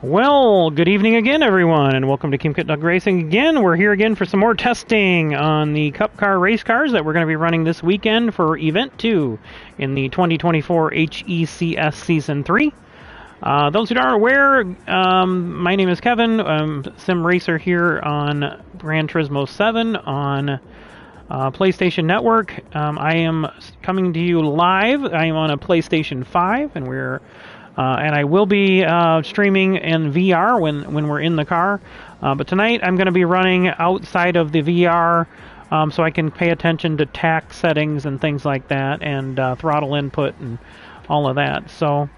Well, good evening again, everyone, and welcome to KingPittdawg Racing again. We're here again for some more testing on the Cup Car race cars that we're going to be running this weekend for Event 2 in the 2024 HECS Season 3. Those who aren't aware, my name is Kevin. I'm Sim Racer here on Gran Turismo 7 on PlayStation Network. I am coming to you live. I am on a PlayStation 5, and and I will be streaming in VR when we're in the car. But tonight I'm going to be running outside of the VR so I can pay attention to tack settings and things like that, and throttle input and all of that. So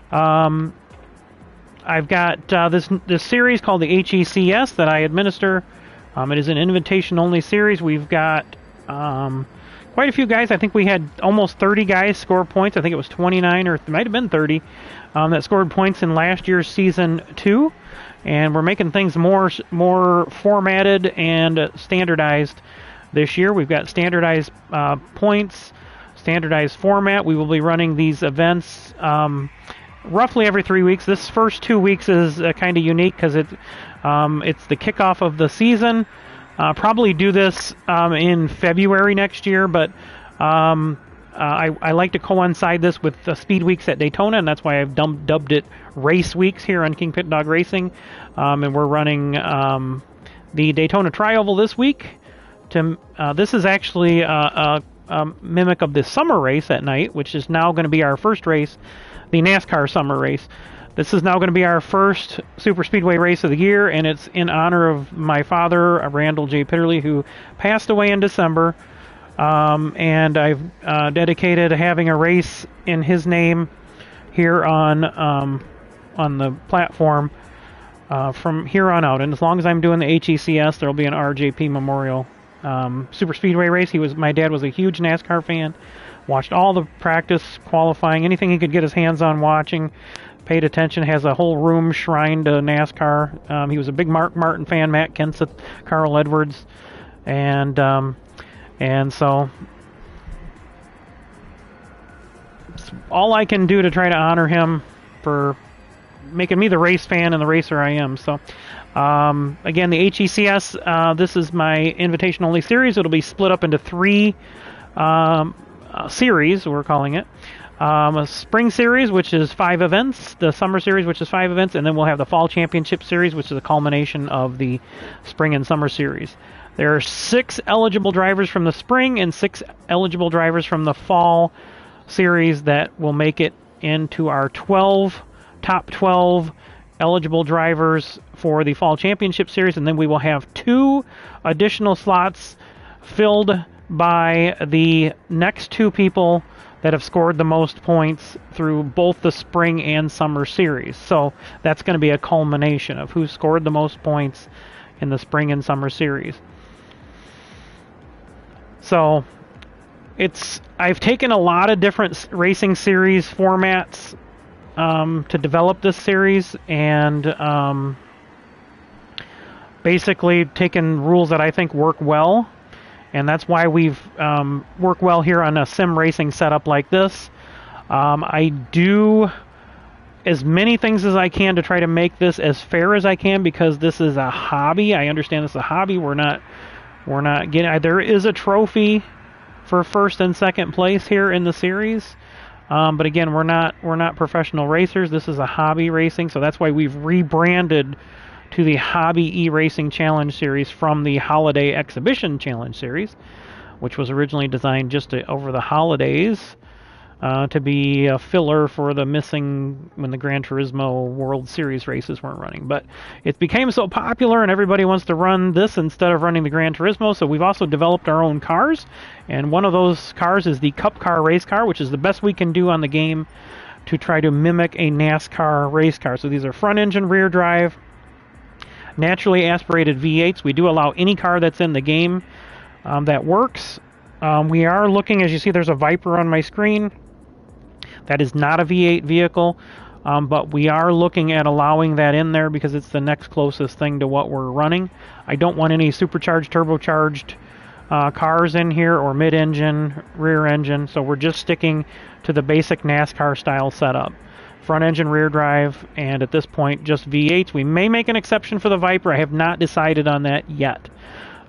I've got this series called the HECS that I administer. It is an invitation-only series. We've got quite a few guys. I think we had almost 30 guys score points. I think it was 29 or it might have been 30 that scored points in last year's Season 2. And we're making things more formatted and standardized this year. We've got standardized points, standardized format. We will be running these events roughly every 3 weeks. This first 2 weeks is kind of unique because it's the kickoff of the season. Probably do this in February next year, but I like to coincide this with the speed weeks at Daytona, and that's why I've dubbed it race weeks here on KingPittdawg Racing. And we're running the Daytona Tri-Oval this week. This is actually a mimic of the summer race at night, which is now going to be our first race, the NASCAR summer race. This is now going to be our first super speedway race of the year, and it's in honor of my father, Randall J. Pitterly, who passed away in December. And I've dedicated having a race in his name here on the platform from here on out. And as long as I'm doing the HECS, there will be an RJP Memorial super speedway race. My dad was a huge NASCAR fan. Watched all the practice, qualifying, anything he could get his hands on watching. Paid attention, has a whole room shrined to NASCAR. He was a big Mark Martin fan, Matt Kenseth, Carl Edwards, and so it's all I can do to try to honor him for making me the race fan and the racer I am. So again, the HECS, this is my invitation-only series. It'll be split up into 3 series, we're calling it. A spring series, which is 5 events, the summer series, which is 5 events, and then we'll have the fall championship series, which is a culmination of the spring and summer series. There are 6 eligible drivers from the spring and 6 eligible drivers from the fall series that will make it into our top 12 eligible drivers for the fall championship series, and then we will have 2 additional slots filled by the next 2 people that have scored the most points through both the spring and summer series. So that's going to be a culmination of who scored the most points in the spring and summer series. So I've taken a lot of different racing series formats to develop this series, and basically taken rules that I think work well. And that's why we've worked well here on a sim racing setup like this. I do as many things as I can to try to make this as fair as I can, because this is a hobby. I understand this is a hobby. We're not getting. There is a trophy for first and second place here in the series, but again, we're not professional racers. This is a hobby racing, so that's why we've rebranded to the Hobby E-Racing Challenge Series from the Holiday Exhibition Challenge Series, which was originally designed just over the holidays to be a filler for the missing when the Gran Turismo World Series races weren't running. But it became so popular and everybody wants to run this instead of running the Gran Turismo, so we've also developed our own cars, and one of those cars is the Cup Car race car, which is the best we can do on the game to try to mimic a NASCAR race car. So these are front engine, rear drive, naturally aspirated V8s. We do allow any car that's in the game that works. We are looking, as you see, there's a Viper on my screen. That is not a V8 vehicle, but we are looking at allowing that in there because it's the next closest thing to what we're running. I don't want any supercharged, turbocharged cars in here, or mid-engine, rear engine, so we're just sticking to the basic NASCAR style setup. front engine, rear drive, and at this point just V8s. We may make an exception for the Viper. I have not decided on that yet.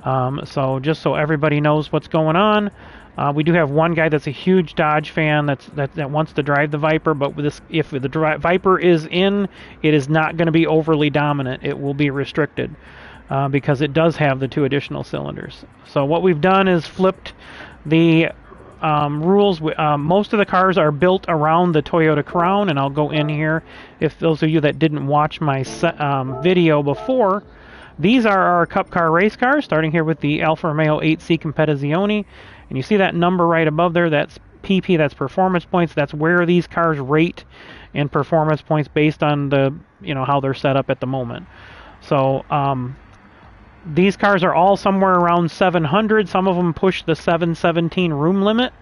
So just so everybody knows what's going on, we do have one guy that's a huge Dodge fan that wants to drive the Viper, but with this, if the Viper is in, it is not going to be overly dominant. It will be restricted because it does have the 2 additional cylinders. So what we've done is flipped the rules. Most of the cars are built around the Toyota Crown, and I'll go in here. If those of you that didn't watch my video before, these are our Cup Car race cars, starting here with the Alfa Romeo 8C Competizione. And you see that number right above there, that's PP, that's performance points. That's where these cars rate in performance points based on the, how they're set up at the moment. So these cars are all somewhere around 700. Some of them push the 717 room limit.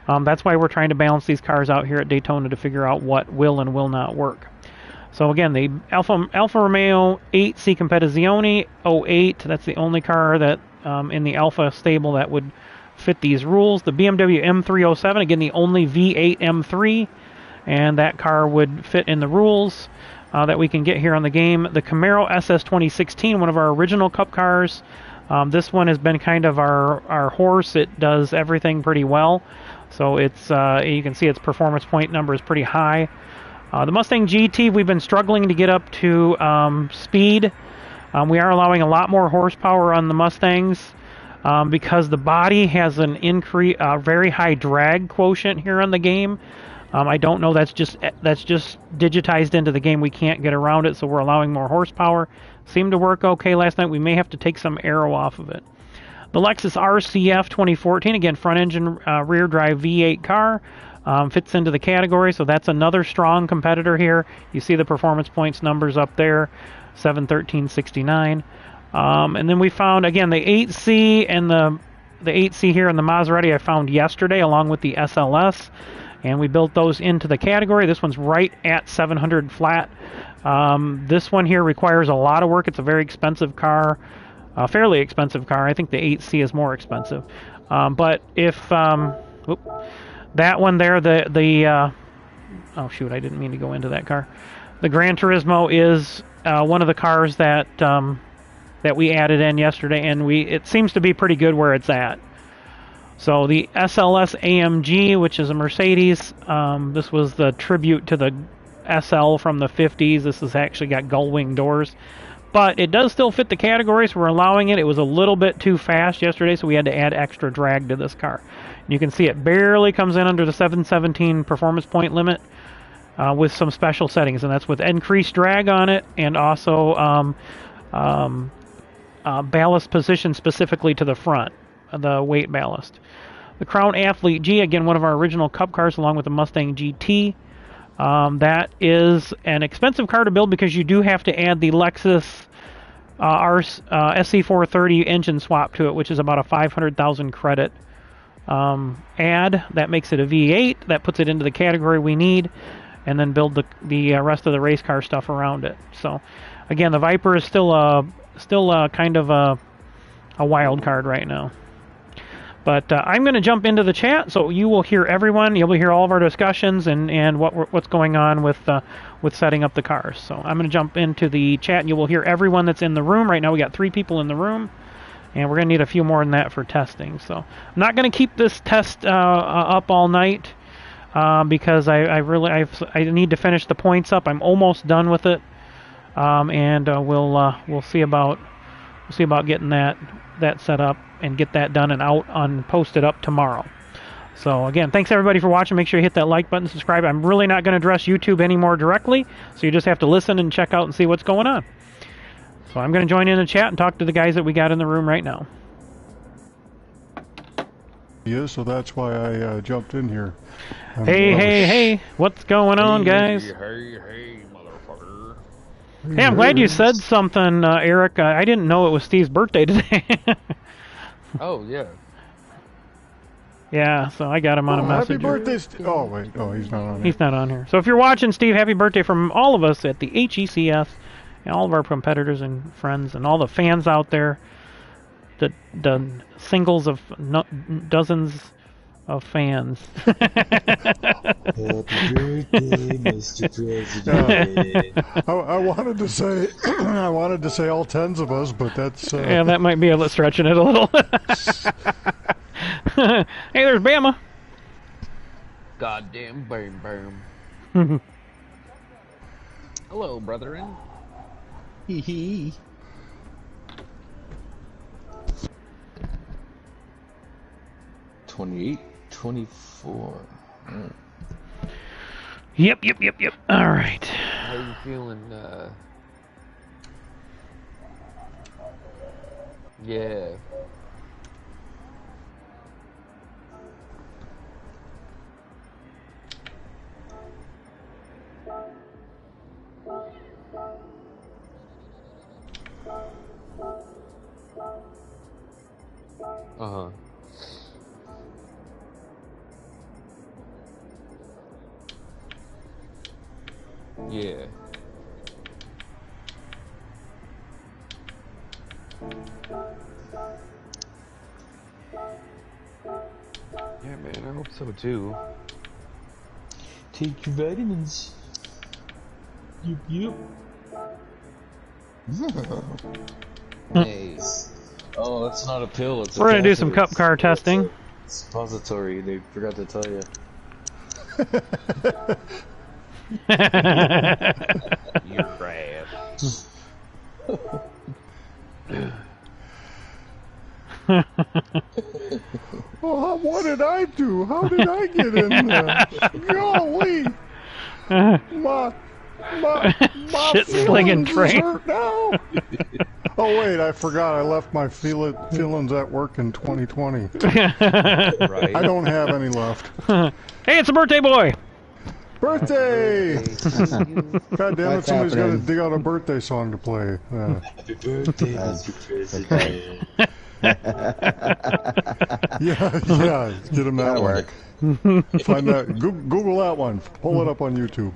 That's why we're trying to balance these cars out here at Daytona to figure out what will and will not work. So again, the Alfa Romeo 8C Competizione 08, that's the only car that in the Alfa stable that would fit these rules. The BMW M307, again, the only V8 M3, and that car would fit in the rules that we can get here on the game. The Camaro SS 2016, one of our original Cup cars. This one has been kind of our horse. It does everything pretty well. So it's you can see its performance point number is pretty high. The Mustang GT, we've been struggling to get up to speed. We are allowing a lot more horsepower on the Mustangs because the body has an very high drag quotient here on the game. I don't know, that's just digitized into the game. We can't get around it, so we're allowing more horsepower. Seemed to work okay last night. We may have to take some aero off of it. The Lexus RCF 2014, again, front engine, rear drive V8 car. Fits into the category, so that's another strong competitor here. You see the performance points numbers up there, 713.69. And then we found, again, the 8C and the 8C here in the Maserati I found yesterday along with the SLS, and we built those into the category. This one's right at 700 flat. This one here requires a lot of work. It's a very expensive car, a fairly expensive car. I think the 8C is more expensive. But if... that one there, oh shoot, I didn't mean to go into that car. The Gran Turismo is one of the cars that we added in yesterday, and it seems to be pretty good where it's at. So the SLS AMG, which is a Mercedes, this was the tribute to the SL from the 50s. This has actually got gull wing doors. But it does still fit the categories. We're allowing it. It was a little bit too fast yesterday, so we had to add extra drag to this car. You can see it barely comes in under the 717 performance point limit with some special settings, and that's with increased drag on it and also ballast position specifically to the front, the weight ballast. The Crown Athlete G, again, one of our original Cup cars along with the Mustang GT. That is an expensive car to build because you do have to add the Lexus SC430 engine swap to it, which is about a 500,000 credit add. That makes it a V8. That puts it into the category we need, and then build the rest of the race car stuff around it. So, again, the Viper is still kind of a wild card right now. But I'm going to jump into the chat, so you will hear everyone. You'll hear all of our discussions and what's going on with setting up the cars. So I'm going to jump into the chat, and you will hear everyone that's in the room. Right now we got 3 people in the room, and we're going to need a few more than that for testing. So I'm not going to keep this test up all night because I need to finish the points up. I'm almost done with it, and we'll see about getting that set up and get that done and out and posted up tomorrow. So again, thanks everybody for watching. Make sure you hit that like button, subscribe. I'm really not going to address YouTube anymore directly, so you just have to listen and check out and see what's going on. So I'm going to join in the chat and talk to the guys that we got in the room right now. Yeah, so that's why I jumped in here. Hey, what's going on, guys? Hey, motherfucker. Hey, I'm glad you said something, Eric. I didn't know it was Steve's birthday today. Oh, yeah. Yeah, so I got him on a message. Happy birthday, oh, wait. Oh, he's not on here. He's not on here. So if you're watching, Steve, happy birthday from all of us at the HECS and all of our competitors and friends and all the fans out there. The singles of dozens of fans. Happy birthday, Mr. President. I wanted to say, I wanted to say all 10s of us, but that's. Yeah, that might be stretching it a little. Hey, there's Bama. Goddamn bam bam. Hello, brethren. Hee hee. $28, $24. Yep. All right. How you feeling? Yeah. Uh-huh. Yeah. Yeah, man, I hope so too. Take your vitamins. Yup. Hey. Oh, that's not a pill. It's We're gonna do some cup car testing. Suppository. They forgot to tell you. Your ass. Oh, what did I do? How did I get in there? Golly! My Shit-slinging feelings is train. hurt now. Oh wait, I forgot. I left my feelings at work in 2020. Right. I don't have any left. Hey, it's a birthday boy. Birthday! God damn it! What's Somebody's got to happening? dig out a birthday song to play. Happy birthday, Mr. President. Okay. Yeah. Get him that That'll one. work. Find that. Google that one. Pull it up on YouTube.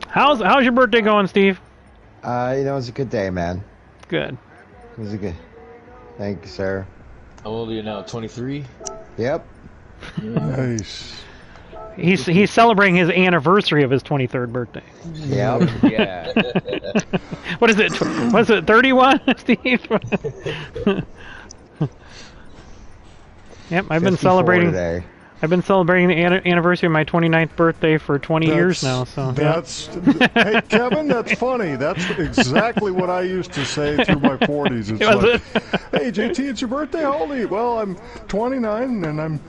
How's your birthday going, Steve? You know, it was a good day, man. Good. It was a good. Thank you, sir. How old are you now? 23? Yep. Nice. He's celebrating his anniversary of his 23rd birthday. Yep. Yeah. What is it? What is it? 31, Steve? Yep, I've been 54 celebrating. today. I've been celebrating the anniversary of my 29th birthday for 20 years now. So that's hey Kevin, that's funny. That's exactly what I used to say through my 40s. It's Was like, it? hey JT, it's your birthday. How old are you? Well, I'm 29, and I'm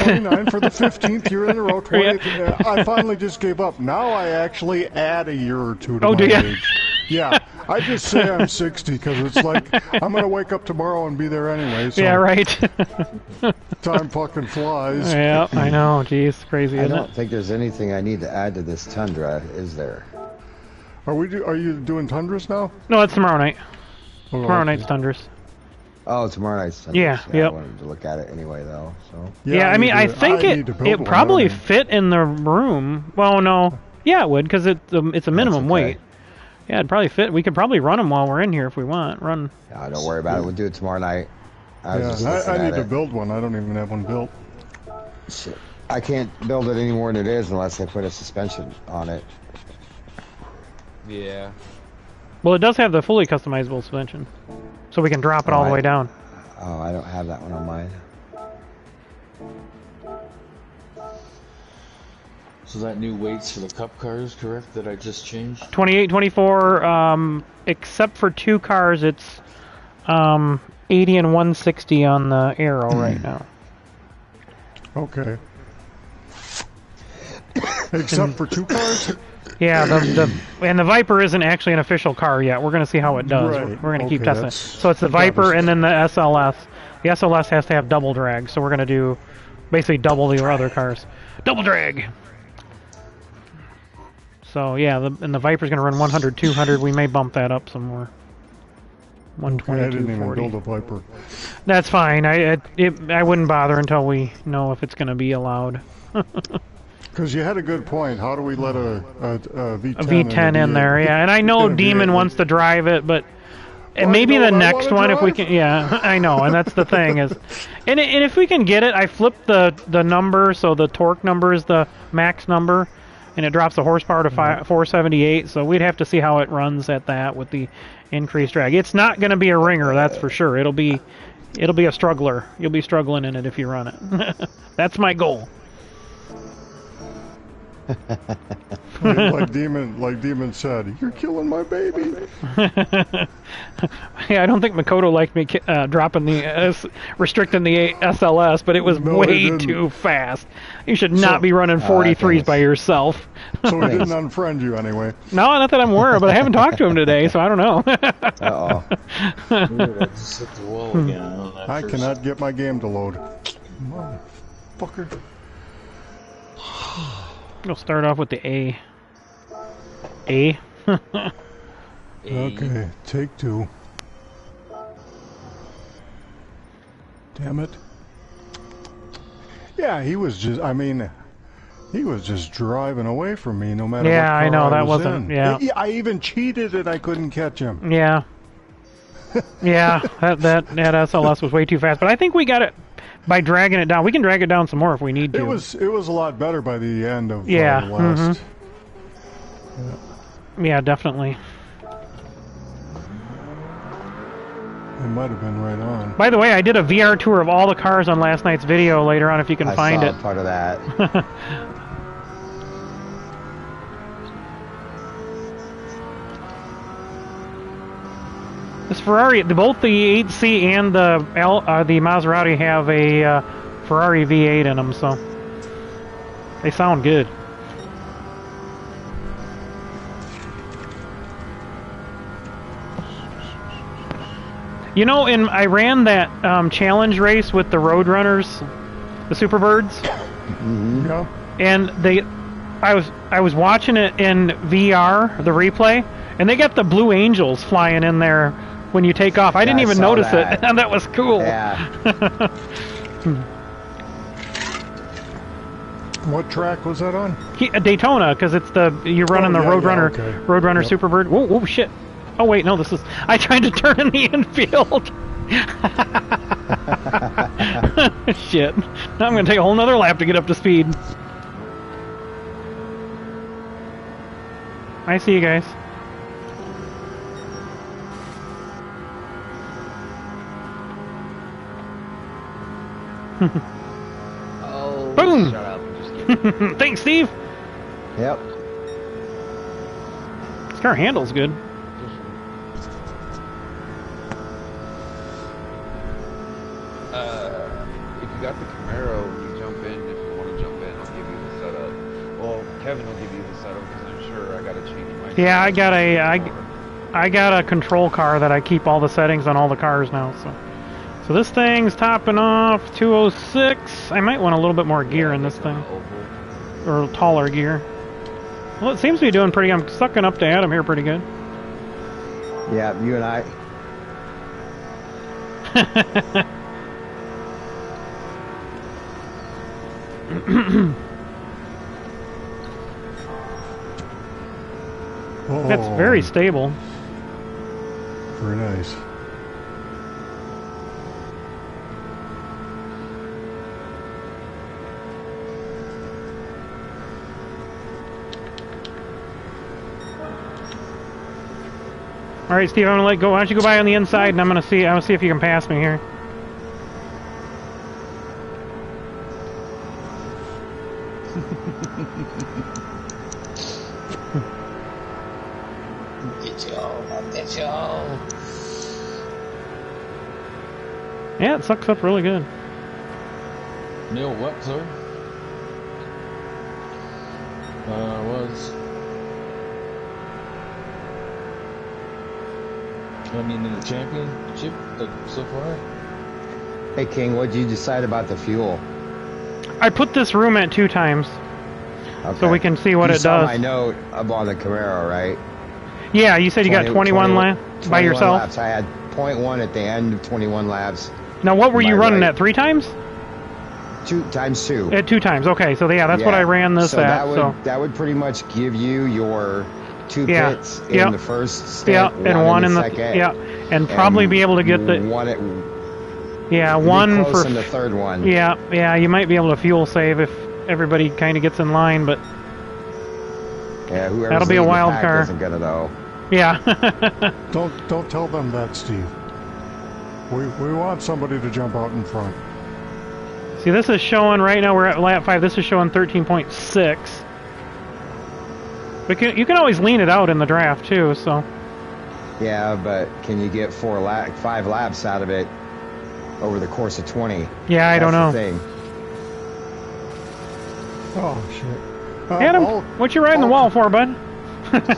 29 for the 15th year in a row. 20th. I finally just gave up. Now I actually add a year or two to my do ya? age. Yeah, I just say I'm 60 because it's like I'm gonna wake up tomorrow and be there anyway. So Yeah, right. time fucking flies. Yeah, I know. Jeez, crazy, I isn't don't it? think there's anything I need to add to this Tundra, is there? Are you doing Tundras now? No, it's tomorrow night. Oh, Tomorrow okay. night's Tundras. Oh, tomorrow night's Tundra. Yeah, I yep. wanted to look at it anyway, though. So. Yeah, I mean, I think need to build it one, probably I mean. fit in the room. Well, no. Yeah, it would, because it's a minimum okay. weight. Yeah, it'd probably fit. We could probably run them while we're in here if we want. Run. Yeah, don't worry about it. We'll do it tomorrow night. I was just Yeah, looking I need at to it. build one. I don't even have one built. Shit. I can't build it any more than it is unless I put a suspension on it. Yeah. Well, it does have the fully customizable suspension, so we can drop it all the way down. Oh, I don't have that one on mine. So that new weights for the cup cars, correct, that I just changed? 28, 24, except for two cars, it's 80 and 160 on the Arrow right now. Okay. Except for two cars? Yeah, and the Viper isn't actually an official car yet. We're going to see how it does. Right. We're going to keep Okay, testing it. that's- So it's the Viper and then the SLS. The SLS has to have double drag, so we're going to do basically double the other cars. Double drag! So yeah, and the Viper's going to run 100, 200. We may bump that up some more. I 120, didn't even 240. build a Viper. That's fine. I wouldn't bother until we know if it's going to be allowed. Because you had a good point. How do we let a V10, A V10 in there, yeah. And I know Demon wants to drive it, but And Well, maybe you know the what I next wanna one if we drive? can. Yeah, I know, and that's the thing is, and if we can get it, I flip the number so the torque number is the max number, and it drops the horsepower to 478. So we'd have to see how it runs at that with the increased drag. It's not going to be a ringer, that's for sure. It'll be a struggler. You'll be struggling in it if you run it. That's my goal. like Demon said, you're killing my baby. Yeah, I don't think Makoto liked me dropping the restricting the SLS, but it was No, he way didn't. too fast. You should not be running 43s thanks. by yourself. So he didn't unfriend you anyway. No, not that I'm aware of, but I haven't talked to him today, so I don't know. Uh-oh. Ooh, I just hit the wall again on that I first. cannot get my game to load. Motherfucker. We'll start off with the A. A. Okay, take two. Damn it. Yeah, he was just, he was just driving away from me no matter what Yeah, car I know, that was wasn't- in. yeah. I even cheated and I couldn't catch him. Yeah. Yeah, that SLS was way too fast, but I think we got it by dragging it down. We can drag it down some more if we need to. It was a lot better by the end of Yeah, the last. Yeah, definitely. It might have been right on. By the way, I did a VR tour of all the cars on last night's video later on if you can I find saw it. part of that. This Ferrari, both the 8C and the Maserati have a Ferrari V8 in them, so they sound good. You know, I ran that challenge race with the Roadrunners, the Superbirds, Yeah. and I was watching it in VR, the replay, and they got the Blue Angels flying in there when you take off. I didn't I even saw notice that. it, and that was cool. Yeah. What track was that on? Daytona, because it's you're running the yeah, Roadrunner, okay. Roadrunner Yep. Superbird. Whoa, whoa, shit! Oh wait, no, this is. I tried to turn in the infield. Shit! Now I'm gonna take a whole nother lap to get up to speed. I see you guys. Oh, Boom! shut up. Just kidding. Thanks, Steve. Yep. This car handles good. If you got the Camaro, you jump in. If you want to jump in, I'll give you the setup. Well, Kevin will give you the setup because I'm sure I got to change my. Yeah, I got a control car that I keep all the settings on all the cars now. So this thing's topping off 206. I might want a little bit more gear in this thing, or taller gear. Well, it seems to be doing pretty. I'm sucking up to Adam here pretty good. Yeah, you and I. Oh, That's very stable. very nice. All right, Steve, I'm gonna let go. Why don't you go by on the inside, and I'm gonna see if you can pass me here. Yeah, it sucks up really good. Neil, what, sir? Was. I mean, in the championship so far? Hey, King, what did you decide about the fuel? I put this room at 2 times, Okay. so we can see what you it saw does. my note up on the Camaro, right? Yeah, you said you got 21 laps by 21 yourself. Laps. I had 0.1 at the end of 21 laps. Now, what were you My running right. at 3 times? 2 times 2. At 2 times. Okay, so yeah, that's what Yeah. I ran this so at. That would, so that would pretty much give you your 2 Yeah. pits Yep. in the first yeah, stint, and one in in the the second. yeah, and probably be able to get the one. One close for in the third one. Yeah. You might be able to fuel save if everybody kind of gets in line, but yeah, whoever's that'll be a leading the wild pack car. isn't gonna though. Yeah. Don't tell them that, Steve. We want somebody to jump out in front. See, this is showing right now. We're at lap 5. This is showing 13.6. But you can always lean it out in the draft too. So. Yeah, but can you get 5 laps out of it over the course of 20? Yeah, I don't know. That's the thing. Oh shit! Adam, what you riding the wall for, bud?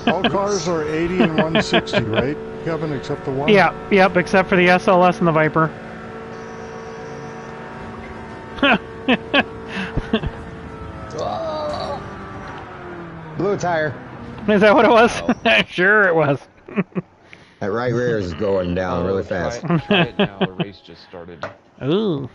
All cars are 80 and 160, right, Kevin? Except the one. Yeah, yep, except for the SLS and the Viper. Blue tire. Is that what it was? Sure, it was. That right rear is going down really fast. Try it now. The race just started. Ooh.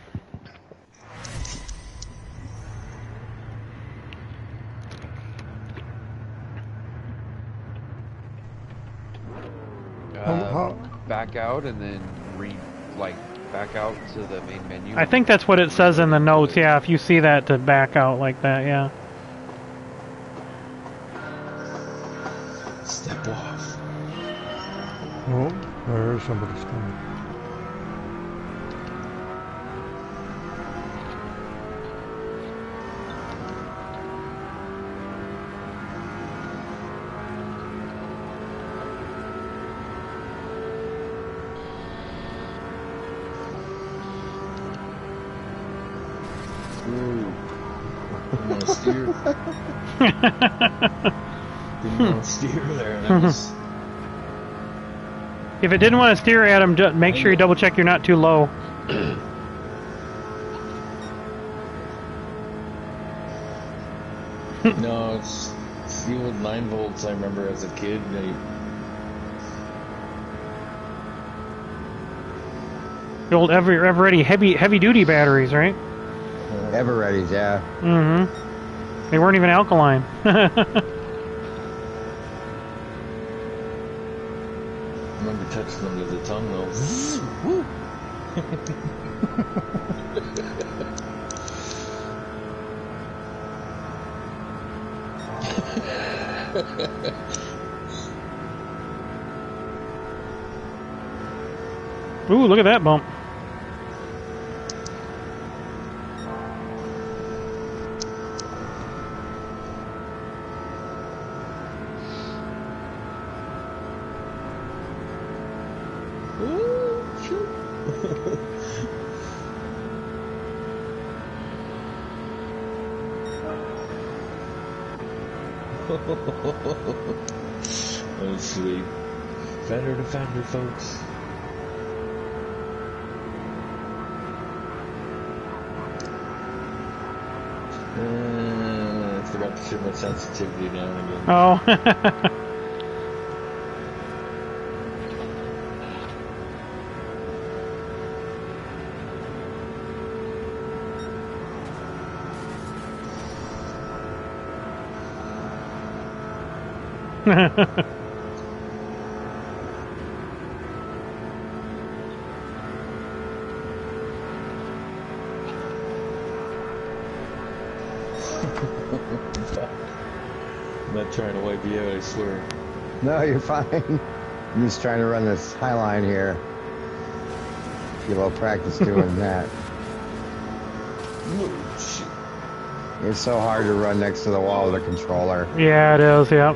Back out and then back out to the main menu. I think that's what it says in the notes. Yeah, if you see that, to back out like that. Yeah. Step off. Oh, there's somebody's coming. Ooh. Didn't want to steer. Didn't want to steer there. And that was... If it didn't want to steer, Adam, make sure you double check you're not too low. No, it's steel with 9 volts. I remember as a kid. The old ever-ready heavy-duty batteries, right? Ever-readies, yeah. Mm-hmm. They weren't even alkaline. I remember touching them to the tongue though. Woo! Ooh, look at that bump. Oh, sweet. Fender to fender, folks. I forgot to show my sensitivity down again. Oh. I'm not trying to wipe you out, I swear. No, you're fine. I'm just trying to run this high line here. Get a little practice doing that. Oh, shit. It's so hard to run next to the wall with a controller. Yeah, it is, yep.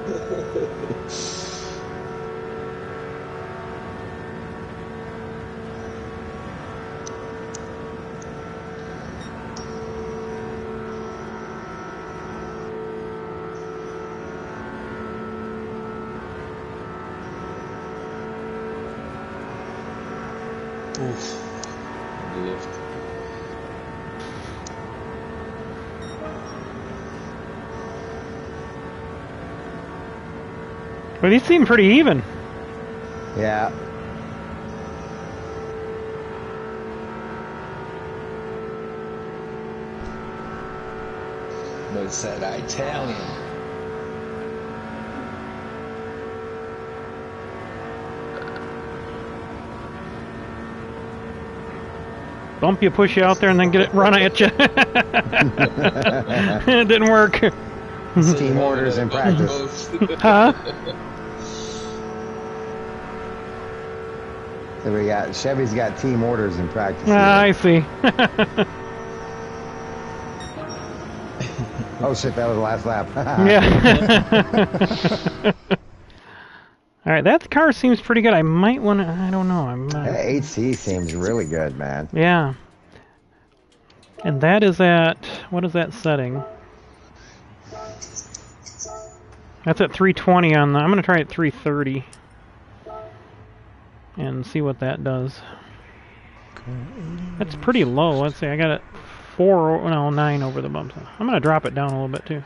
Oof. Lift. But these seem pretty even. Yeah. What's that Italian? bump you, push you out there, and then get it run at you. It didn't work. Team orders in practice. Huh? So we got Chevy's got team orders in practice. I see. Oh shit, that was the last lap. Yeah. All right, that car seems pretty good. I might want to. I don't know. I'm. That HC seems really good, man. Yeah. And that is at, what is that setting? That's at 320 on the. I'm going to try it 330 and see what that does. That's pretty low. Let's see. I got it 9 over the bumps. I'm going to drop it down a little bit too.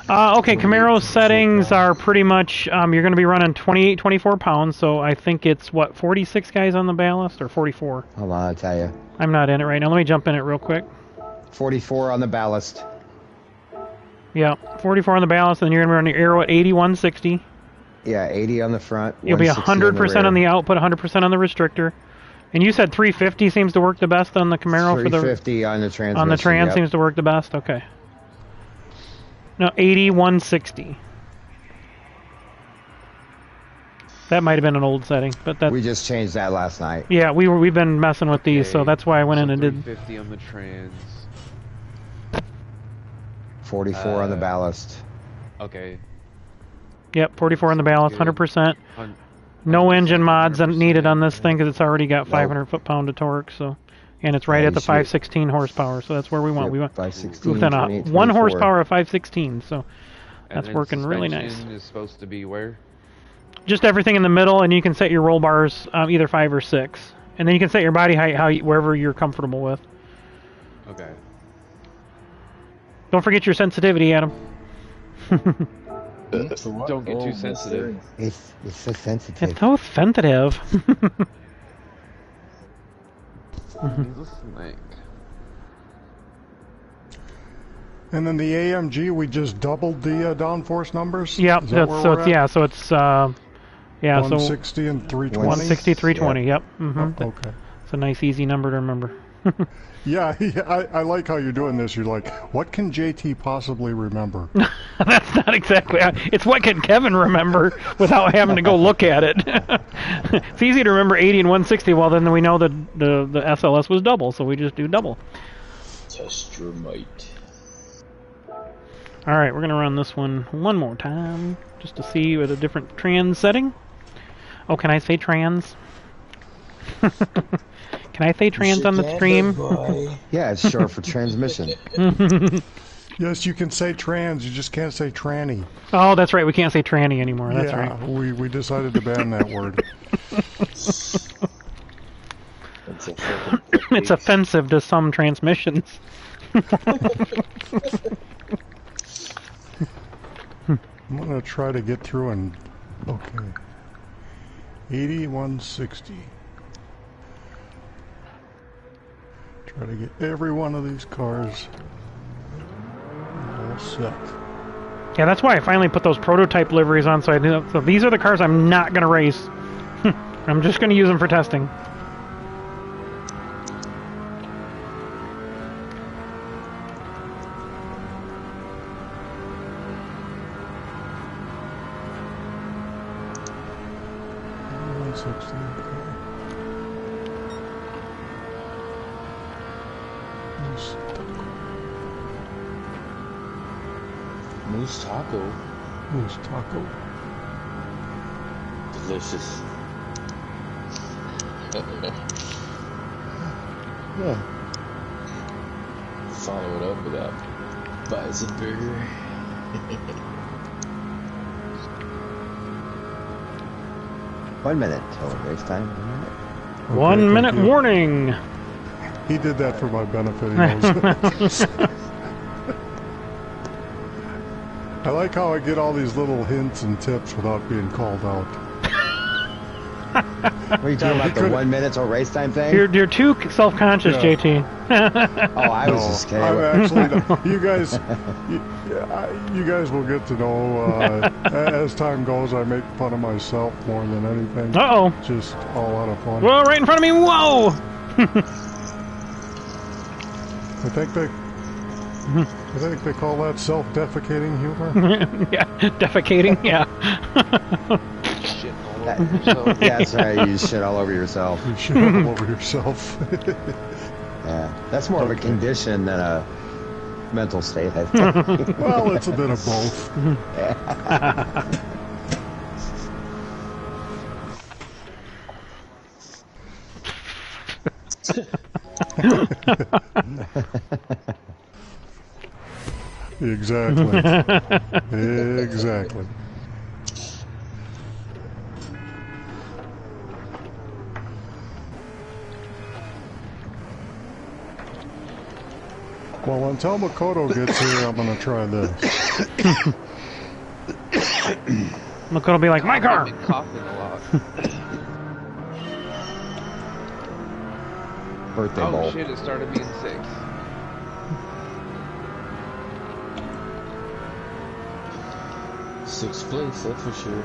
Okay, Camaro's settings are pretty much, you're going to be running 28, 24 pounds, so I think it's, what, 46 guys on the ballast, or 44? Hold on, I'll tell you. I'm not in it right now. Let me jump in it real quick. 44 on the ballast. Yeah, 44 on the ballast, and you're going to run your aero at 80, 160. Yeah, 80 on the front. You'll be 100% on the output, 100% on the restrictor. And you said 350 seems to work the best on the Camaro for the... 350 on the transmission. On the trans seems to work the best? Okay. No, 80, 160. That might have been an old setting, but that... We just changed that last night. Yeah, we've been messing with these, so that's why I went in and did... 350 on the trans. 44 on the ballast. Okay. Yep, 44 on the ballast, 100%. No engine mods needed on this thing because it's already got 500 foot-pound of torque, so... And it's right at the 516 horsepower, so that's where we want. Yep, we want 516, within a 1 horsepower of 516, so that's working really nice. Suspension is supposed to be where? Just everything in the middle, and you can set your roll bars either 5 or 6, and then you can set your body height wherever you're comfortable with. Okay. Don't forget your sensitivity, Adam. Don't get too sensitive. It's so sensitive. It's so sensitive. And then the AMG, we just doubled the downforce numbers. Yep, so it's 160 and 320. 160, 320. Yep. Okay. It's a nice, easy number to remember. Yeah, I like how you're doing this. You're like, what can JT possibly remember? That's not exactly. It's what can Kevin remember without having to go look at it. It's easy to remember 80 and 160. Well, then we know that the SLS was double, so we just do double. Test your might. All right, we're gonna run this one more time just to see with a different trans setting. Oh, can I say trans? Can I say trans on the stream? Yeah, it's short for transmission. Yes, you can say trans, you just can't say tranny. Oh, that's right, we can't say tranny anymore, that's right. We decided to ban that word. It's offensive to some transmissions. I'm going to try to get through and... Okay. 80, 160. Try to get every one of these cars all set. Yeah, that's why I finally put those prototype liveries on, so these are the cars I'm not going to race. I'm just going to use them for testing. Moose taco. Moose taco. Delicious. Yeah. Follow it up with that bison burger. 1 minute till race time. 1 minute warning. He did that for my benefit. He knows. I like how I get all these little hints and tips without being called out. What are you talking about? The 1 minute till race time thing? You're too self-conscious, Yeah. JT. Oh, I was just kidding. I'm actually. You guys will get to know. As time goes, I make fun of myself more than anything. Uh-oh. Just all out of fun. Whoa, right in front of me. Whoa! I think they call that self-defecating humor. Yeah, defecating, yeah. Shit all over yourself. Yeah, that's right. You shit all over yourself. You shit all over yourself. Yeah, that's more of a condition than a mental state, I think. Well, it's a bit of both. Exactly. Exactly. Well, until Makoto gets here, I'm gonna try this. Makoto will be like, my car! I've been coughing a lot. Birthday Oh bowl. shit, it started being 6. Sixth place, that's for sure.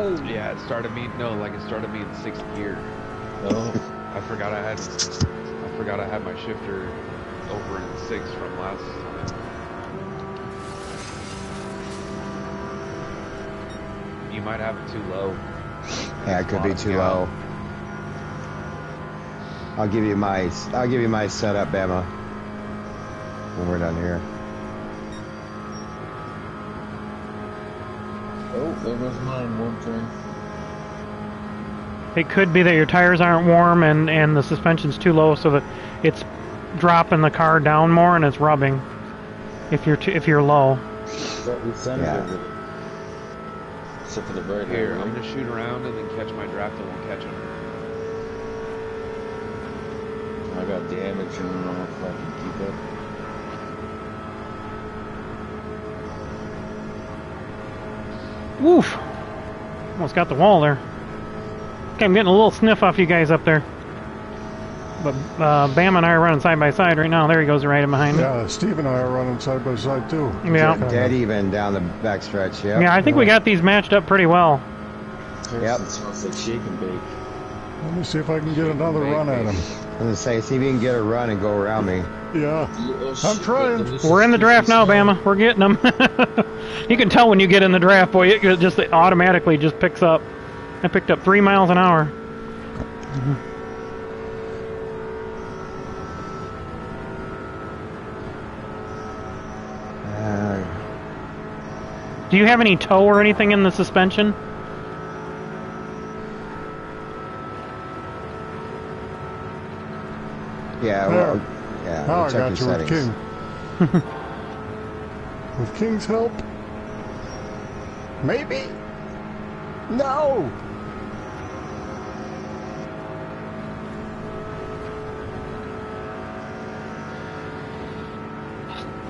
Oh yeah, it started me. No, like it started me in 6th gear. Oh, I forgot I had my shifter over in 6 from last time. You might have it too low. Yeah, it could be too low. I'll give you my setup, Bama, when we're done here. oh, there goes mine. One turn. It could be that your tires aren't warm and the suspension's too low, so that it's dropping the car down more and it's rubbing. If you're low. That we sent Yeah. it. Except for the right Here, hand, I'm right? gonna shoot around and then catch my draft and we'll catch him. I got damage and I don't know if I can keep up. Woof! Almost got the wall there. Okay, I'm getting a little sniff off you guys up there. But Bam and I are running side by side right now. There he goes right in behind me. Yeah, Steve and I are running side by side too. Yeah. Dead even down the backstretch, yep. Yeah, I think we got these matched up pretty well. Yep. It smells like shake and bake. Let me see if I can get another run at him. I'm gonna say, see if you can get a run and go around me. Yeah. Oh, I'm shit, trying. this We're is in the draft now, small. Bama. We're getting them. You can tell when you get in the draft, boy. It just automatically just picks up. I picked up 3 miles an hour. Do you have any toe or anything in the suspension? Yeah, There. well, yeah. Now we'll I check got you your with settings. King. With King's help? Maybe? No!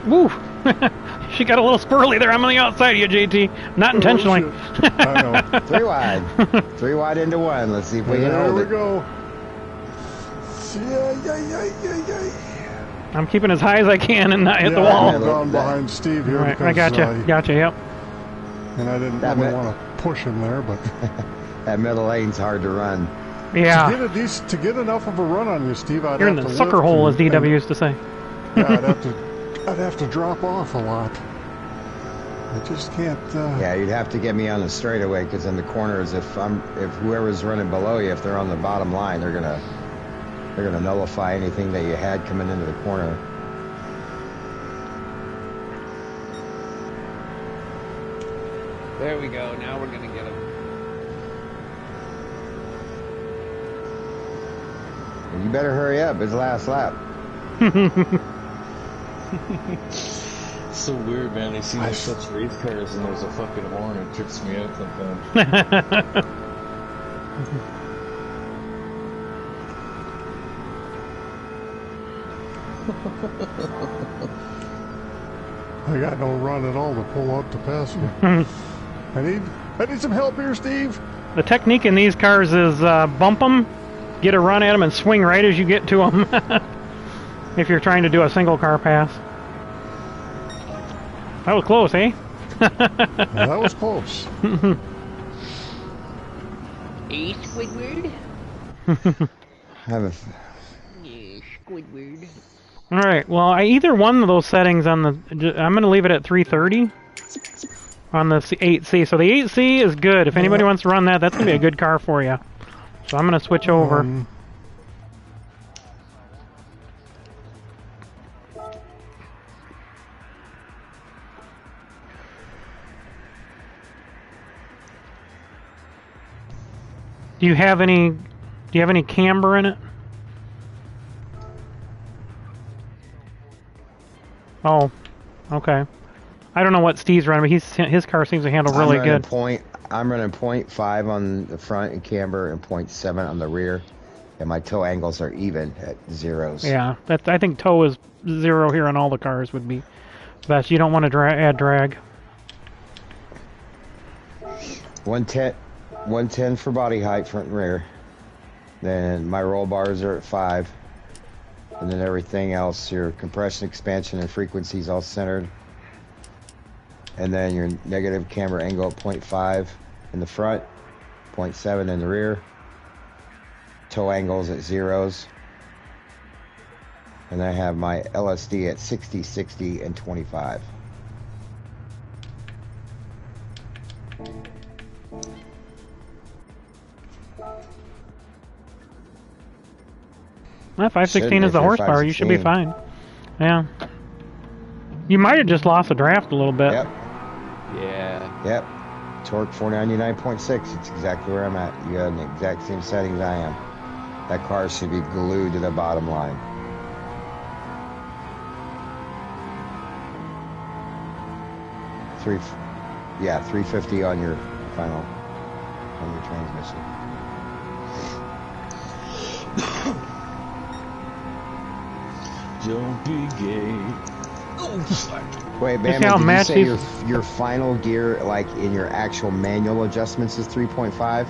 Woo! She got a little squirrely there. I'm on the outside of you, JT. Not intentionally. Oh, shit. I know. 3 wide. 3 wide into 1. Let's see if we can There hold we it. go. Yeah. I'm keeping as high as I can and not hit the Yeah, wall. I'm down behind Steve here Right, because I gotcha. Gotcha, yep. and I didn't That really bit. want to push him there, but That middle lane's hard to run. Yeah. to get enough of a run on you, Steve, I'd You're in have the to sucker lift hole, as and- DW used to say. Yeah, I'd have to drop off a lot. I just can't. Yeah, you'd have to get me on the straightaway because in the corners, if whoever's running below you, if they're on the bottom line, they're gonna nullify anything that you had coming into the corner. There we go. Now we're gonna get him. You better hurry up. It's the last lap. It's so weird, man. They see such race cars and there's a fucking horn. It trips me out sometimes. I got no run at all to pull up to pass you. I need some help here, Steve. The technique in these cars is bump them, get a run at them, and swing right as you get to them. If you're trying to do a single car pass. That was close, eh? That was close. Squidward? Squidward. Alright, well, I either one of those settings on the... I'm going to leave it at 330 on the 8C. So the 8C is good. If anybody wants to run that, that's going to be a good car for you. So I'm going to switch over. Do you have any camber in it? Oh, okay. I don't know what Steve's running, but his car seems to handle really good. I'm running 0.5 on the front and camber and 0.7 on the rear, and my toe angles are even at zeros. Yeah, I think toe is 0 here on all the cars would be best. You don't want to add drag. 110 for body height, front and rear. Then my roll bars are at 5. And then everything else, your compression, expansion, and frequencies all centered. And then your negative camber angle at 0.5 in the front, 0.7 in the rear. Toe angles at zeros. And I have my LSD at 60, 60, and 25. Well, 516 is the horsepower. You should be fine. Yeah. You might have just lost the draft a little bit. Yep. Yeah. Yep. Torque 499.6. It's exactly where I'm at. You got the exact same settings I am. That car should be glued to the bottom line. Yeah, 350 on your final, on your transmission. Don't be gay. Oh, fuck. Wait, Bama, did you say your final gear, like in your actual manual adjustments, is 3.5?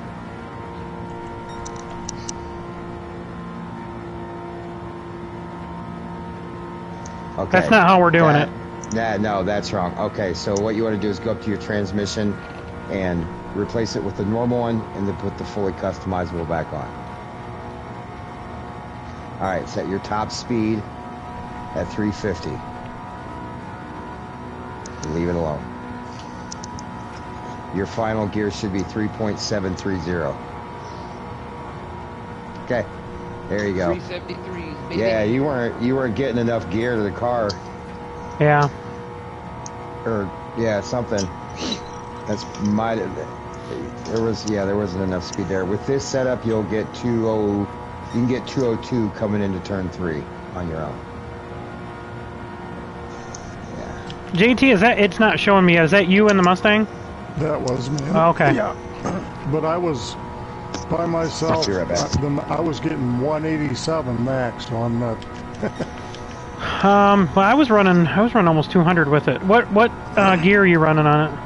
Okay. That's not how we're doing it. No, that's wrong. Okay, so what you want to do is go up to your transmission and replace it with the normal one and then put the fully customizable back on. Alright, set your top speed at 350. Leave it alone. Your final gear should be 3.730. Okay, there you go. 373s, baby. Yeah, you weren't getting enough gear to the car. Yeah. Or yeah, something. There wasn't enough speed there. With this setup, you'll get you can get 202 coming into turn 3 on your own. JT, is that, it's not showing me yet. Is that you in the Mustang? That was me. Oh, okay. Yeah. But I was by myself. Be right back. I was getting 187 max on that. Well, I was running almost 200 with it. What gear are you running on it?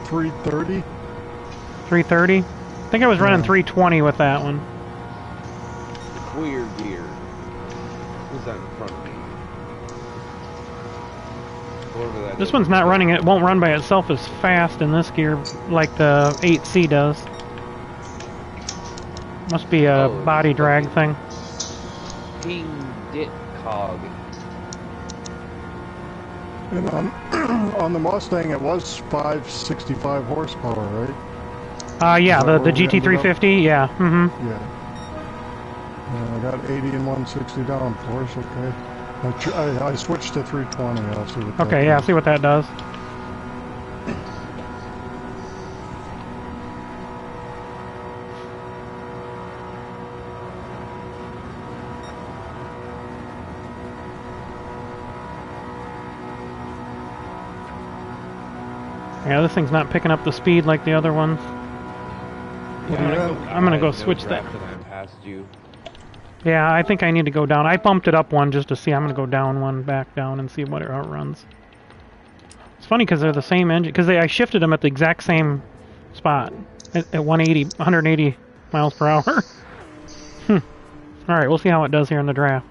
330. 330? I think I was running 320 with that one. Clear gear. Who's that in front of me? Whoever that This is. one's not running. It won't run by itself as fast in this gear like the 8C does. Must be a body drag thing. KingPittdawg. And on the Mustang, it was 565 horsepower, right? Yeah, the where we GT350. Yeah. Mm-hmm. Yeah. I got 80 and 160 downforce. Okay. I switched to 320. I'll see what. Okay. Yeah. See what that does. Yeah, this thing's not picking up the speed like the other ones. I'm gonna go switch that. Past you. Yeah, I think I need to go down. I bumped it up one just to see. I'm gonna go down one, back down, and see how it runs. It's funny because they're the same engine. Because I shifted them at the exact same spot at 180 miles per hour. All right, we'll see how it does here in the draft.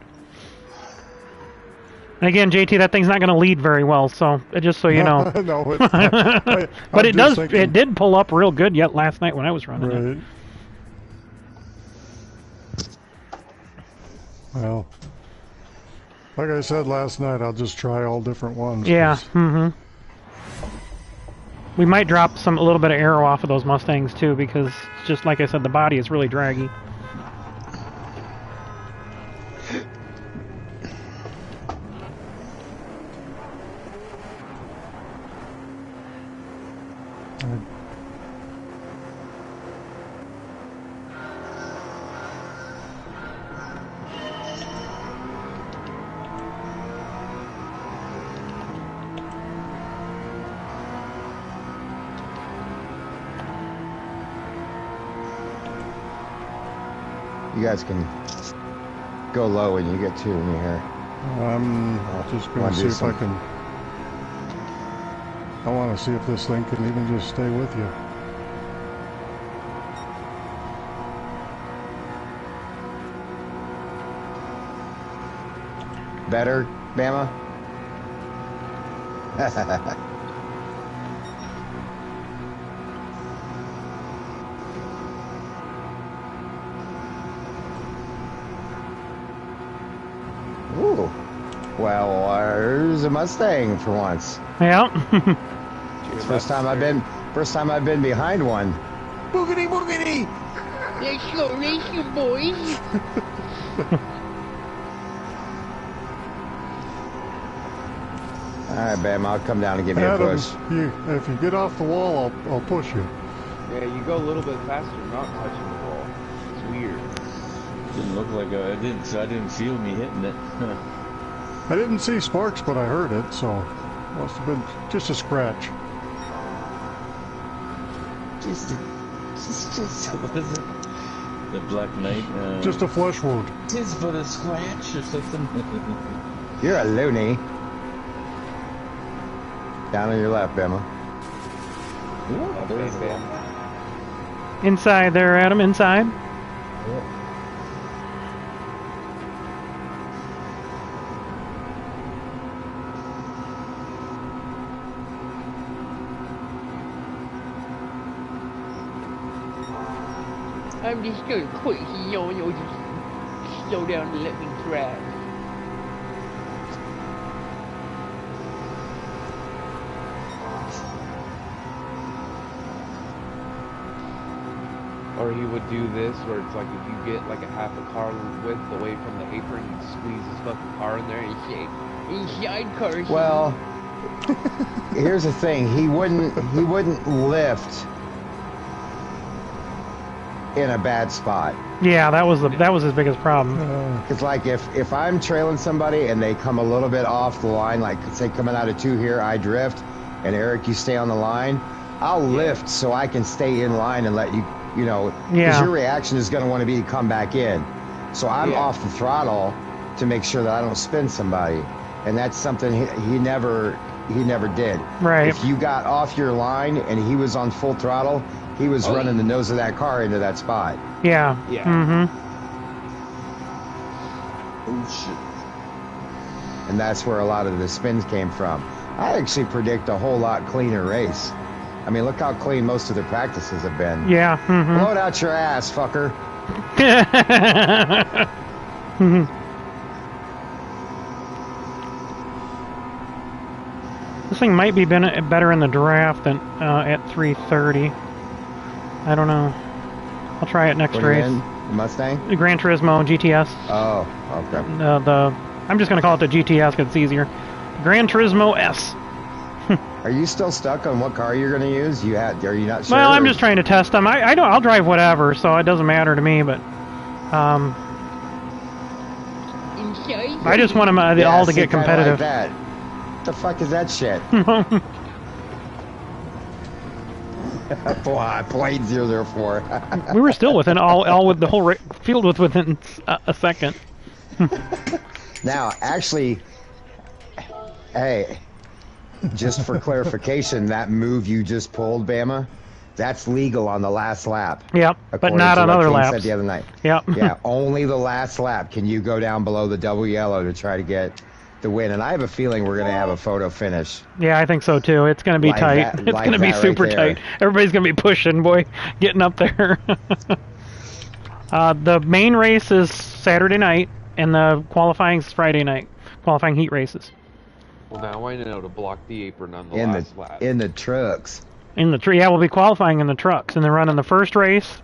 And again, JT, that thing's not going to lead very well. So just so you know. No, it's not. But it does. Thinking... It did pull up real good yet last night when I was running it. Well, like I said last night, I'll just try all different ones. Yeah. We might drop a little bit of aero off of those Mustangs too, because just like I said, the body is really draggy. You guys can go low when you get to me here. I'm just going to see if I can... I want to see if this thing can even just stay with you. Better, Bama? Ooh. Well, there's a Mustang for once. Yeah. First time I've been behind one. Boogity boogity! Let's go racing, boys. Alright, Bam, I'll come down and give you a push. If you get off the wall, I'll push you. Yeah, you go a little bit faster, not touching the wall. It's weird. Didn't look like I didn't feel me hitting it. I didn't see sparks, but I heard it, so must have been just a scratch. Just what is it? The Black Knight. Just a flesh wound. Tis but a scratch or something. You're a loony. Down on your left, Bama. Yeah, there's Bam. Inside there, Adam. Inside. Yeah. I'm just gonna quit here, you'll just slow down and let me drive. Or he would do this, where it's like if you get like a half a car width away from the apron, you squeeze his fucking car in there and say, Inside cars. Well, here's the thing. He wouldn't lift in a bad spot. Yeah, that was his biggest problem. It's like if I'm trailing somebody and they come a little bit off the line, like say coming out of 2 here, I drift, and Eric, you stay on the line, I'll lift so I can stay in line and let you, because your reaction is going to want to be to come back in. So I'm off the throttle to make sure that I don't spin somebody, and that's something he never did. Right. If you got off your line and he was on full throttle, he was running the nose of that car into that spot. Yeah. Yeah. Mm-hmm. Oh shit. And that's where a lot of the spins came from. I actually predict a whole lot cleaner race. I mean, look how clean most of the practices have been. Yeah. Mm-hmm. Blow it out your ass, fucker. This thing might be better in the draft than at 330. I don't know. I'll try it next race. Mustang? The Gran Turismo GTS. Oh, okay. I'm just going to call it the GTS because it's easier. Gran Turismo S. Are you still stuck on what car you're going to use? Are you not sure? Well, I'm just trying to test them. I'll drive whatever, so it doesn't matter to me. But I just want them all to get competitive. Like that. What the fuck is that shit? Point 004. We were still within all with the whole field within a second. Now, actually, hey, just for clarification, that move you just pulled, Bama, that's legal on the last lap. Yep, but not on other laps. Said the other night. Yep. Yeah, only the last lap can you go down below the double yellow to try to get the win. And I have a feeling we're going to have a photo finish. Yeah, I think so too. It's going to be tight. It's going to be super tight. Everybody's going to be pushing, boy, getting up there. The main race is Saturday night, and the qualifying is Friday night. Qualifying heat races. Well, now I know to block the apron on the last lap. In the trucks. In the yeah, we'll be qualifying in the trucks, and then running the first race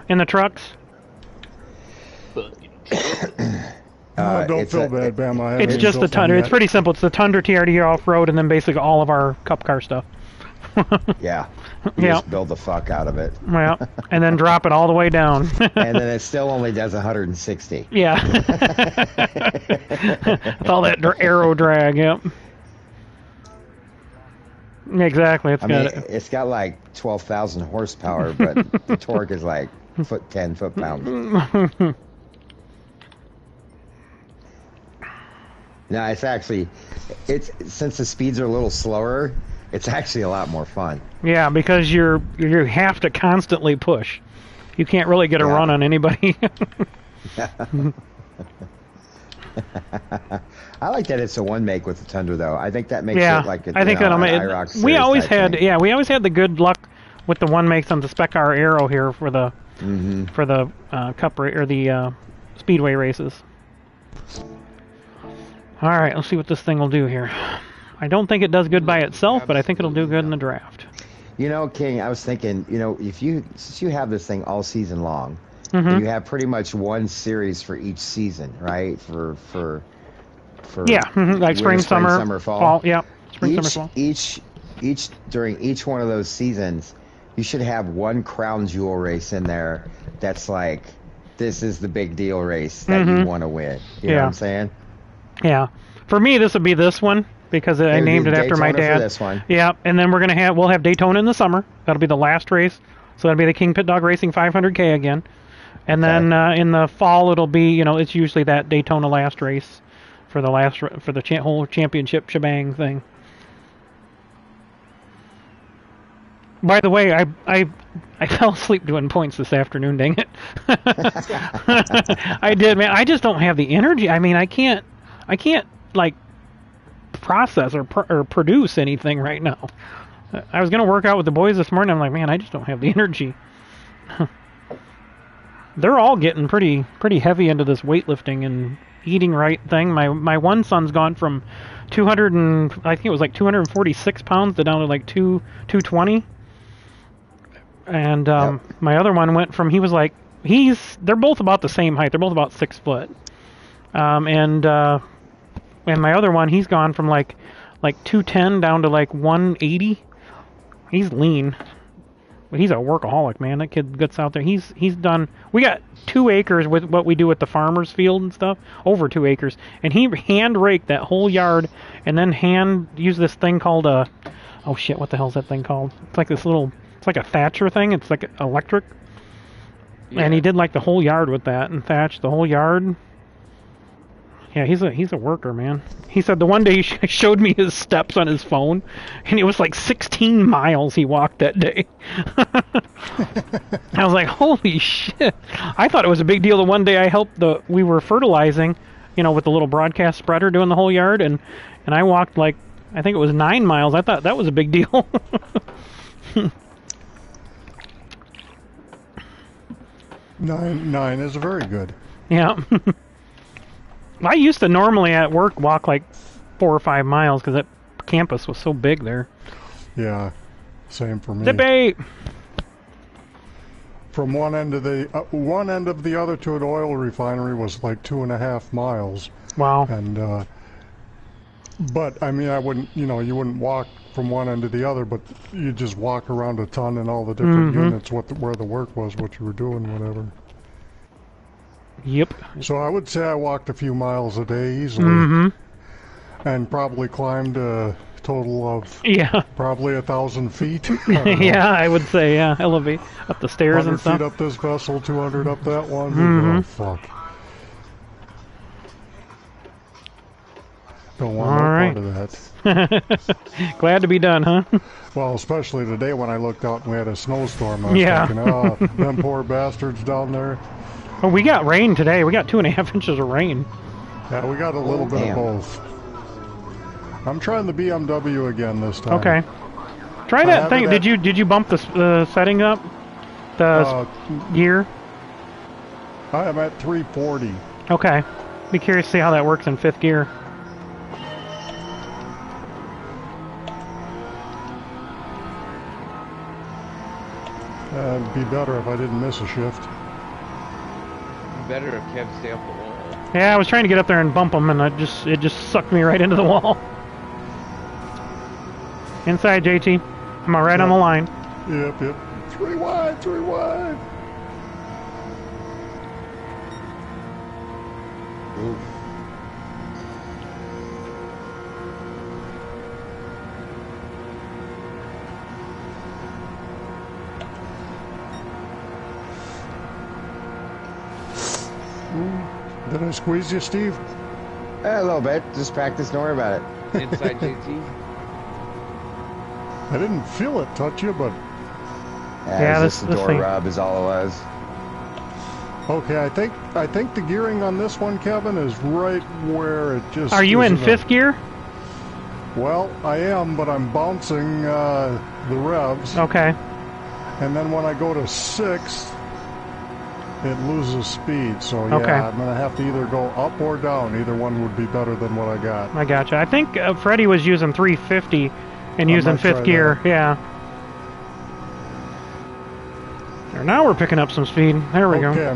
in the trucks. Don't feel bad, Bam. It's just the Tundra. It's pretty simple. It's the Tundra TRD off-road, and then basically all of our Cup car stuff. Yeah. Just build the fuck out of it. Yeah, and then drop it all the way down. And then it still only does 160. Yeah. With all that aero drag, yep. Exactly. It's got like 12,000 horsepower, but the torque is like 10 foot-pounds. No, it's since the speeds are a little slower, it's actually a lot more fun. Yeah, because you have to constantly push. You can't really get a run on anybody. I like that it's a one make with the Tundra, though. I think that makes it like a, I think that'll make it. We always had the good luck with the one makes on the Spec R Aero here for the Cup or the Speedway races. All right, let's see what this thing will do here. I don't think it does good by itself, but I think it'll do good in the draft. You know, King, I was thinking, since you have this thing all season long, you have pretty much one series for each season, right? For like spring, summer, fall. Yeah, spring, summer, fall. During each one of those seasons, you should have one crown jewel race in there that's like, this is the big deal race that you want to win. You know what I'm saying? Yeah. For me, this would be this one because I named it after my dad. For this one. Yeah, and then we'll have Daytona in the summer. That'll be the last race. So that'll be the KingPittdawg Racing 500K again. And then in the fall, it'll be, it's usually that Daytona last race for the whole championship shebang thing. By the way, I fell asleep doing points this afternoon, dang it. I did, man. I just don't have the energy. I mean, I can't like process or produce anything right now. I was going to work out with the boys this morning. I'm like, man, I just don't have the energy. They're all getting pretty heavy into this weightlifting and eating right thing. My one son's gone from 246 pounds to down to like 220. And my other one went from, they're both about the same height. They're both about 6 foot. And my other one, he's gone from like 210 down to like 180. He's lean. But he's a workaholic, man. That kid gets out there. He's done. We got 2 acres with what we do at the farmer's field and stuff. Over 2 acres, and he hand raked that whole yard, and then used this thing called a. Oh shit! What the hell's that thing called? It's like this little. It's like a thatcher thing. It's like electric. Yeah. And he did like the whole yard with that and thatched the whole yard. Yeah, he's a worker, man. He said the one day he showed me his steps on his phone, and it was like 16 miles he walked that day. I was like, holy shit. I thought it was a big deal the one day we were fertilizing, with the little broadcast spreader doing the whole yard, and I walked like, I think it was 9 miles. I thought that was a big deal. Nine is very good. Yeah. I used to normally at work walk like 4 or 5 miles because that campus was so big there. Yeah, same for me. Debate. From one end of the other to an oil refinery was like 2.5 miles. Wow. And but I mean, I wouldn't, you wouldn't walk from one end to the other, but you just walk around a ton and all the different units, where the work was, what you were doing, whatever. Yep. So I would say I walked a few miles a day easily, and probably climbed a total of probably 1,000 feet. Yeah, I would say elevate up the stairs and stuff. 100 feet up this vessel, 200 up that one. Oh fuck! Don't want no right. part of that. Glad to be done, huh? Well, especially today when I looked out and we had a snowstorm. I was Yeah. thinking, oh, them poor bastards down there. Oh, we got rain today. We got 2.5 inches of rain. Yeah, we got a little bit Damn. of both. I'm trying the BMW again this time. Okay. Try that thing. Did you bump the setting up? The gear? I am at 340. Okay. Be curious to see how that works in 5th gear. It'd be better if I didn't miss a shift. Better if Kev stay up the wall. Yeah, I was trying to get up there and bump them, and it just sucked me right into the wall. Inside, JT. I'm right on the line. Yep. 3 wide, 3 wide. Ooh. Did I squeeze you, Steve? A little bit. Just practice. Don't worry about it. Inside JT. I didn't feel it touch you, but... Yeah, this this door thing. rub is all it was. Okay, I think the gearing on this one, Kevin, is right where it just... Are you in isn't 5th gear? Well, I am, but I'm bouncing the revs. Okay. And then when I go to 6th, it loses speed. So, yeah, Okay. I'm going to have to either go up or down. Either one would be better than what I got. I gotcha. I think Freddie was using 350 and using might try 5th gear. that. Yeah. There, now we're picking up some speed. There we Okay, go.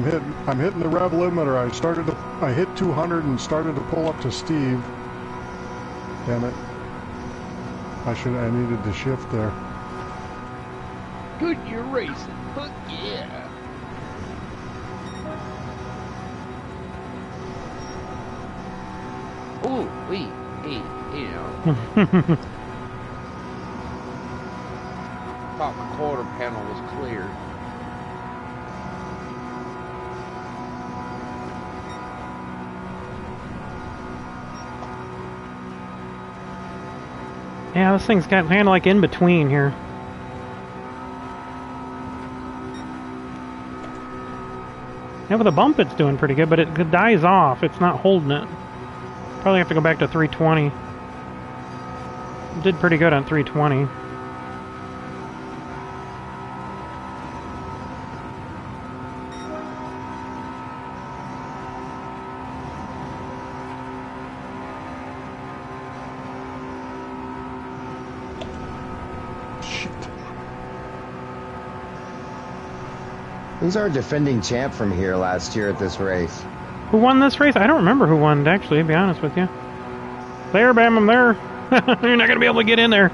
I'm hitting the rev limiter. I hit 200 and started to pull up to Steve. Damn it. I needed to shift there. Good, you're racing. Fuck yeah. Oh, wait, hey, you know. Thought my quarter panel was clear. Yeah, this thing's got kind of like in between here. Yeah, with a bump it's doing pretty good, but it dies off. It's not holding it. Probably have to go back to 320. Did pretty good on 320. Shit. Who's our defending champ from here last year at this race? Who won this race? I don't remember who won, actually, to be honest with you. There, Bam, I'm there. You're not going to be able to get in there.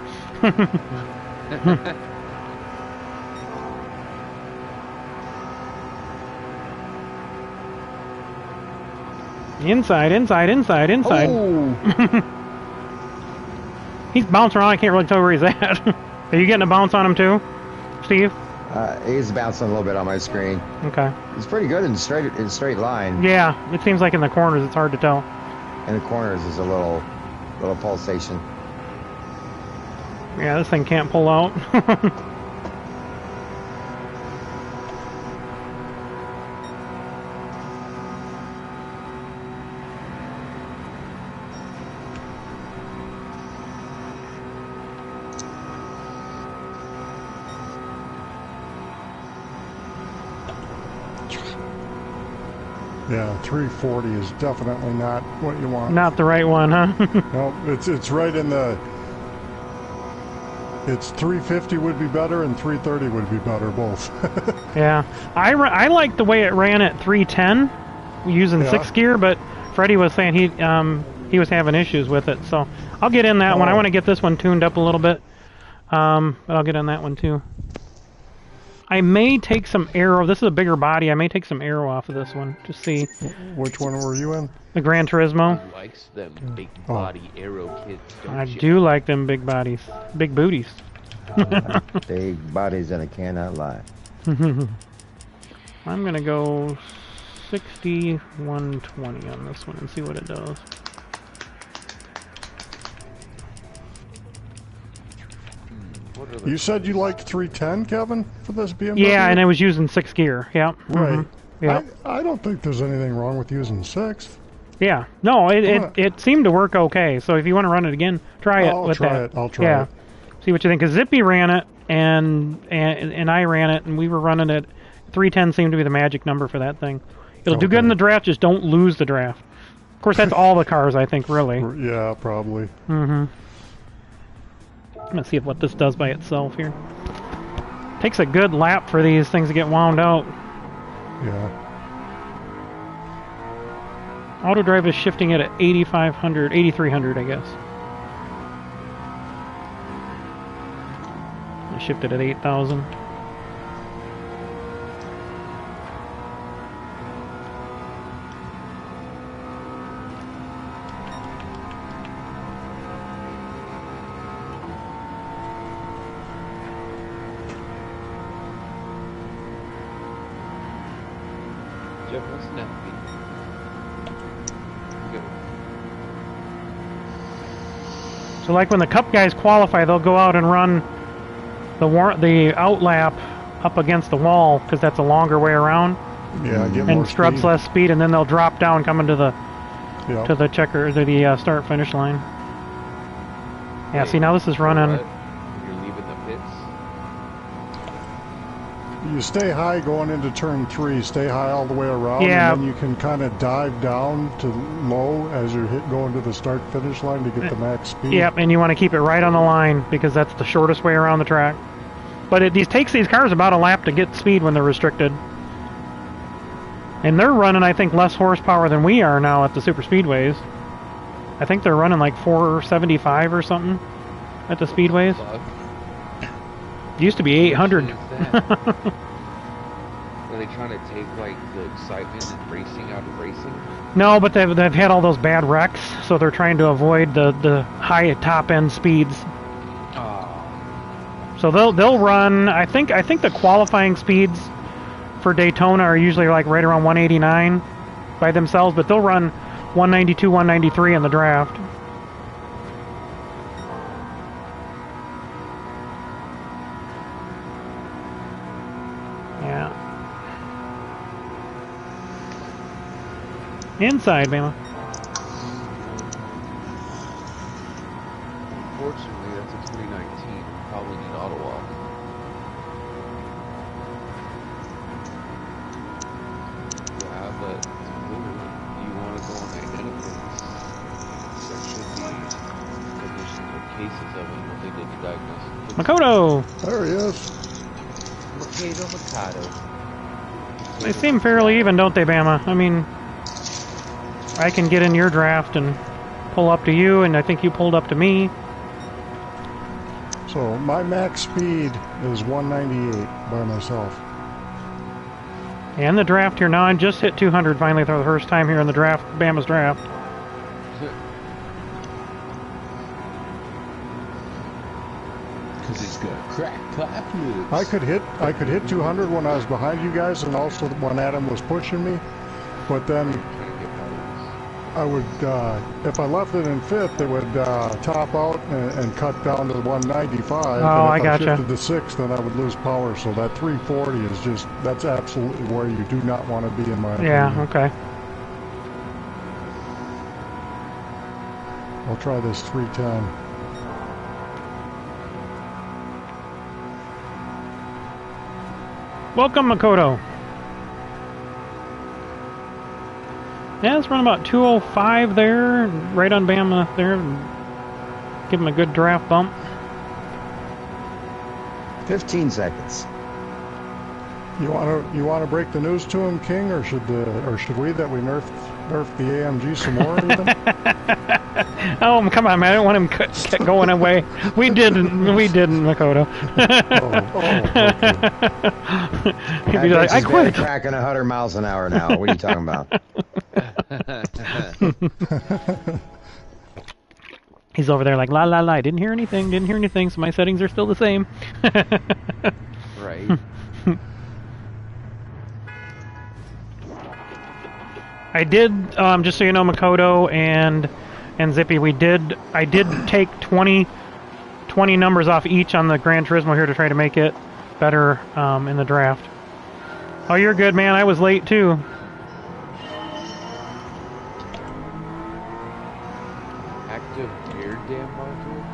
Inside. Oh! He's bouncing around. I can't really tell where he's at. Are you getting a bounce on him too, Steve? He's bouncing a little bit on my screen. Okay. He's pretty good in straight line. Yeah, it seems like in the corners it's hard to tell. In the corners is a little pulsation. Yeah, this thing can't pull out. Yeah, 340 is definitely not what you want. Not the right one, huh? No, it's right in the... It's 350 would be better and 330 would be better, both. Yeah. I like the way it ran at 310 using Yeah. 6th gear, but Freddie was saying he was having issues with it. So I'll get in that one. I want to get this one tuned up a little bit. But I'll get on that one too. I may take some aero. This is a bigger body. I may take some aero off of this one. Just see. Which one were you in? The Gran Turismo. Who likes them big body aero kids, don't I you? do like them big bodies. Big booties. Big bodies and I cannot lie. I'm going to go 60, 120 on this one and see what it does. What are the You said you liked 310, Kevin, for this BMW? Yeah, and I was using 6 gear. Yeah. Right. Yeah. I don't think there's anything wrong with using 6. Yeah. No, it seemed to work okay. So if you want to run it again, try it with that. I'll try it. See what you think. Because Zippy ran it, and I ran it, and we were running it. 310 seemed to be the magic number for that thing. It'll do good in the draft, just don't lose the draft. Of course, that's all the cars, I think, really. Yeah, probably. Mm-hmm. Let's see what this does by itself here. Takes a good lap for these things to get wound out. Yeah. Auto drive is shifting it at 8,500, 8,300, I guess. I shifted at 8,000. Jeff, what's that? So like when the Cup guys qualify, they'll go out and run the out lap up against the wall because that's a longer way around. Yeah, get more and Strub's speed. less speed, and then they'll drop down coming to the Yep. to the checker, to the start finish line. Yeah, see now this is running. You're leaving the pits. You stay high going into turn 3, stay high all the way around, Yeah. and then you can kind of dive down to low as you're going to the start finish line to get the max speed. Yep, and you want to keep it right on the line because that's the shortest way around the track. But it takes these cars about a lap to get speed when they're restricted. And they're running, I think, less horsepower than we are now at the super speedways. I think they're running like 475 or something at the speedways. It used to be 800. Are they trying to take like the excitement and racing out of racing? No, but they've had all those bad wrecks, so they're trying to avoid the high top end speeds. So they'll run. I think the qualifying speeds for Daytona are usually like right around 189 by themselves, but they'll run 192, 193 in the draft. Yeah. Inside, Bama. Unfortunately, that's a 2019. Probably need auto walk. Yeah, but it's cool. You want to go on the benefits? There should be additional cases of it when they did the diagnosis. Makoto! There he is. Mikado. They seem fairly even, don't they, Bama? I mean, I can get in your draft and pull up to you, and I think you pulled up to me. So my max speed is 198 by myself. And the draft here now, I just hit 200 finally for the first time here in the draft, Bama's draft. Because he's got crack clap moves. I could hit 200 when I was behind you guys, and also when Adam was pushing me. But then I would, if I left it in 5th, it would top out and cut down to 195. Oh, and I if gotcha. I shifted to 6th, then I would lose power. So that 340 is just, that's absolutely where you do not want to be in my opinion. Yeah, okay. I'll try this 310. Welcome, Makoto. Yeah, let's run about 205 there, right on Bama there. Give him a good draft bump. 15 seconds. You want to break the news to him, King, or should we that we nerf the AMG some more? Even? Oh, come on, man! I don't want him going away. We didn't, Makoto. Okay. He'd be like, I quit. Cracking 100 miles an hour now. What are you talking about? He's over there like, la la la, didn't hear anything, so my settings are still the same. Right. I did, just so you know, Makoto and Zippy, I did take 20 20 numbers off each on the Gran Turismo here to try to make it better in the draft. Oh, you're good, man. I was late too. Active air dam module?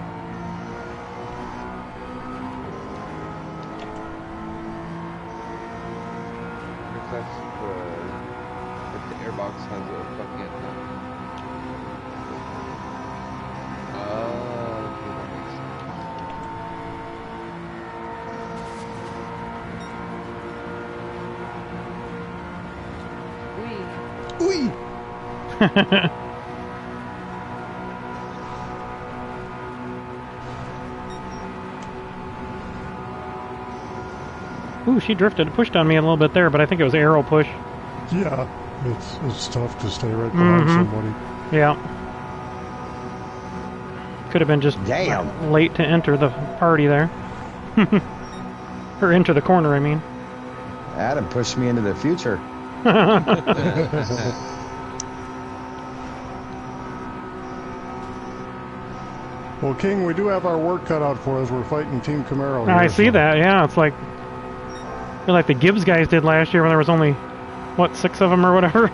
If that's if the airbox has a fucking okay, that makes sense. Whee! Ooh, she drifted, pushed on me a little bit there, but I think it was aero push. Yeah, it's tough to stay right behind somebody. Yeah. Could have been just Damn. late to enter the party there. Or enter the corner, I mean. Adam pushed me into the future. Well, King, we do have our work cut out for us. We're fighting Team Camaro here. I see that, yeah. It's like the Gibbs guys did last year when there was only, what, 6 of them or whatever?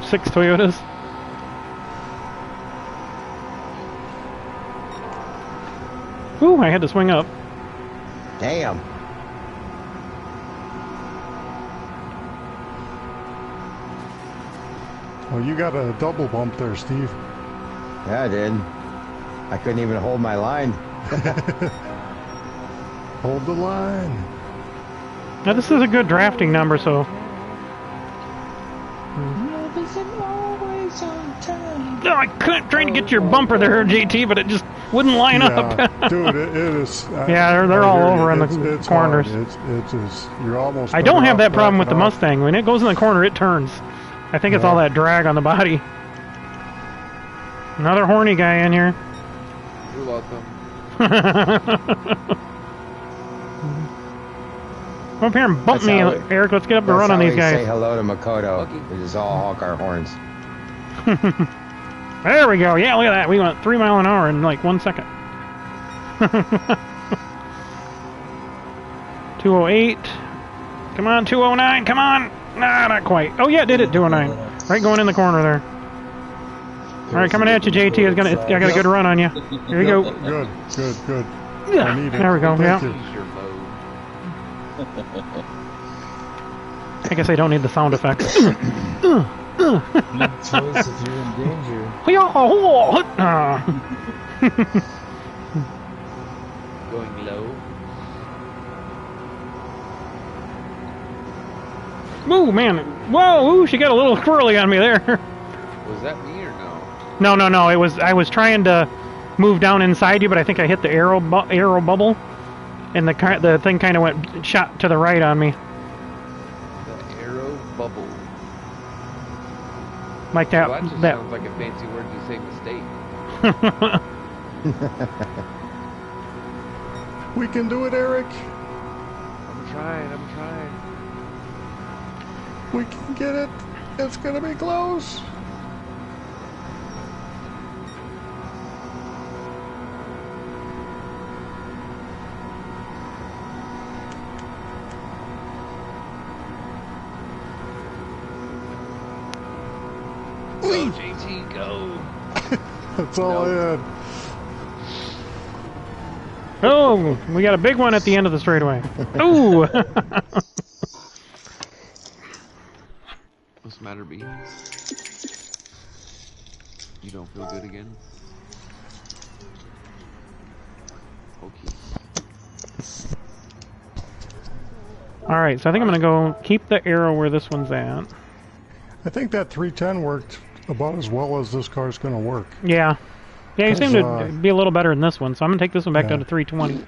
6 Toyotas. Ooh, I had to swing up. Damn. Well, you got a double bump there, Steve. Yeah, I did. I couldn't even hold my line. Hold the line. Now, this is a good drafting number, so... Oh, I couldn't trying to get your bumper there, JT, but it just wouldn't line up. Dude, it is. Yeah, they're all over in the corners. It's you're almost. I don't have that problem with the Mustang. When it goes in the corner, it turns. I think it's all that drag on the body. Another horny guy in here. You're welcome. Come up here and bump me, Eric. Let's get up and run on these guys. Say hello to Makoto. We just all honk our horns. There we go. Yeah, look at that. We went 3 miles an hour in like 1 second. 208. Come on, 209. Come on. Nah, not quite. Oh yeah, it did it. 209. Right, going in the corner there. All right, coming at you, JT. I got a good run on you. Here you go. Good. Yeah. I need it. There we go. Thank Yeah. you. Use your mode. I guess I don't need the sound effects. No choice if you're in danger. Going low. Ooh, man. Whoa, ooh, she got a little squirrely on me there. Was that me or no? No. I was trying to move down inside you, but I think I hit the arrow bubble, and the thing kind of went shot to the right on me. The arrow bubble. Like that. Well, that just that. sounds like a fancy word to say mistake. We can do it, Eric. I'm trying. We can get it. It's gonna be close. Go, JT, go. That's all I had. Oh, we got a big one at the end of the straightaway. Ooh. What's the matter, B? You don't feel good again? Okay. Alright, so I think I'm going to go keep the arrow where this one's at. I think that 310 worked about as well as this car's going to work. Yeah. Yeah, you seem to be a little better than this one, so I'm going to take this one back down to 320.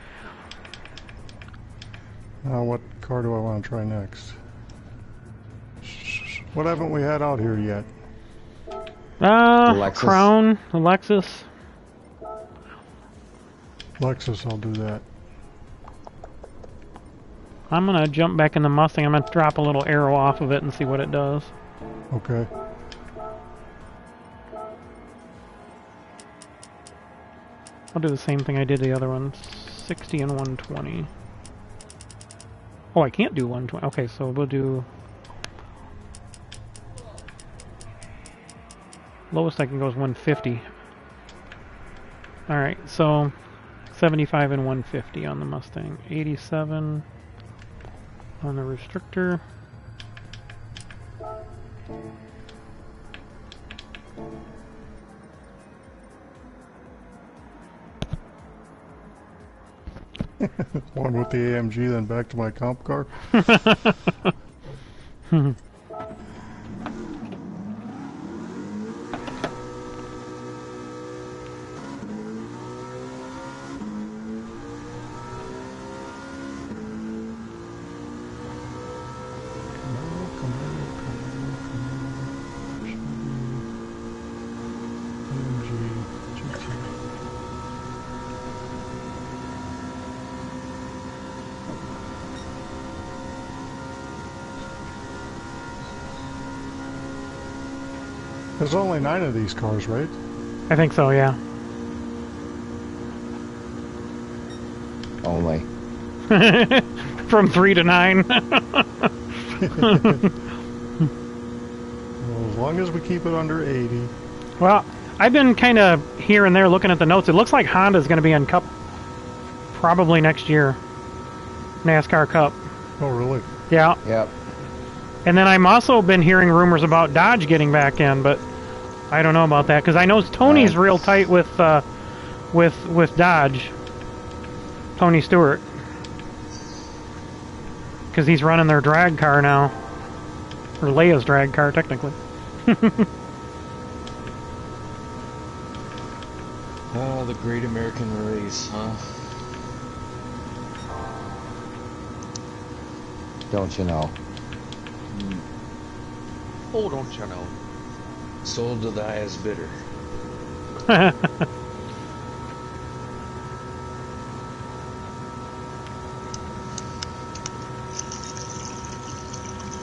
Now, what car do I want to try next? What haven't we had out here yet? Crown, Lexus. Lexus, I'll do that. I'm going to jump back in the Mustang. I'm going to drop a little arrow off of it and see what it does. Okay. I'll do the same thing I did the other ones. 60 and 120. Oh, I can't do 120. Okay, so we'll do... Lowest I can go is 150. Alright, so 75 and 150 on the Mustang. 87 on the restrictor. One with the AMG, then back to my comp car. There's only 9 of these cars, right? I think so, yeah. Only. From 3 to 9. Well, as long as we keep it under 80. Well, I've been kind of here and there looking at the notes. It looks like Honda's going to be in Cup probably next year. NASCAR Cup. Oh, really? Yeah. Yep. And then I'm also been hearing rumors about Dodge getting back in, but I don't know about that because I know Tony's real tight with Dodge. Tony Stewart, because he's running their drag car now, or Leia's drag car technically. Oh, the great American race, huh? Don't you know? Oh, don't you know? Sold to the highest bidder.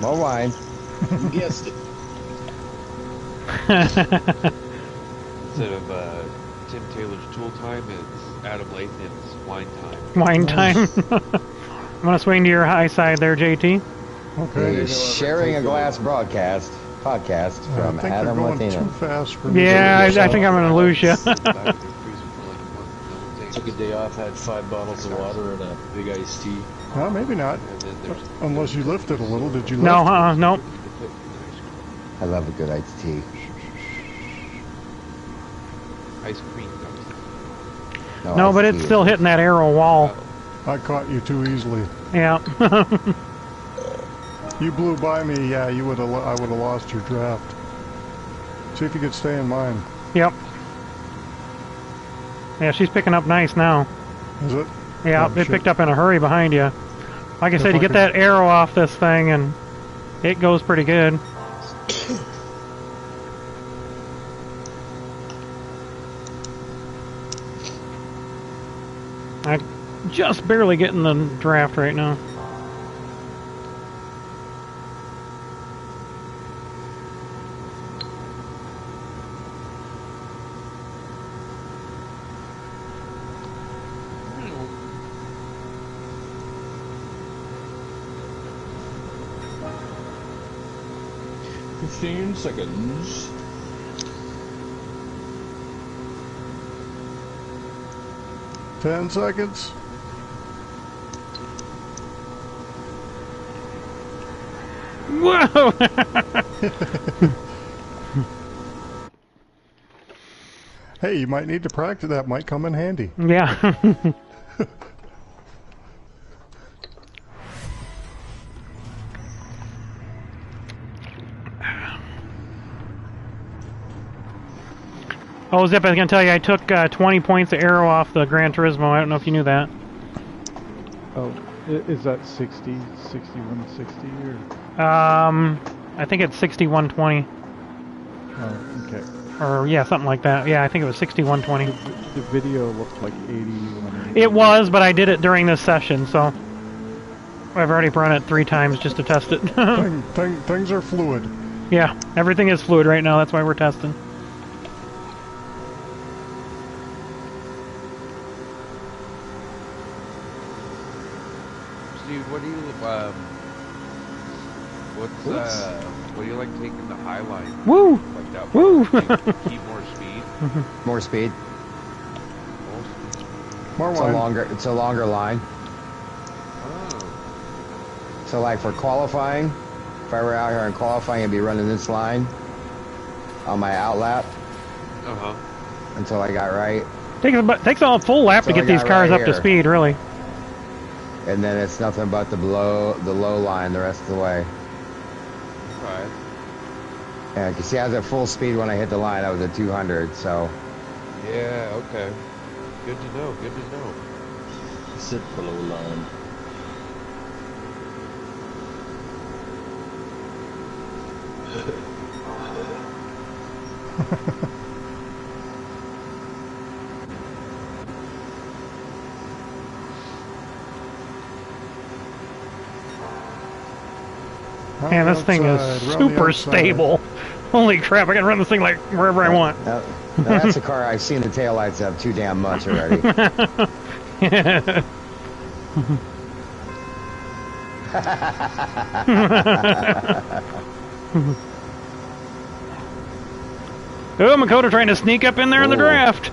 More wine. You guessed it. Instead of Tim Taylor's tool time, it's Adam Lathan's wine time. Wine time. I'm gonna swing to your high side there, JT. Okay. He's sharing a glass podcast from I think Adam they're going Latino. too fast for me. Yeah, I think I'm gonna lose you. Back in the freezer for like a month. No one takes Took a day off, had 5 bottles of water and a big iced tea. No, maybe not. And then there's Unless you lifted a little. Did you lift? No, nope. I love a good iced tea. ice cream comes. No, iced but tea it's is- still hitting that arrow wall. I caught you too easily. Yeah. You blew by me. Yeah, I would have lost your draft. See if you could stay in mine. Yep. Yeah, she's picking up nice now. Is it? Yeah, Oh, it shit. picked up in a hurry behind you. Like I said, you get that arrow off this thing and it goes pretty good. I just barely getting the draft right now. Seconds. Ten seconds. Whoa! Hey, you might need to practice. That might come in handy. Yeah. Oh, Zip, I was going to tell you, I took 20 points of arrow off the Gran Turismo. I don't know if you knew that. Oh, is that 60, 6160 or? I think it's 6120. Oh, okay. Or, yeah, something like that. Yeah, I think it was 6120. The video looked like 81. It was, but I did it during this session, so I've already run it 3 times just to test it. Things are fluid. Yeah, everything is fluid right now. That's why we're testing. dude, what do you what do you like taking the high line? Woo! Like that. Woo! Keep more speed. More speed. More It's wine. It's a longer line. Oh. So like for qualifying, if I were out here in qualifying, I'd be running this line on my outlap until I got right. Takes a full lap to get these cars up to speed, really. And then it's nothing but the low line the rest of the way. Right. Yeah, you see I was at full speed when I hit the line. I was at 200, so. Yeah, okay. Good to know, good to know. Sit below line. Man, this thing is super stable. Holy crap, I can run this thing like wherever I want. Now that's a car I've seen the taillights up too damn much already. Oh, Makoto trying to sneak up in there in the draft.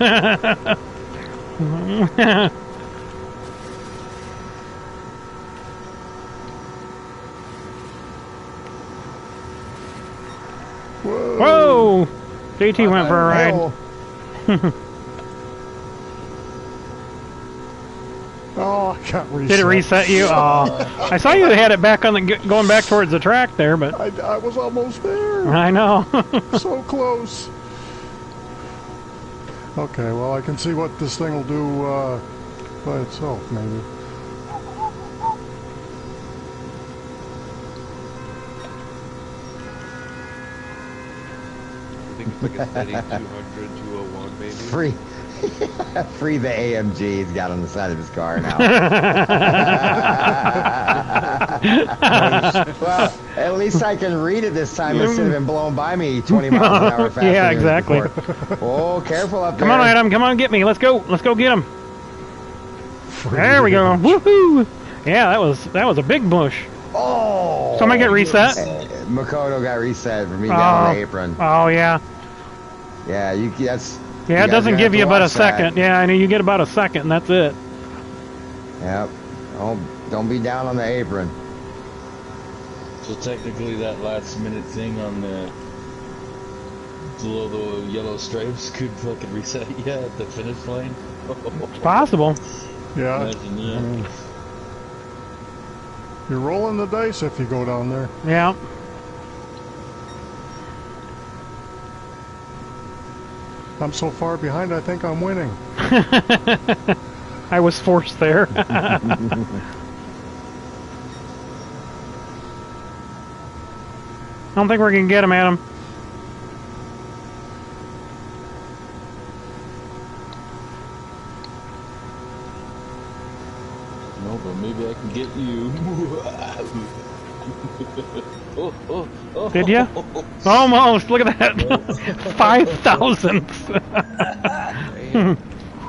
Whoa! JT went for a ride. Oh, I got reset. Did it reset you? Oh, I saw you had it back on the going back towards the track there, but I was almost there. I know. So close. Okay, well I can see what this thing will do by itself, maybe. I think it's like a steady 200, 201 maybe. Free the AMG he's got on the side of his car now. Well, at least I can read it this time instead of him blowing by me 20 miles an hour faster. Yeah, exactly. Oh, careful up there. Come on, Adam. Come on, get me. Let's go. Let's go get him. There we go. Woohoo! Yeah, that was a big bush. Oh! Somebody get reset? Makoto got reset for me down on the apron. Oh, yeah. Yeah, that's... Yeah, it doesn't give you about a second. Yeah, I know you get about a second, and that's it. Yep. Don't be down on the apron. So technically that last minute thing on the below the yellow stripes could fucking reset you at the finish line. It's possible. Yeah. Imagine, yeah. You're rolling the dice if you go down there. Yeah. I'm so far behind, I think I'm winning. I was forced there. I don't think we're going to get him, Adam. No, but maybe I can get you. Did you? Almost. Look at that. 5,000.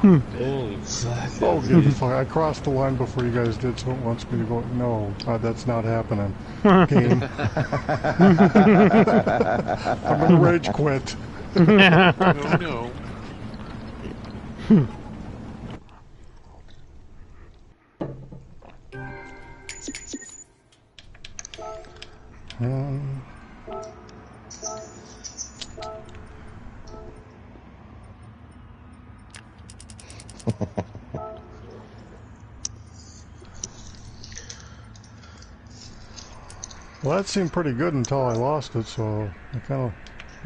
Holy fuck. Oh, get the fuck. I crossed the line before you guys did, so it wants me to go. No, that's not happening. Game. I'm gonna rage quit. No. Well, that seemed pretty good until I lost it, so I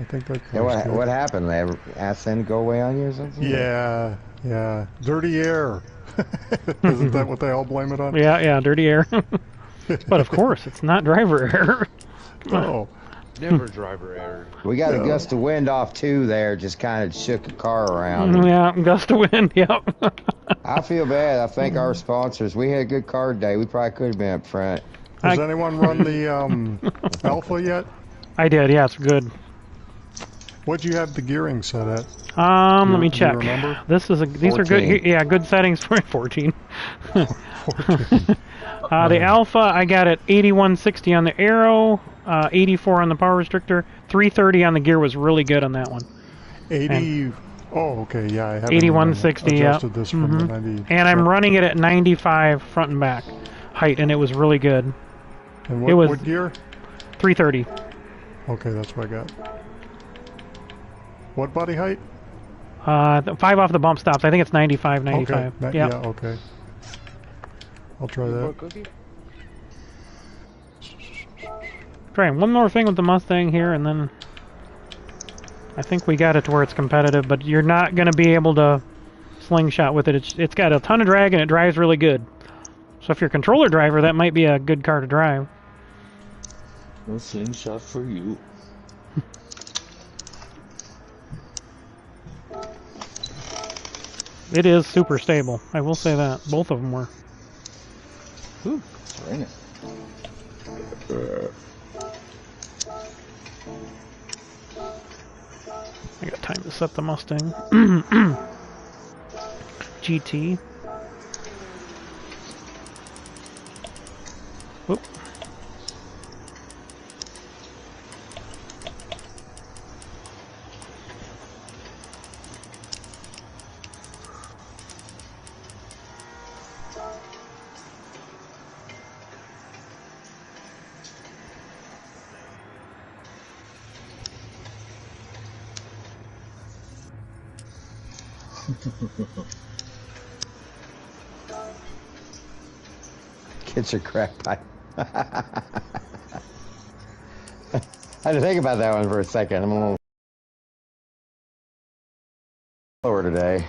think that. Yeah, what happened? They asked them to go away on you or something? Yeah, dirty air. Isn't that what they all blame it on? Yeah, dirty air. But of course, it's not driver error. Oh. Never driver error. We got a gust of wind off too there, just kind of shook the car around. Yeah, gust of wind, yep. I feel bad. I thank our sponsors. We had a good car today. We probably could have been up front. Has anyone run the Alpha yet? I did, yeah, it's good. What'd you have the gearing set at? Let me check. Do you remember? These are good. Yeah, good settings for 14. 14. The Alpha, I got it 8160 on the aero, 84 on the power restrictor, 330 on the gear was really good on that one. 80. Oh, okay, yeah, I have 8160, yeah. adjusted this from the 90. And I'm running it at 95 front and back height, and it was really good. And what, it was what gear? 330. Okay, that's what I got. What body height? 5 off the bump stops. I think it's 95, 95. Okay. Yep. Yeah, okay. I'll try that. Trying one more thing with the Mustang here, and then I think we got it to where it's competitive, but you're not going to be able to slingshot with it. It's got a ton of drag, and it drives really good. So if you're a controller driver, that might be a good car to drive. No slingshot for you. It is super stable. I will say that. Both of them were. Ooh, it's raining. I got time to set the Mustang. GT. Oop. Get your crack pipe. I had to think about that one for a second. I'm a little slower today.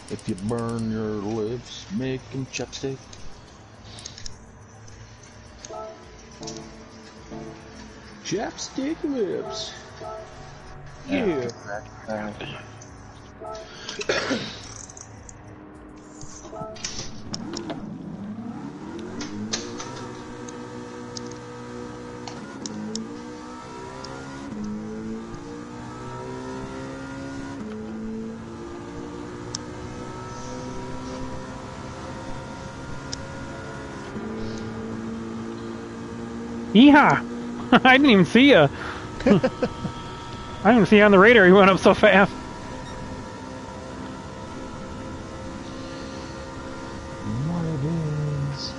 If you burn your lips, make them chapstick. Chapstick lips. Yeah. Yeehaw! I didn't even see you. I didn't see you on the radar. You went up so fast. What it is.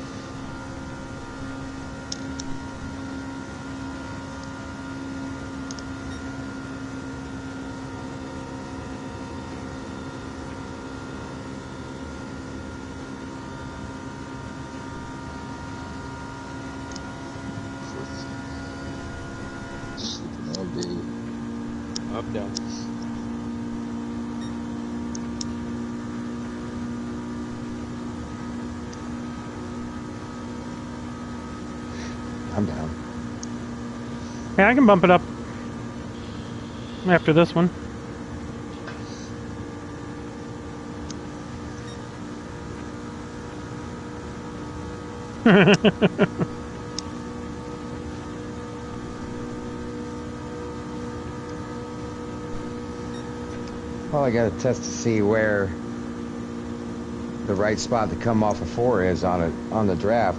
Sleeping all day. Up, down. I'm down. Yeah, I can bump it up after this one. Well, I got to test to see where the right spot to come off of 4 is on it on the draft.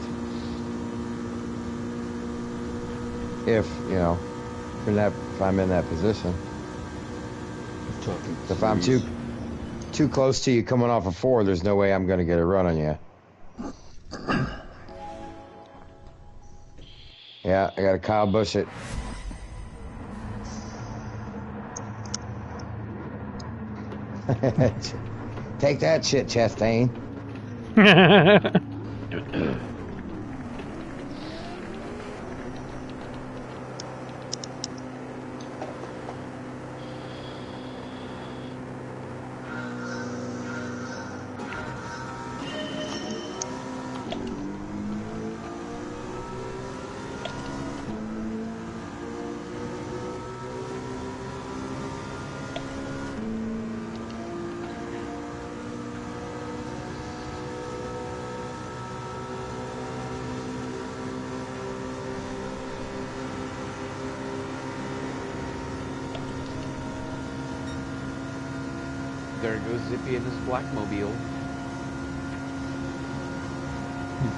If you know, if I'm in that position. If I'm too close to you coming off of 4, there's no way I'm going to get a run on you. Yeah, I got to Kyle Busch it. Take that shit, Chastain. There goes Zippy in his Blackmobile.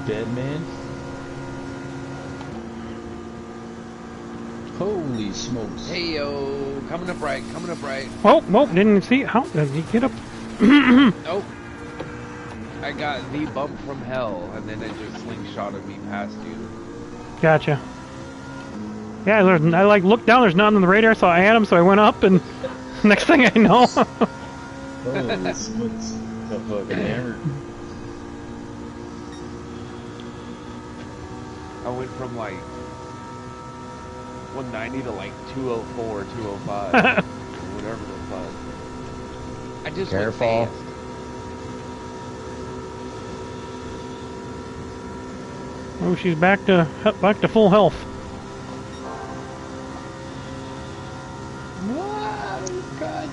Dead man? Holy smokes. Hey yo, coming up right, coming up right. Whoa, whoa, didn't see. How did he get up? Oh. I got the bump from hell, and then it just slingshotted me past you. Gotcha. Yeah, I like looked down. There's nothing on the radar, so I had him. So I went up, and next thing I know. Holy smokes. Got fucking hammered. I went from like 190 to like 204, 205, or whatever the fuck. I just Careful. went fast. Oh, she's back to full health. Oh, God.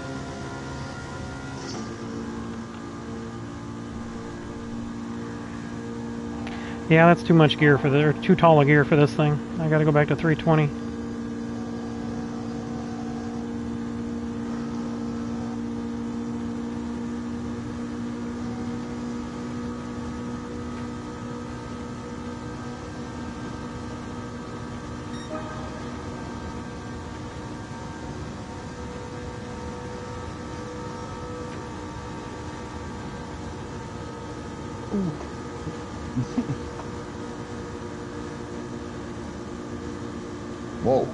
Yeah, that's too much gear for or too tall a gear for this thing. I got to go back to 320. Whoa.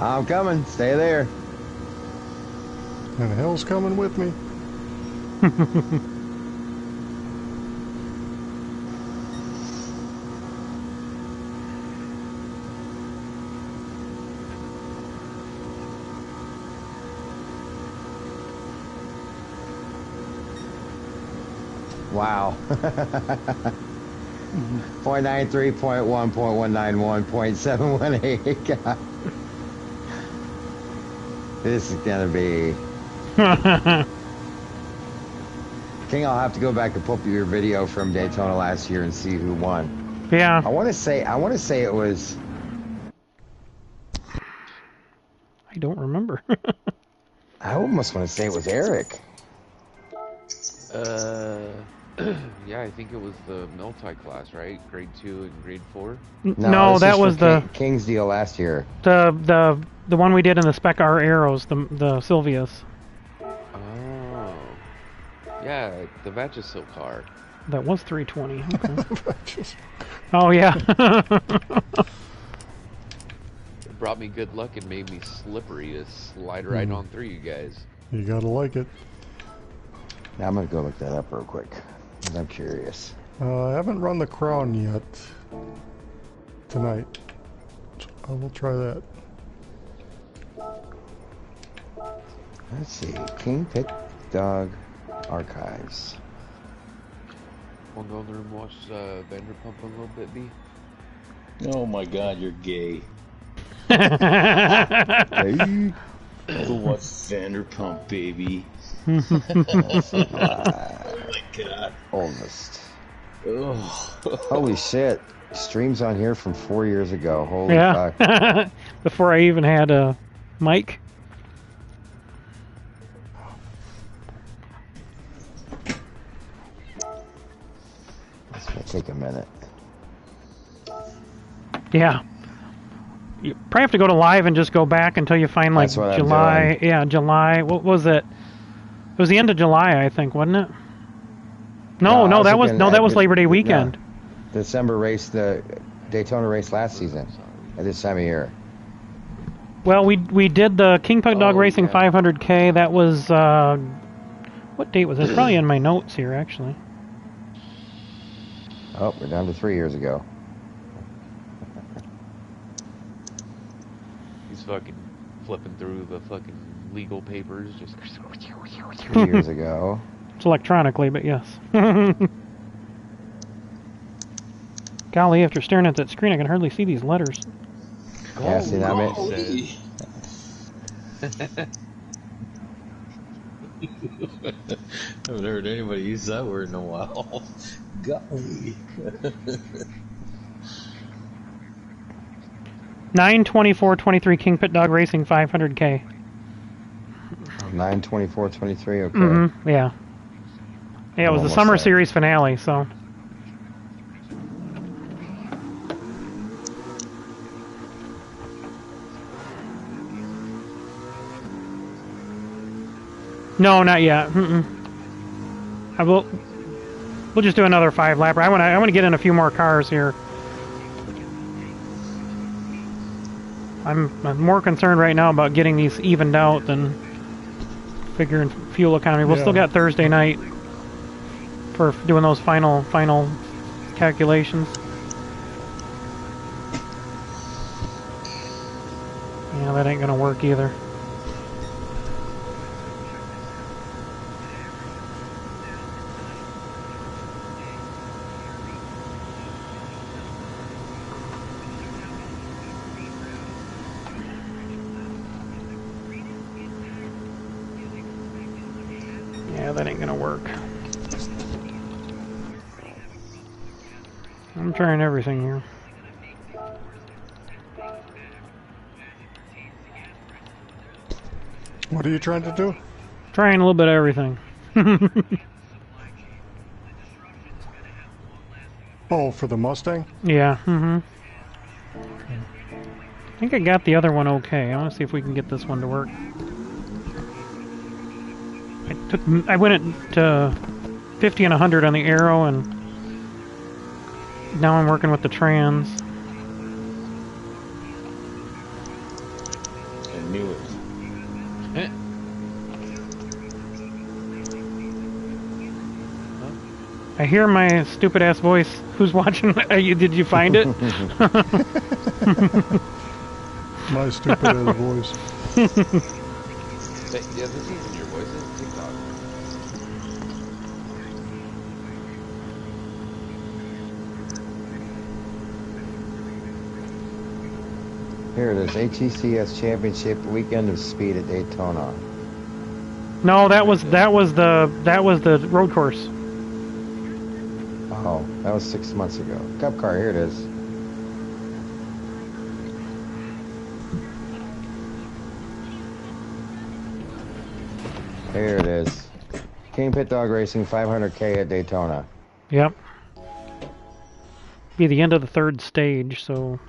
I'm coming. Stay there. And hell's coming with me. Wow. 0.93, 0.1, 0.191, 0.718. God. This is gonna be King. I'll have to go back and pull up your video from Daytona last year and see who won. Yeah. I want to say it was. I don't remember. I almost want to say it was Eric. Yeah, I think it was the multi-class, right? Grade 2 and grade 4. No, that was the King's deal last year. The one we did in the Spec R Arrows, the Sylvias. Oh, yeah, the Vagisil car. That was 320. Okay. Oh yeah. It brought me good luck and made me slippery to slide right on through you guys. You gotta like it. Now I'm gonna go look that up real quick. I'm curious. I haven't run the Crown yet tonight. I will try that. Let's see. KingPittdawg Archives. Wanna go in the room and watch Vanderpump a little bit, B? Oh my god, you're gay. Hey. Go watch Vanderpump, baby. Oh my god. Oldest. Holy shit. Streams on here from 4 years ago. Holy fuck. Yeah. Before I even had a mic. It's gonna take a minute. Yeah. You probably have to go to live and just go back until you find like That's what I'm July. doing. Yeah, July. What was it? It was the end of July, I think, wasn't it? No, that was Labor Day weekend. No. December race, the Daytona race last season at this time of year. Well, we did the KingPittdawg Racing yeah. 500K. That was what date was it? It's probably in my notes here, actually. Oh, we're down to 3 years ago. He's fucking flipping through the fucking legal papers, just 3 years ago. It's electronically, but yes. Golly, after staring at that screen, I can hardly see these letters. Yeah, see that, man? I haven't heard anybody use that word in a while. Golly. 9/24/23 KingPittdawg Racing 500K. 9/24/23. Okay. Mm-hmm. Yeah. Yeah, it was the Almost summer there. series finale. So. No, not yet. I will. We'll just do another 5-lapper. I want to get in a few more cars here. I'm more concerned right now about getting these evened out than figuring fuel economy. We'll still got Thursday night for doing those final calculations. Yeah, that ain't gonna work either. Yeah, that ain't gonna work. I'm trying everything here. What are you trying to do? Trying a little bit of everything. Oh, for the Mustang? Yeah, I think I got the other one okay. I want to see if we can get this one to work. I went to 50 and 100 on the aero, and now I'm working with the trans. I knew it. I hear my stupid ass voice. Who's watching? Did you find it? My stupid ass voice. Yeah, this isn't your voice, it's TikTok. Here it is. HECS Championship Weekend of Speed at Daytona. No, that was the road course. Oh, that was 6 months ago. Cup car, here it is. Here it is. KingPittdawg Racing 500K at Daytona. Yep. Be the end of the third stage, so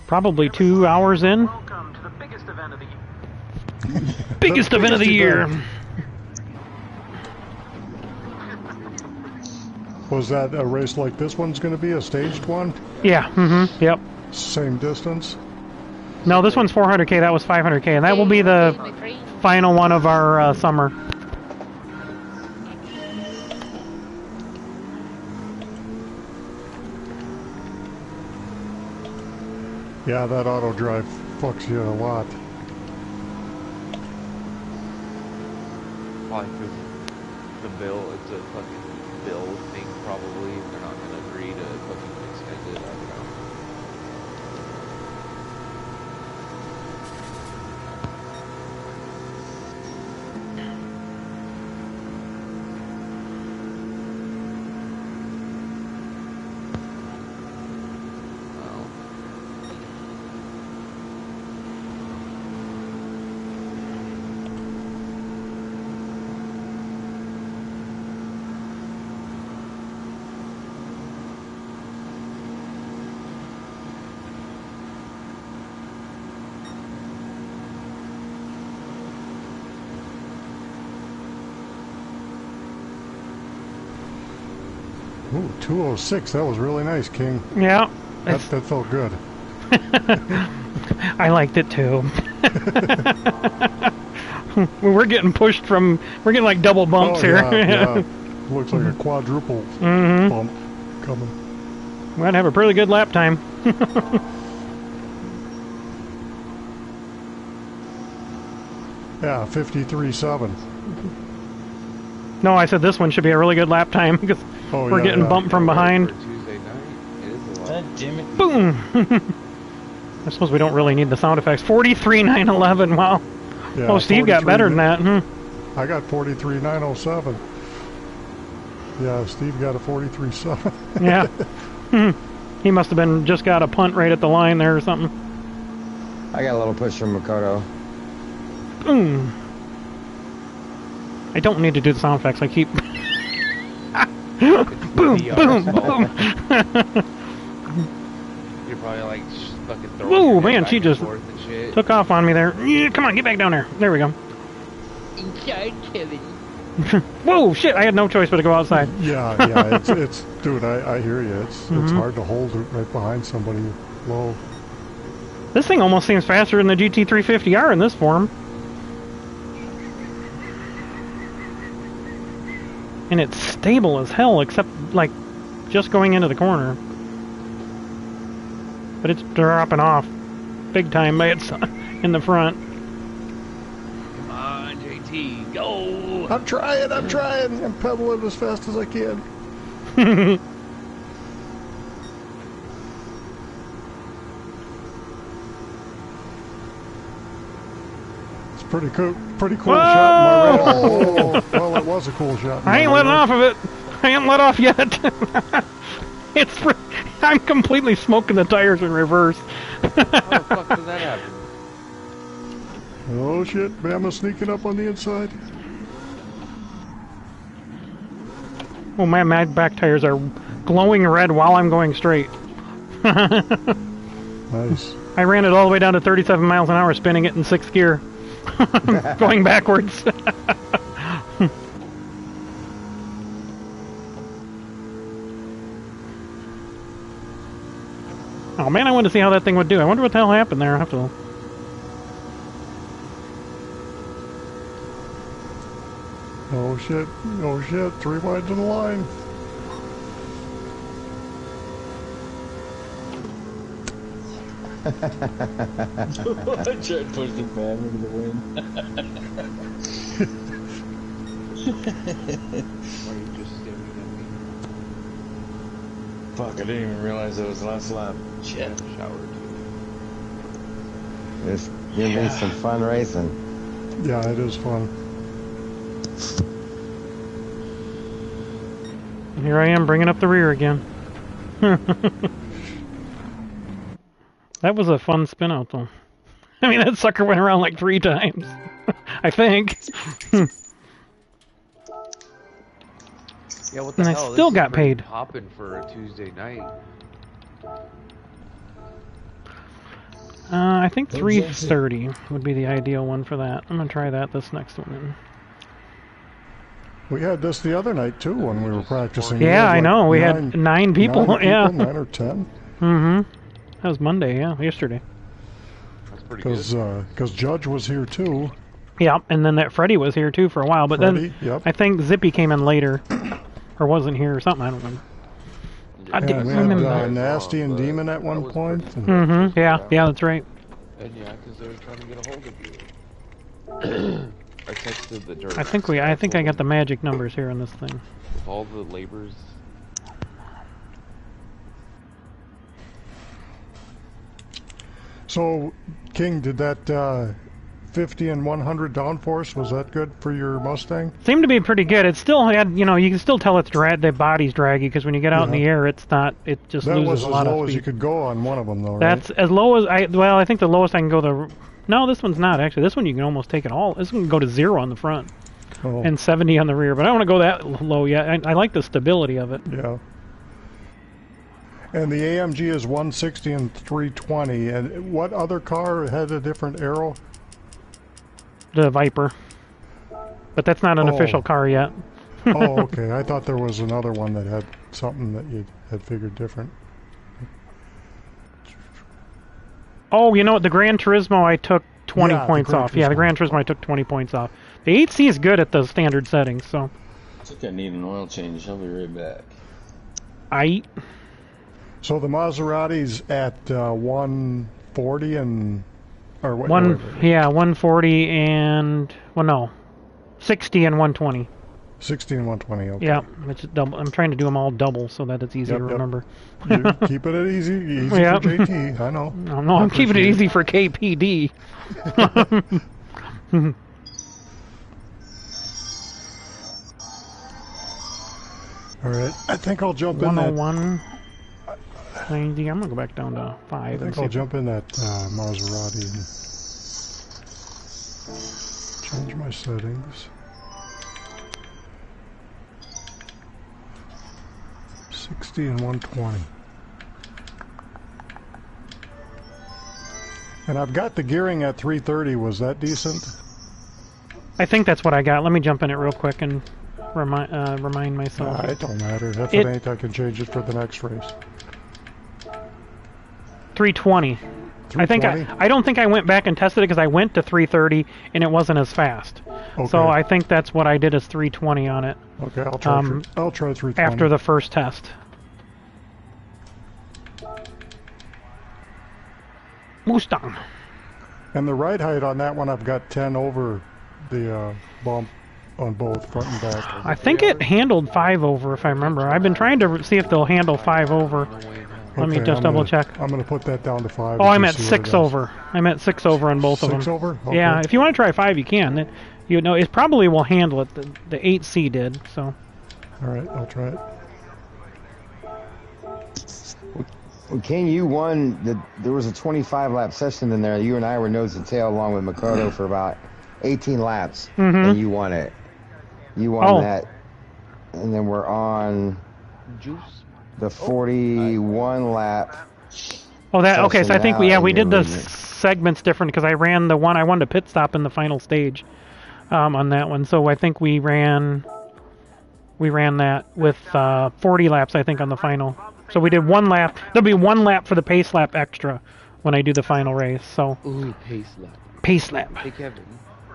probably 2 hours in. Welcome to the biggest event of the year. Biggest event of the year. Was that a race like this one's going to be, a staged one? Yeah, yep. Same distance? No, this one's 400K, that was 500K, and that will be the final one of our summer. Yeah, that auto drive fucks you a lot. Probably because the bill, it's a fucking bill thing probably. They're not going to agree to fucking extend it, I don't know. Ooh, 206. That was really nice, King. Yeah. That felt good. I liked it too. We're getting pushed from. We're getting like double bumps here. Yeah. Looks like a quadruple bump coming. We're gonna have a pretty good lap time. Yeah, 53.7. No, I said this one should be a really good lap time because we're getting bumped from behind. Tuesday night, it is a lot. God damn it. Boom! I suppose we don't really need the sound effects. 43.911. Wow. Yeah, Oh, Steve got better than that. I got 43.907. Yeah, Steve got a 43.7. Yeah. He must have been just got a punt right at the line there or something. I got a little push from Makoto. Boom. I don't need to do the sound effects. I keep. Boom, boom, boom. You're probably like fucking throwing. Whoa, your man, head back she and just forth and shit. took off on me there. Yeah, come on, get back down there. There we go. Inside Kevin. Whoa, shit, I had no choice but to go outside. Yeah, it's dude, I hear you. It's hard to hold it right behind somebody low. This thing almost seems faster than the GT350R in this form. And it's stable as hell, except, like, just going into the corner. But it's dropping off big time by its in the front. Come on, JT, go! I'm trying. I'm pedaling as fast as I can. Pretty cool Whoa! shot in my race. Oh, well, it was a cool shot. I ain't letting off of it. I ain't let off yet. I'm completely smoking the tires in reverse. How the fuck did that happen? Oh shit, Bama's sneaking up on the inside. Oh man, my back tires are glowing red while I'm going straight. Nice. I ran it all the way down to 37 miles an hour, spinning it in 6th gear. Going backwards. Oh man, I wanted to see how that thing would do. I wonder what the hell happened there. I have to. Oh shit, 3 wide to the line. I tried pushing Bam into the wind. Why are you just staring at me? Fuck, I didn't even realize it was the last lap. Shit. Shower too. It's gonna be some fun racing. Yeah, it is fun. And here I am bringing up the rear again. That was a fun spin out though. I mean, that sucker went around like 3 times. I think. Yeah, what the And I hell? still This got is pretty paid. Popping for a Tuesday night. I think 330 would be the ideal one for that. I'm gonna try that this next one. We had this the other night too when we were practicing. Yeah, I We had, like, know. We had 9 people. Yeah. 9 or 10. Mm-hmm. That was Monday. Yeah, yesterday. That's pretty good. Because Judge was here too. Yeah, and then that Freddie was here too for a while, but Freddie, then yep. I think Zippy came in later, or wasn't here or something. I don't know. I And didn't we remember. had Nasty and Demon at one point. And Mm-hmm. Yeah, that's right. And yeah, because they were trying to get a hold of you. I texted the dirt. I think I got the magic numbers here on this thing. With all the labors. So, King, did that 50 and 100 downforce, was that good for your Mustang? Seemed to be pretty good. It still had, you can still tell it's the body's draggy because when you get out in the air, it's not. It just That loses was a as lot low of as speed. you could go on one of them, though, right? That's as low as I think the lowest I can go No, this one's not actually. This one you can almost take it all. This one can go to 0 on the front Oh, and 70 on the rear. But I don't want to go that low yet. I like the stability of it. yeah. And the AMG is 160 and 320. And what other car had a different arrow? The Viper. But that's not an Oh. official car yet. Oh, okay. I thought there was another one that had something that you had figured different. Oh, you know what? The Gran Turismo I took 20 Yeah, the points Gran off. Yeah, the Turismo. Gran Turismo I took 20 points off. The 8C is good at the standard settings, so. I think I need an oil change. I'll be right back. So the Maserati's at 140 and... Or what? Yeah, 140 and... Well, no. 60 and 120. 60 and 120, okay. Yeah, it's double. I'm trying to do them all double so that it's easy to remember. You keep it easy Yep. for JT, I know. No, I'm keeping it easy for KPD. All right, I think I'll jump in that. 101. 90. I'm gonna go back down to 5. I think I'll jump in that Maserati and change my settings. 60 and 120. And I've got the gearing at 330. Was that decent? I think that's what I got. Let me jump in it real quick and remind myself. It don't matter. If it ain't, I can change it for the next race. 320. I think I don't think I went back and tested it because I went to 330 and it wasn't as fast. Okay. So I think that's what I did is 320 on it. Okay, I'll try 320 after the first test. Mustang. And the ride height on that one, I've got 10 over the bump on both front and back. I think it handled 5 over, if I remember. I've been trying to see if they'll handle 5 over. Let me just double check. I'm going to put that down to 5. Oh, I'm at 6 over. I'm at 6 over on both of them. 6 over? Okay. Yeah, if you want to try 5, you can. You know, it probably will handle it. The 8C did, so. All right, I'll try it. Well, King, you won. There was a 25-lap session in there. You and I were nose to tail along with Makoto for about 18 laps, and you won it. You won that, and then we're on the 41 lap. Oh, that okay. So I think we did the movement. segments different because I ran the one. I won a pit stop in the final stage on that one. So I think we ran that with 40 laps. I think on the final. So we did 1 lap. There'll be 1 lap for the pace lap extra when I do the final race. So. Ooh, pace lap. Pace lap. Hey Kevin.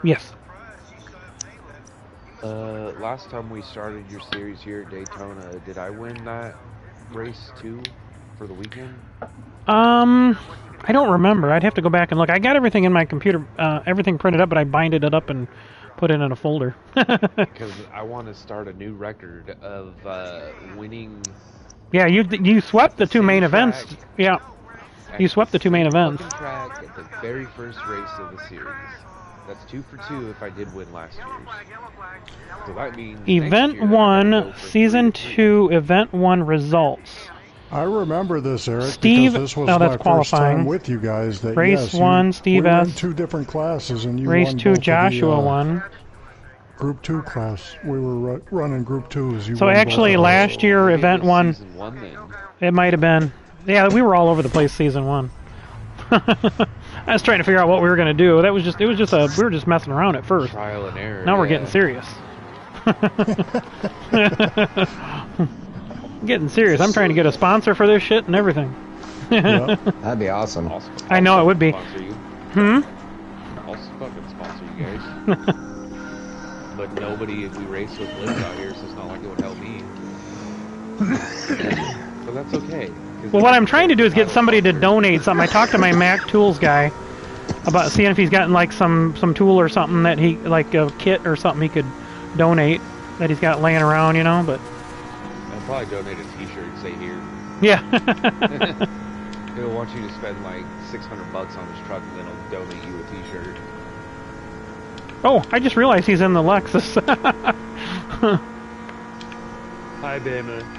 Yes. Last time we started your series here at Daytona, did I win that race too for the weekend? I don't remember. I'd have to go back and look. I got everything in my computer, everything printed up, but I binded it up and put it in a folder. Because I want to start a new record of winning. Yeah, you swept the 2 main events. Yeah, you swept the 2 main events. Track at the very first race of the series. That's 2 for 2 if I did win last year's. So that means Event 1, Season 2, Event 1 results. I remember this, Eric, Steve, because this was that's my qualifying. first time with you guys. That, Race yes, 1, Steve we were S. in 2 different classes, and you Race won 2, both Joshua of the, won. Group 2 class. We were running Group 2s. So actually, last year, Event 1, it might have been. Yeah, we were all over the place Season 1. I was trying to figure out what we were going to do. We were just messing around at first. Trial and error. Now we're getting serious. Getting serious. I'm trying to get a sponsor for this shit and everything. Yeah. That'd be awesome. I know it would be. I'll fucking sponsor you guys. But nobody we race with lives out here, so it's not like it would help me. But that's okay. Well, what I'm trying to do is get somebody to donate something. I talked to my Mac Tools guy about seeing if he's gotten like some tool or something that he, like a kit or something he could donate that he's got laying around, you know, but... I'll probably donate a t-shirt and say here. Yeah. He'll want you to spend like $600 on his truck and then he'll donate you a t-shirt. Oh, I just realized he's in the Lexus. Hi, Bama.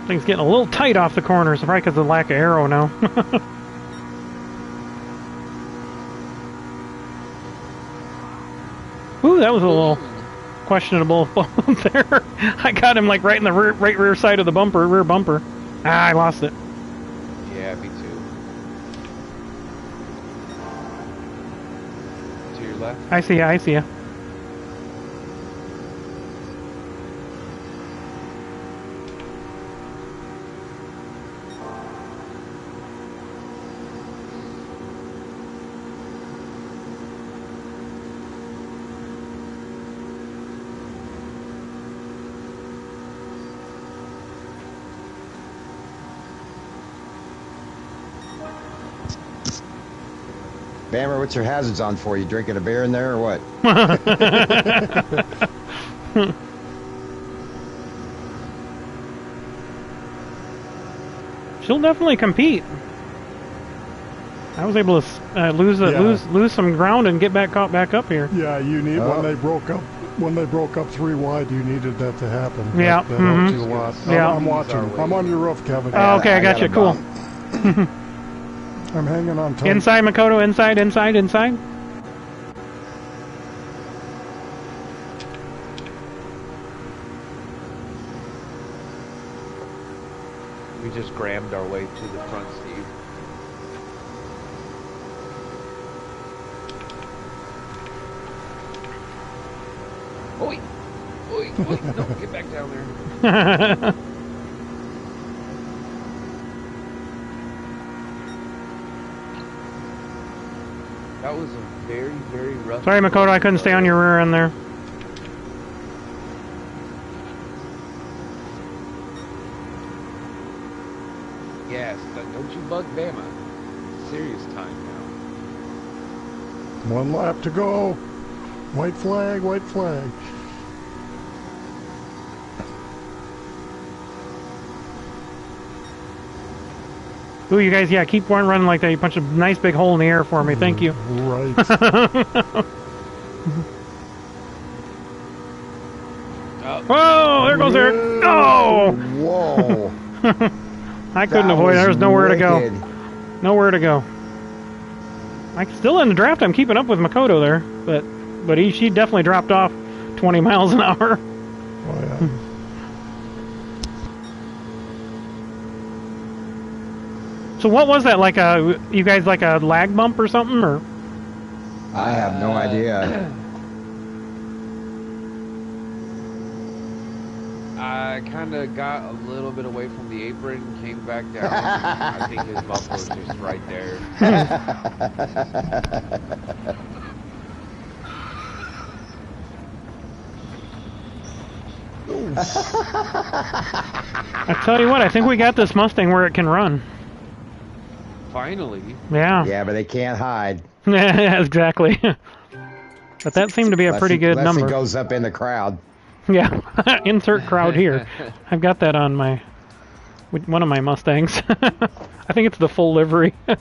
Things getting a little tight off the corners, probably because of the lack of aero now. Ooh, that was a little questionable there. I got him like right in the right rear side of the rear bumper. Ah, I lost it. Yeah, me too. To your left? I see ya, I see ya. Bammer, what's your hazards on for? You drinking a beer in there or what? She'll definitely compete. I was able to lose some ground and get back up here. Yeah, you need when they broke up 3 wide, you needed that to happen. Yeah, that helped you a lot. Yeah. I'm watching. I'm on your roof, Kevin. Oh, okay, I got you. Cool. I'm hanging on tight. Inside, Makoto. Inside. We just grammed our way to the front, Steve. Oi! No, get back down there. That was a very, very rough... Sorry, Makoto, I couldn't stay on your rear end there. Yes, don't you bug Bama. Serious time now. 1 lap to go. White flag, white flag. Ooh, you guys, yeah, keep running like that. You punch a nice big hole in the air for me. Thank you. Right. Whoa, there goes Eric. Oh! Whoa. I couldn't avoid it. There was nowhere to go. Nowhere to go. I'm still in the draft. I'm keeping up with Makoto there, but she definitely dropped off 20 miles an hour. Oh, yeah. So what was that, like you guys like a lag bump or something, or? I have no idea. I kind of got a little bit away from the apron, came back down. I think his bumper was just right there. I tell you what, I think we got this Mustang where it can run. Finally. Yeah. Yeah, but they can't hide. Yeah, exactly. But that seemed to be a pretty good number. Unless it goes up in the crowd. Yeah. Insert crowd here. I've got that on one of my Mustangs. I think it's the full livery. All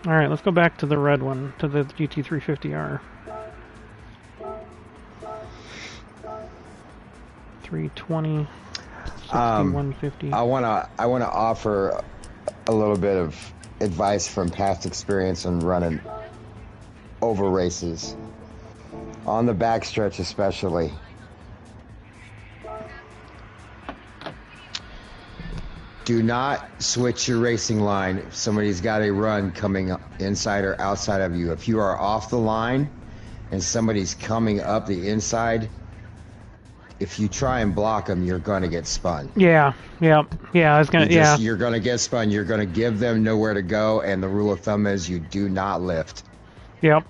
right, let's go back to the red one, to the GT350R. 320, 6150. I wanna offer a little bit of advice from past experience on running over races, on the backstretch especially. Do not switch your racing line if somebody's got a run coming inside or outside of you. If you are off the line and somebody's coming up the inside, if you try and block them, you're going to get spun. Yeah. I was gonna. You're going to get spun. You're going to give them nowhere to go, and the rule of thumb is you do not lift. Yep.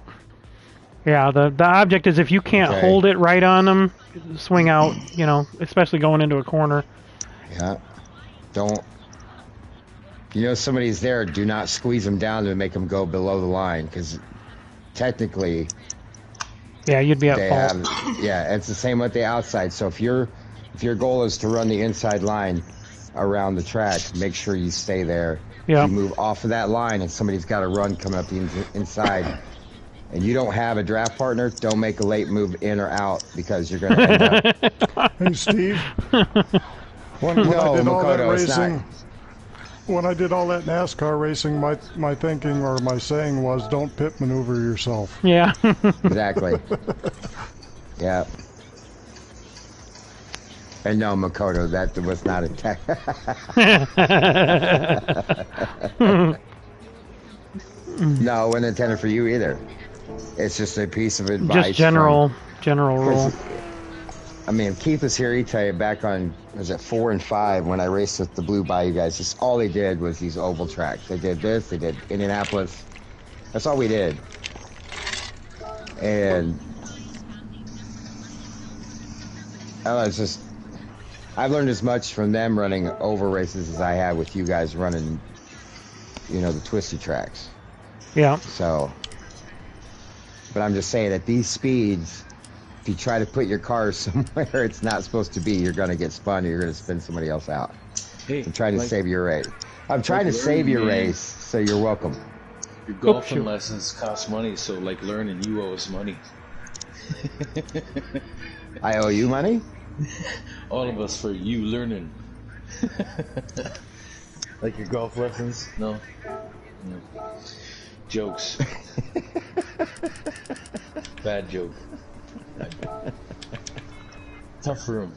Yeah. The object is if you can't hold it right on them, swing out. You know, especially going into a corner. Yeah. Don't. You know somebody's there. Do not squeeze them down to make them go below the line, because technically. Yeah, you'd be at fault. Yeah, it's the same with the outside. So if your goal is to run the inside line around the track, make sure you stay there. Yeah. If you move off of that line and somebody's got a run coming up the inside, and you don't have a draft partner, don't make a late move in or out, because you're going to end up. Hey, Steve. When I did all that racing, when I did all that NASCAR racing, my thinking or my saying was, don't pit maneuver yourself. Yeah. Exactly. Yeah. And no, Makoto, that was not a tech. No, it wasn't intended for you either. It's just a piece of advice. Just general rule. I mean, if Keith was here, he'd tell you back on, was it 4 and 5 when I raced with the Blue Bayou guys, just all they did was these oval tracks. They did this, they did Indianapolis. That's all we did. And I don't know, it's just, I've learned as much from them running oval races as I have with you guys running, you know, the twisty tracks. Yeah. So, but I'm just saying at these speeds, if you try to put your car somewhere it's not supposed to be, you're going to get spun or you're going to spin somebody else out. Hey, I'm trying to save your race. I'm trying to save your race, so you're welcome. Your golfing lessons cost money, so like learning, you owe us money. I owe you money? All of us for you learning. Like your golf lessons? No? No. Jokes. Bad joke. Tough room.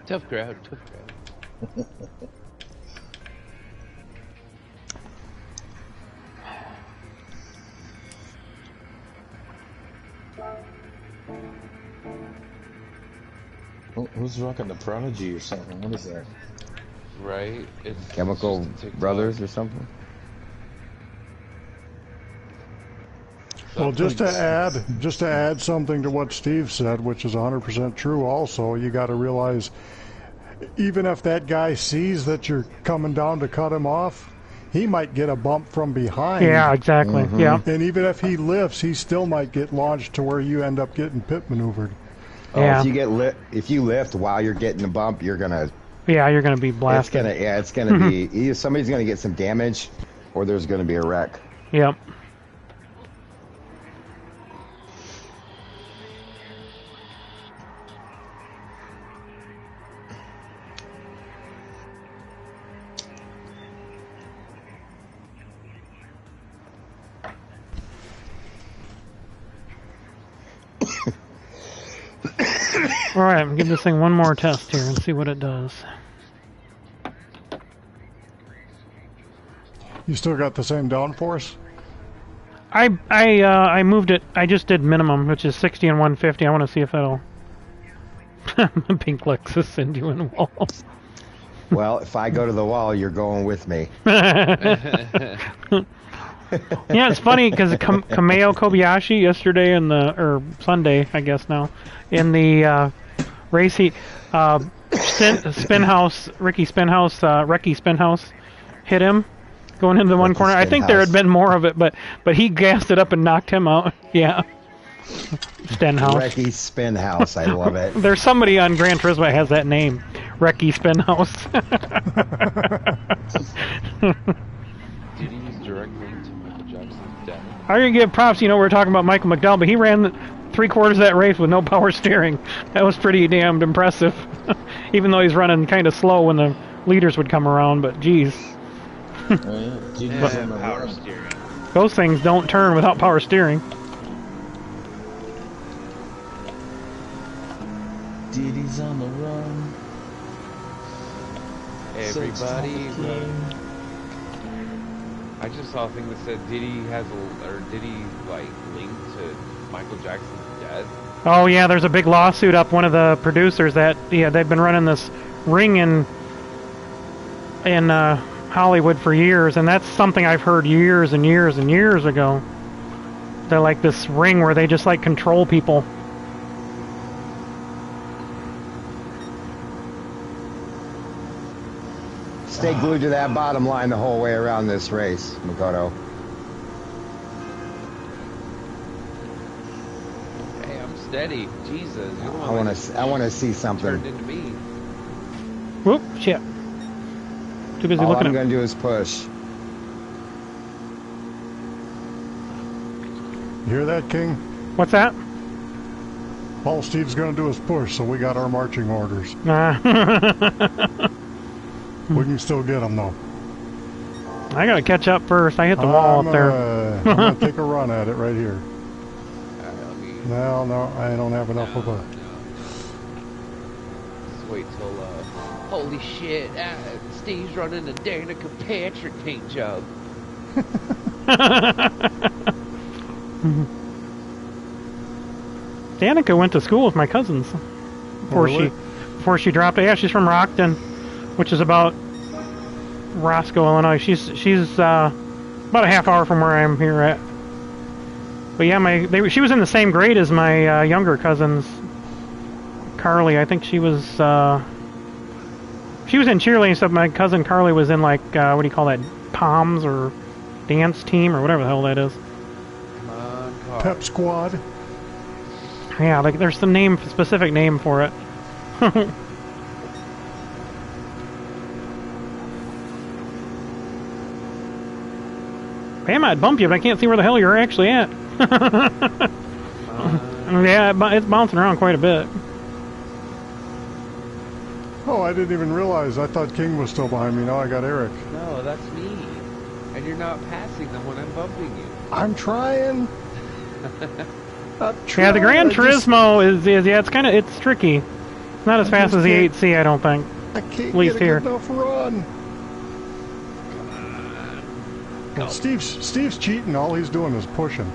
Tough crowd. Who's rocking the Prodigy or something? What is that? Right? It's Chemical Brothers or something? Well, just to add something to what Steve said, which is 100% true also, you got to realize, even if that guy sees that you're coming down to cut him off, he might get a bump from behind. Yeah, exactly. Mm-hmm. Yeah. And even if he lifts, he still might get launched to where you end up getting pit maneuvered. Oh, Yeah. if you lift while you're getting the bump, you're gonna. Yeah, you're gonna be blasted. It's gonna be either somebody's gonna get some damage, or there's gonna be a wreck. Yep. Alright, I'm gonna give this thing one more test here and see what it does. You still got the same downforce? I moved it. I just did minimum, which is 60 and 150. I want to see if that'll pink Lexus send you in the wall. Well, if I go to the wall, you're going with me. Yeah, it's funny because Kameo Kobayashi yesterday or Sunday, I guess now, in the race heat, Spinhouse, Ricky Spinhouse hit him going into the one corner. I think there had been more of it, but he gassed it up and knocked him out. Yeah. Stenhouse. Ricky Spinhouse, I love it. There's somebody on Gran Turismo that has that name, Ricky Spinhouse. Did he use direct link to Michael Jackson's dad? I'm going to give props, we were talking about Michael McDowell, but he ran 3/4 of that race with no power steering. That was pretty damned impressive. Even though he's running kind of slow when the leaders would come around, but geez. Power steering. Those things don't turn without power steering. Diddy's on the run. Everybody run. I just saw a thing that said Diddy linked to Michael Jackson's death. Oh yeah, there's a big lawsuit up. One of the producers that they've been running this ring in Hollywood for years, and that's something I've heard years and years and years ago. They're like this ring where they just like control people. Stay glued to that bottom line the whole way around this race, Makoto. Hey, I'm steady. Jesus. I want to see something. Turned into me. Whoop, shit. Too busy All looking I'm at... going to do is push. You hear that, King? What's that? All Steve's going to do is push, so we got our marching orders. We can still get them though. I gotta catch up first. I hit the wall up there. I'm gonna take a run at it right here. No, I don't have enough of a. Let's wait till. Holy shit! Steve's running a Danica Patrick paint job. Danica went to school with my cousins before she dropped it. Yeah, she's from Rockton, which is about Roscoe, Illinois. She's about a half hour from where I am here at. But yeah, she was in the same grade as my younger cousins. Carly, I think she was in cheerleading stuff. My cousin Carly was in like what do you call that? Poms or dance team or whatever the hell that is. Come on, Carl. Pep squad. Yeah, like there's some specific name for it. Bam, I'd bump you, but I can't see where the hell you're actually at. Yeah, it's bouncing around quite a bit. Oh, I didn't even realize. I thought King was still behind me. Now I got Eric. No, that's me. And you're not passing them when I'm bumping you. I'm trying. Yeah, the Gran Turismo is it's tricky. It's not as fast as the 8C, I don't think. I can't at least get a here. good enough run. Well, Steve's cheating. All he's doing is pushing.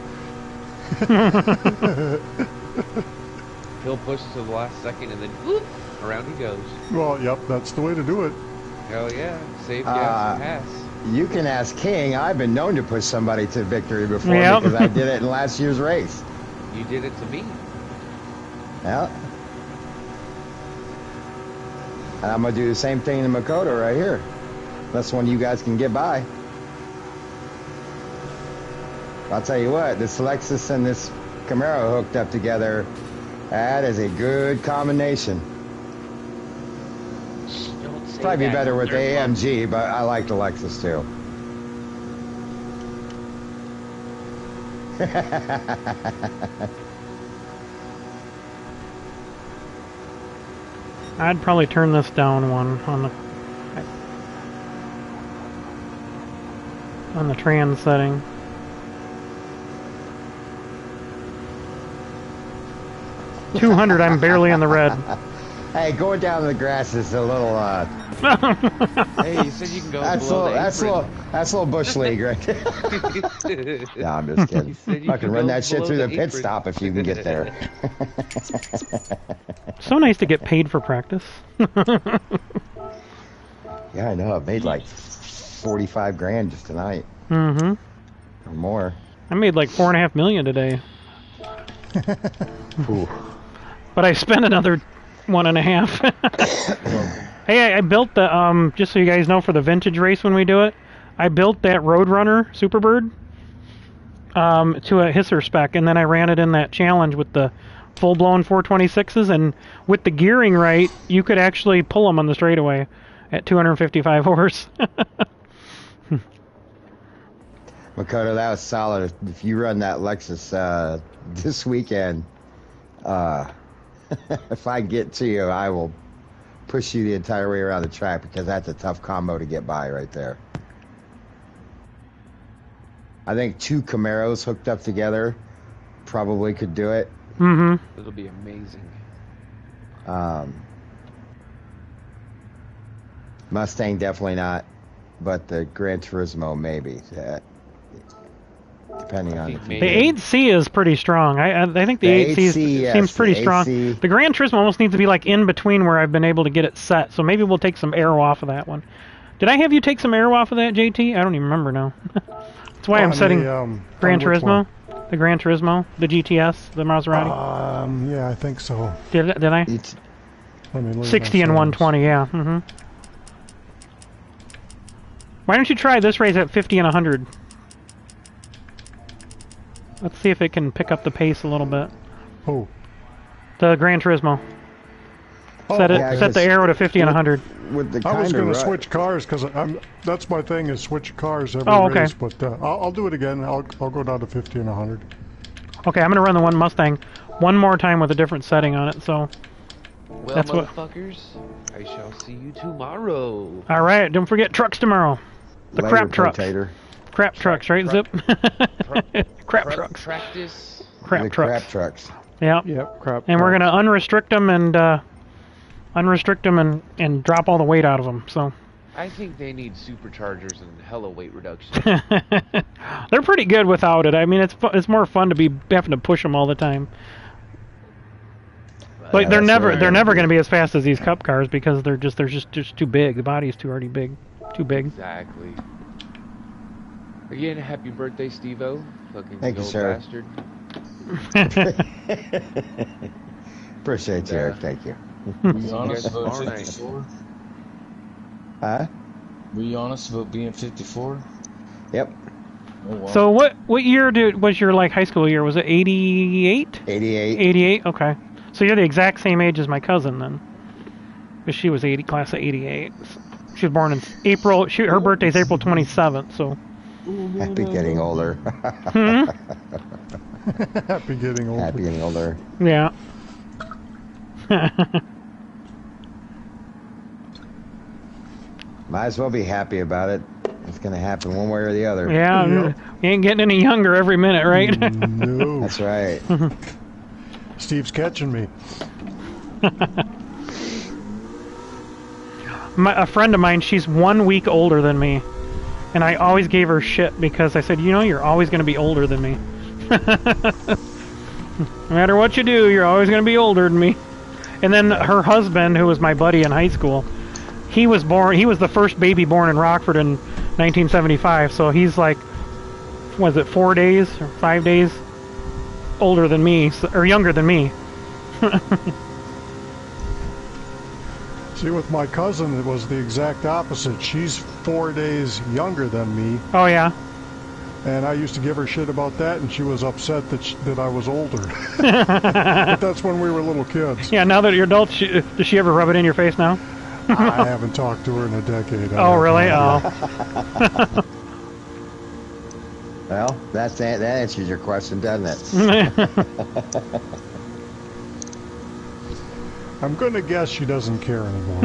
He'll push to the last second and then whoop, around he goes. Well, yep, that's the way to do it. Hell yeah, save gas and pass. You can ask King. I've been known to push somebody to victory before because I did it in last year's race. You did it to me. Yeah. And I'm going to do the same thing in Makoto right here. That's one you guys can get by. I'll tell you what, this Lexus and this Camaro hooked up together, that is a good combination. Probably be better with the AMG, but I like the Lexus too. I'd probably turn this down one on the trans setting. $200, I'm barely in the red. Hey, going down to the grass is a little, Hey, you said you can go below the apron. That's a little bush league right there. No, I'm just kidding. I can run that shit through the pit stop if you can get there. So nice to get paid for practice. Yeah, I know. I made like 45 grand just tonight. Mm-hmm. Or more. I made like $4.5 million today. Ooh. But I spent another 1.5. Hey, I built the just so you guys know, for the vintage race when we do it, I built that Roadrunner Superbird to a hisser spec, and then I ran it in that challenge with the full-blown 426s, and with the gearing right, you could actually pull them on the straightaway at 255 horse. Makoto, that was solid. If you run that Lexus this weekend, if I get to you, I will push you the entire way around the track, because that's a tough combo to get by right there. I think 2 Camaros hooked up together probably could do it. Mm-hmm. It'll be amazing. Mustang definitely not, but the Gran Turismo maybe. Depending on the 8C is pretty strong. I think the 8C seems pretty strong. The Gran Turismo almost needs to be like in between where I've been able to get it set. So maybe we'll take some aero off of that one. Did I have you take some aero off of that, JT? I don't even remember now. That's why I'm setting Gran Turismo. The Gran Turismo, the GTS, the Maserati. Yeah, I think so. Did I? 60 and 120, yeah. Mm-hmm. Why don't you try this race at 50 and 100? Let's see if it can pick up the pace a little bit. Oh. The Gran Turismo. Set the aero to 50 and 100. I was going to switch cars because that's my thing, is switch cars every race. But I'll do it again. I'll go down to 50 and 100. Okay, I'm going to run the one Mustang one more time with a different setting on it. So Well, That's what- motherfuckers, I shall see you tomorrow. All right, don't forget trucks tomorrow. The Later, crap trucks. potato. Crap trucks, right, Zip? Crap trucks. Practice. Crap The trucks. crap trucks. Yeah. Yep, crap. And we're trucks. gonna unrestrict them and drop all the weight out of them. So I think they need superchargers and hella weight reduction. they're pretty good without it. I mean, it's more fun to be having to push them all the time. But Yeah, they're that's never what I they're gotta never do. going to be as fast as these cup cars because they're just too big. The body's too already big, too big. Exactly. Again, happy birthday, Steve-O. Fucking Thank you, old sir. bastard. Appreciate you, Eric. Thank you. Were you honest guys about tomorrow night. 54? Huh? Were you honest about being 54? Yep. Oh, wow. So what year was your like high school year? Was it 88? 88. 88. Okay. So you're the exact same age as my cousin then, because she was class of 88. She was born in April. Her birthday's April 27th. So. Happy getting older. Hmm? Happy getting old. Happy getting older. Yeah. Might as well be happy about it. It's gonna happen one way or the other. Yeah. Yep. You ain't getting any younger every minute, right? No. That's right. Steve's catching me. A friend of mine, she's 1 week older than me, and I always gave her shit because I said, you know, you're always going to be older than me. No matter what you do, you're always going to be older than me. And then her husband, who was my buddy in high school, he was the first baby born in Rockford in 1975, so he's like, was it 4 days or 5 days older than me, or younger than me. See, with my cousin, it was the exact opposite. She's 4 days younger than me, Oh, yeah. and I used to give her shit about that, and she was upset that I was older. But that's when we were little kids. Yeah, now that you're adults, does she ever rub it in your face now? I haven't talked to her in a decade. Oh, really? Oh. Well, that answers your question, doesn't it? I'm going to guess she doesn't care anymore.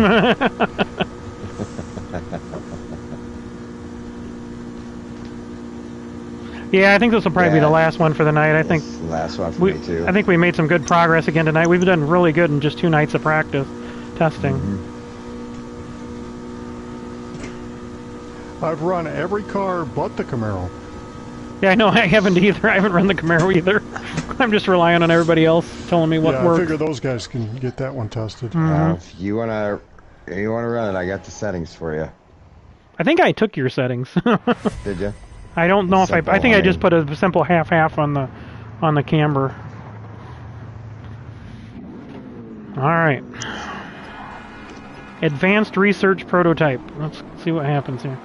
Yeah, I think this will probably be the Yeah. last one for the night. I think It's the last one for me too. I think we made some good progress again tonight. We've done really good in just 2 nights of practice testing. I've run every car but the Camaro. Yeah, I know I haven't either. I haven't run the Camaro either. I'm just relying on everybody else telling me what Yeah, I works. figure those guys can get that one tested. If you wanna run it, I got the settings for you. I think I took your settings. Did you? I don't know if I think I just put a simple half on the camber. All right. Advanced research prototype. Let's see what happens here.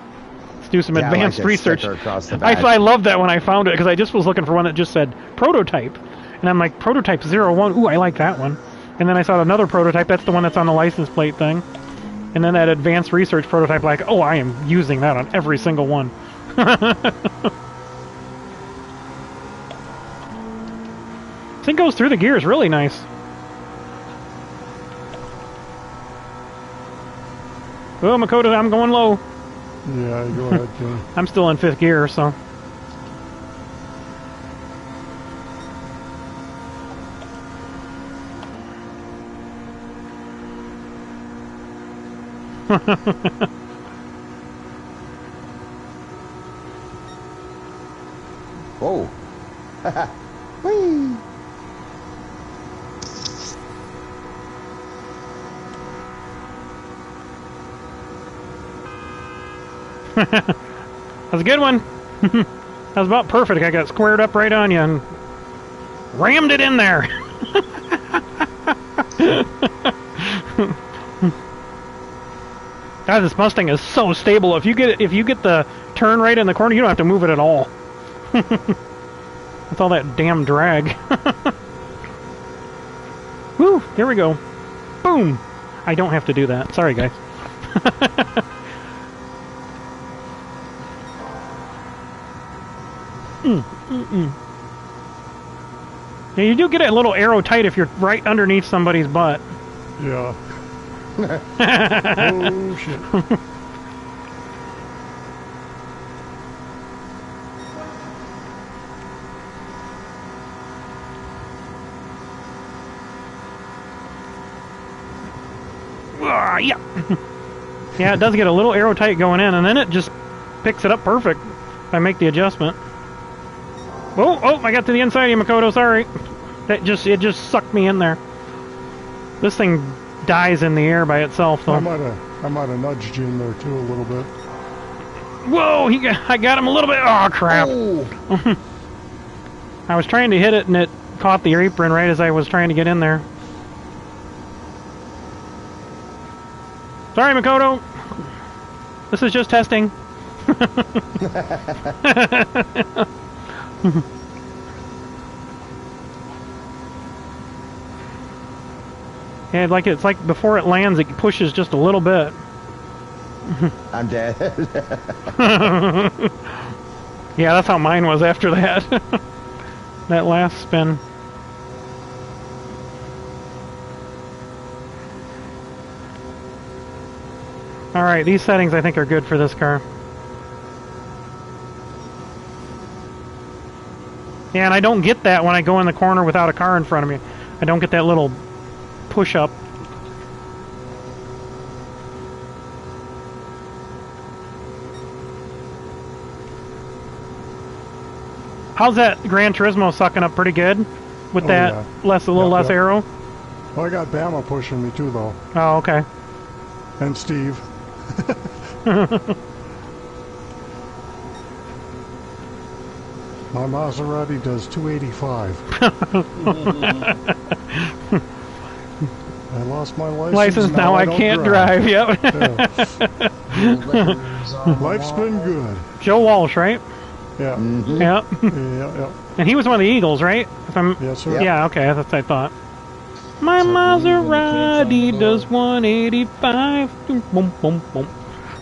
Let's do some Yeah, I like advanced that research. sticker across the back. I love that when I found it because I just was looking for one that just said prototype, and I'm like prototype 01. Ooh, I like that one. And then I saw another prototype. That's the one that's on the license plate thing. And then that advanced research prototype, like, oh, I am using that on every single one. Thing goes through the gears really nice. Oh, Makoto, I'm going low. Yeah, go ahead, Jimmy. I'm still in 5th gear, so. Whoa. Whee. That was a good one. That was about perfect. I got squared up right on you and rammed it in there. God, this Mustang is so stable. If you get the turn right in the corner, you don't have to move it at all. With all that damn drag. Woo! There we go. Boom! I don't have to do that. Sorry, guys. Yeah, you do get it a little arrow tight if you're right underneath somebody's butt. Yeah. Oh, shit. Yeah. Yeah, it does get a little aero tight going in, and then it just picks it up perfect if I make the adjustment. Oh, I got to the inside of you, Makoto, sorry. It just sucked me in there. This thing dies in the air by itself, though. I might have nudged you in there, too, a little bit. Whoa, I got him a little bit. Oh, crap. Oh. I was trying to hit it, and it caught the apron right as I was trying to get in there. Sorry, Makoto. This is just testing. Yeah, it's like before it lands, it pushes just a little bit. I'm dead. Yeah, that's how mine was after that. That last spin. Alright, these settings I think are good for this car. Yeah, and I don't get that when I go in the corner without a car in front of me. I don't get that little push-up. How's that Gran Turismo sucking up pretty good? With that yeah. a little less aero? Well, I got Bama pushing me too, though. Oh, okay. And Steve. My Maserati does 285. I lost my license. Now I can't drive. Yep. Yeah. Life's been good. Joe Walsh, right? Yeah. Mm-hmm. Yep. Yeah. And he was one of the Eagles, right? If I'm, Yes, sir. Yeah, okay, that's what I thought. My Maserati does 185. Boom, boom, boom.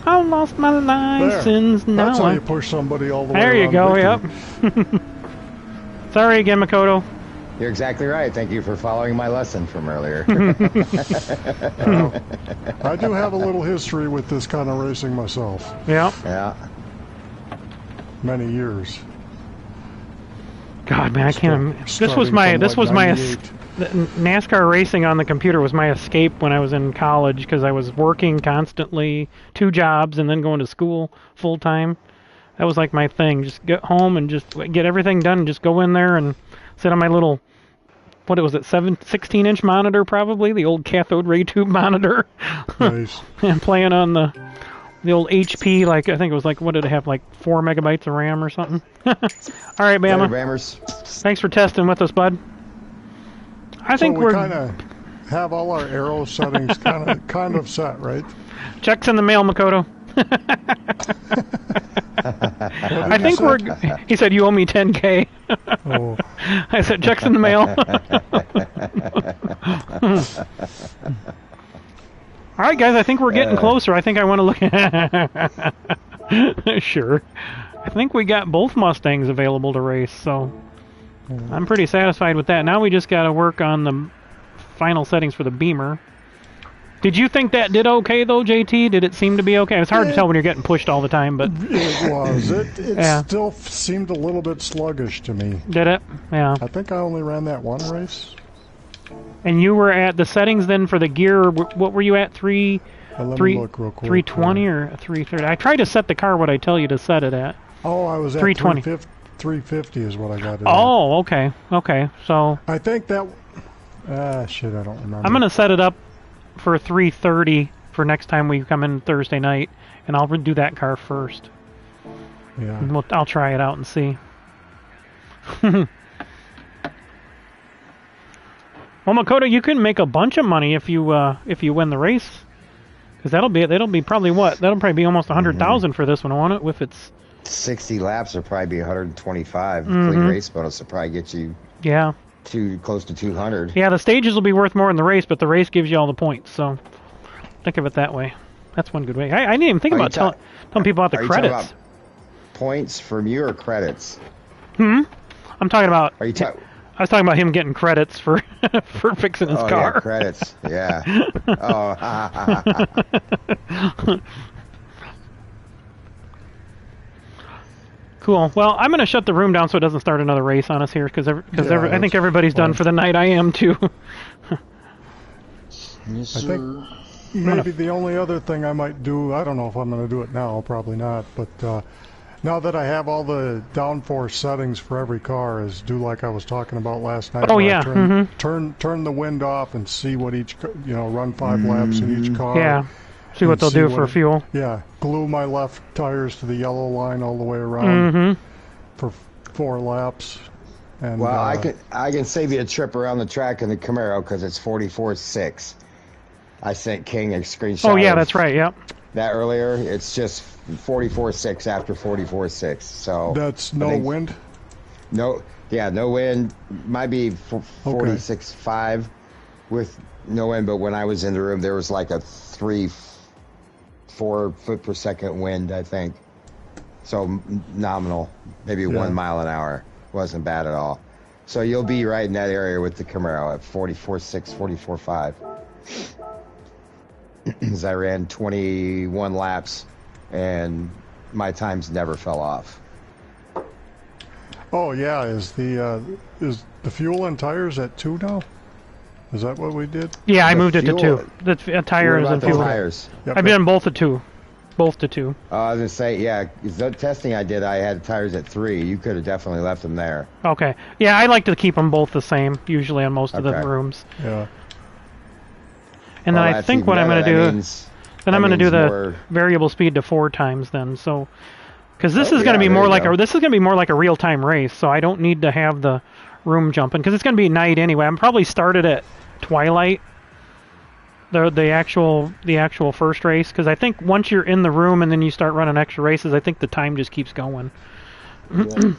I lost my license there. now. That's how you push somebody all the way There you go, victory. yep. Sorry again, Makoto. You're exactly right. Thank you for following my lesson from earlier. I do have a little history with this kind of racing myself. Yeah. Yeah. Many years. God, man, I can't. This was my NASCAR racing on the computer was my escape when I was in college because I was working constantly, 2 jobs, and then going to school full time. That was like my thing. Just get home and just get everything done and just go in there and sit on my little, what was it, 16-inch monitor probably, the old cathode ray tube monitor. Nice. And playing on the old HP, like, I think it was like, what did it have, like 4 megabytes of RAM or something? All right, Bama. Bammers. Thanks for testing with us, bud. I think we kind of have all our aero settings kind of set, right? Checks in the mail, Makoto. I think he said you owe me 10K. Oh. I said checks in the mail. All right, guys, I think we're getting closer. I think I want to look at... Sure. I think we got both Mustangs available to race, so I'm pretty satisfied with that. Now we just got to work on the final settings for the Beamer. Did you think that did okay, though, JT? Did it seem to be okay? It's hard to tell when you're getting pushed all the time, but... It was. It still seemed a little bit sluggish to me. Did it? Yeah. I think I only ran that one race. And you were at the settings then for the gear. What were you at? Let me look real quick. 320 or 330? I tried to set the car what I tell you to set it at. Oh, I was at 320. 350 is what I got it Oh, okay. Okay, so... I think that... shit, I don't remember. I'm going to set it up for 330 for next time we come in Thursday night, and I'll do that car first. Yeah. And I'll try it out and see. Well, Makoto, you can make a bunch of money if you win the race, because that'll be probably what? That'll probably be almost 100,000 for this one, won't it? With its 60 laps will probably be 125. Clean race bonus will probably get you close to 200. Yeah, the stages will be worth more in the race, but the race gives you all the points. So think of it that way. That's one good way. I didn't even think about telling people about the credits. You talking about points from you or credits? I'm talking about. Are you talking? I was talking about him getting credits for for fixing his car. Yeah, credits. Yeah. Oh. Cool. Well, I'm going to shut the room down so it doesn't start another race on us here, because I think everybody's done for the night. I am too. Yes, I think maybe the only other thing I might do, I don't know if I'm going to do it now, probably not, but now that I have all the downforce settings for every car, is do like I was talking about last night. Oh yeah. Turn the wind off and see what each, run 5 laps in each car. Yeah. See what they'll do for fuel. Yeah. Glue my left tires to the yellow line all the way around for 4 laps. And, well, I can save you a trip around the track in the Camaro because it's 44.6. I sent King a screenshot. Oh yeah, that's right. Yep. That earlier, it's just 44.6 after 44.6. So that's no wind. No, yeah, no wind. Might be 46.5 with no wind. But when I was in the room, there was like a 3-4 foot per second wind, I think. So nominal, maybe 1 mile an hour. Wasn't bad at all. So you'll be right in that area with the Camaro at 44.6, 44.5. As I ran 21 laps, and my times never fell off. Oh yeah, is the fuel and tires at 2 now? Is that what we did? Yeah, I moved it to 2. The tires and fuel. Tires? Yep, I've been both to 2. Both to 2. I was gonna say, yeah, the testing I did, I had tires at 3. You could have definitely left them there. Okay. Yeah, I like to keep them both the same, usually on most of the rooms. Yeah. And then I think what I'm going to do, then I'm going to do the variable speed to 4 times then. So, because this is going to be more like a real-time race, so I don't need to have the room jumping because it's going to be night anyway. I'm probably started at twilight. The actual first race, because I think once you're in the room and then you start running extra races, I think the time just keeps going. Yeah.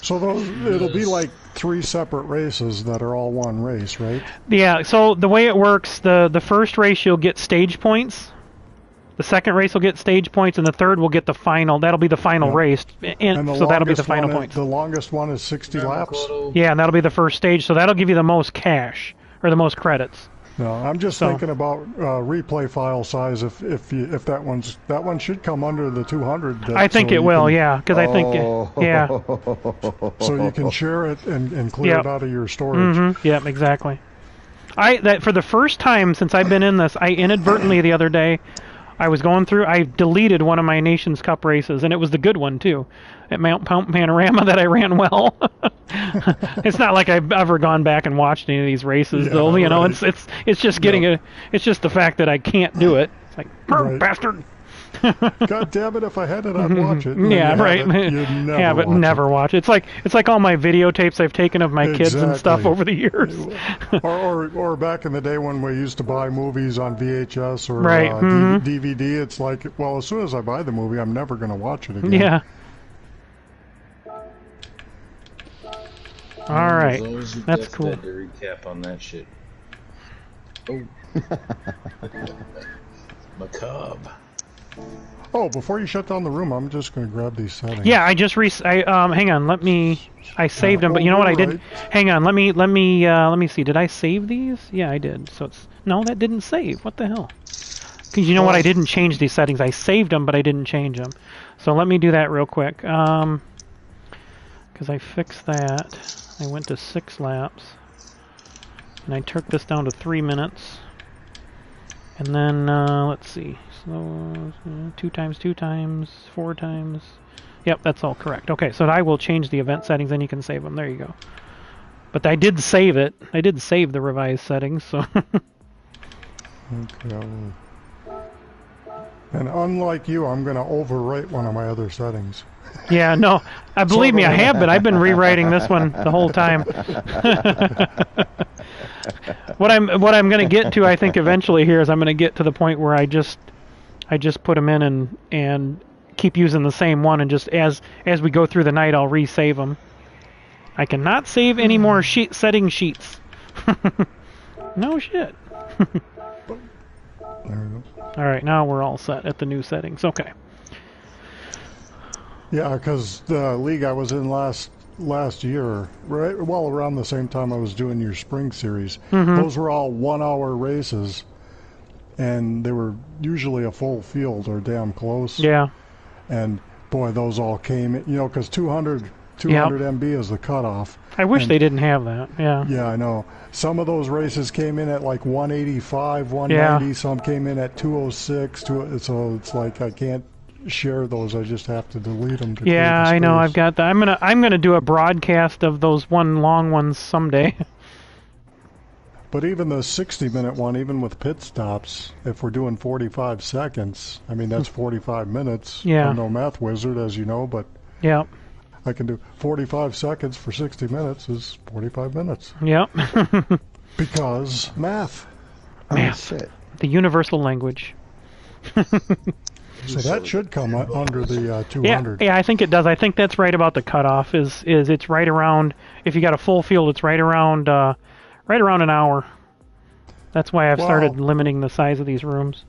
So it'll be like 3 separate races that are all one race, right? Yeah, so the way it works, the first race you'll get stage points, the second race will get stage points, and the third will get the final. That'll be the final race, and so that'll be the final points. The longest one is 60 laps? Yeah, and that'll be the first stage, so that'll give you the most cash, or the most credits. No, I'm just thinking about replay file size. If that one should come under the 200. I think it will, yeah, because I think yeah. So you can share it and clear it out of your storage. Yep, exactly. For the first time since I've been in this, I inadvertently the other day, I was going through. I deleted one of my Nations Cup races, and it was the good one too, at Mount Panorama that I ran well. It's not like I've ever gone back and watched any of these races, though. You know, it's just getting it's just the fact that I can't do it. It's like bastard. God damn it! If I had it, I'd watch it. Yeah, right. Never watch it. It's like all my videotapes I've taken of my kids and stuff over the years. or back in the day when we used to buy movies on VHS or DVD. It's like, well, as soon as I buy the movie, I'm never going to watch it again. Yeah. All right, that's cool. To recap on that shit. Oh. Macabre. Oh, before you shut down the room, I'm just going to grab these settings. Yeah, I just hang on. I saved them, but you know what I did? Hang on. Let me see. Did I save these? Yeah, I did. So that didn't save. What the hell? Because you know what? I didn't change these settings. I saved them, but I didn't change them. So let me do that real quick. Because I fixed that. I went to 6 laps, and I took this down to 3 minutes. And then let's see. So 2 times, 2 times, 4 times. Yep, that's all correct. Okay, so I will change the event settings, and you can save them. There you go. But I did save it. I did save the revised settings. So. Okay. And unlike you, I'm going to overwrite one of my other settings. Yeah, no. Believe me, I have been. I've been rewriting this one the whole time. What I'm going to get to, I think, eventually here is I'm going to get to the point where I just put them in and keep using the same one, and just as we go through the night, I'll resave them. I cannot save any more setting sheets. No shit. There we go. All right, now we're all set at the new settings. Okay. Yeah, because the league I was in last last year, right? Well, around the same time I was doing your spring series. Mm-hmm. Those were all 1 hour races, and they were usually a full field or damn close. Yeah. And boy, those all came, because 200 Yep. MB is the cutoff. I wish And- they didn't have that. Yeah. Yeah, I know. Some of those races came in at like 185, 190. Yeah. Some came in at 206. So it's like I can't share those. I just have to delete them. To Yeah, clear I know. the I've space. got that. I'm gonna do a broadcast of those one long ones someday. But even the 60-minute one, even with pit stops, if we're doing 45 seconds, I mean that's 45 minutes. Yeah. I'm no math wizard, as you know, but Yep. I can do 45 seconds for 60 minutes is 45 minutes Yep. because math. Oh, Math. shit. The universal language. So that should come under the Yeah, 200. yeah, I think it does. I think that's right about the cutoff. Is it's right around? If you got a full field, it's right around an hour. That's why I've started Wow. limiting the size of these rooms.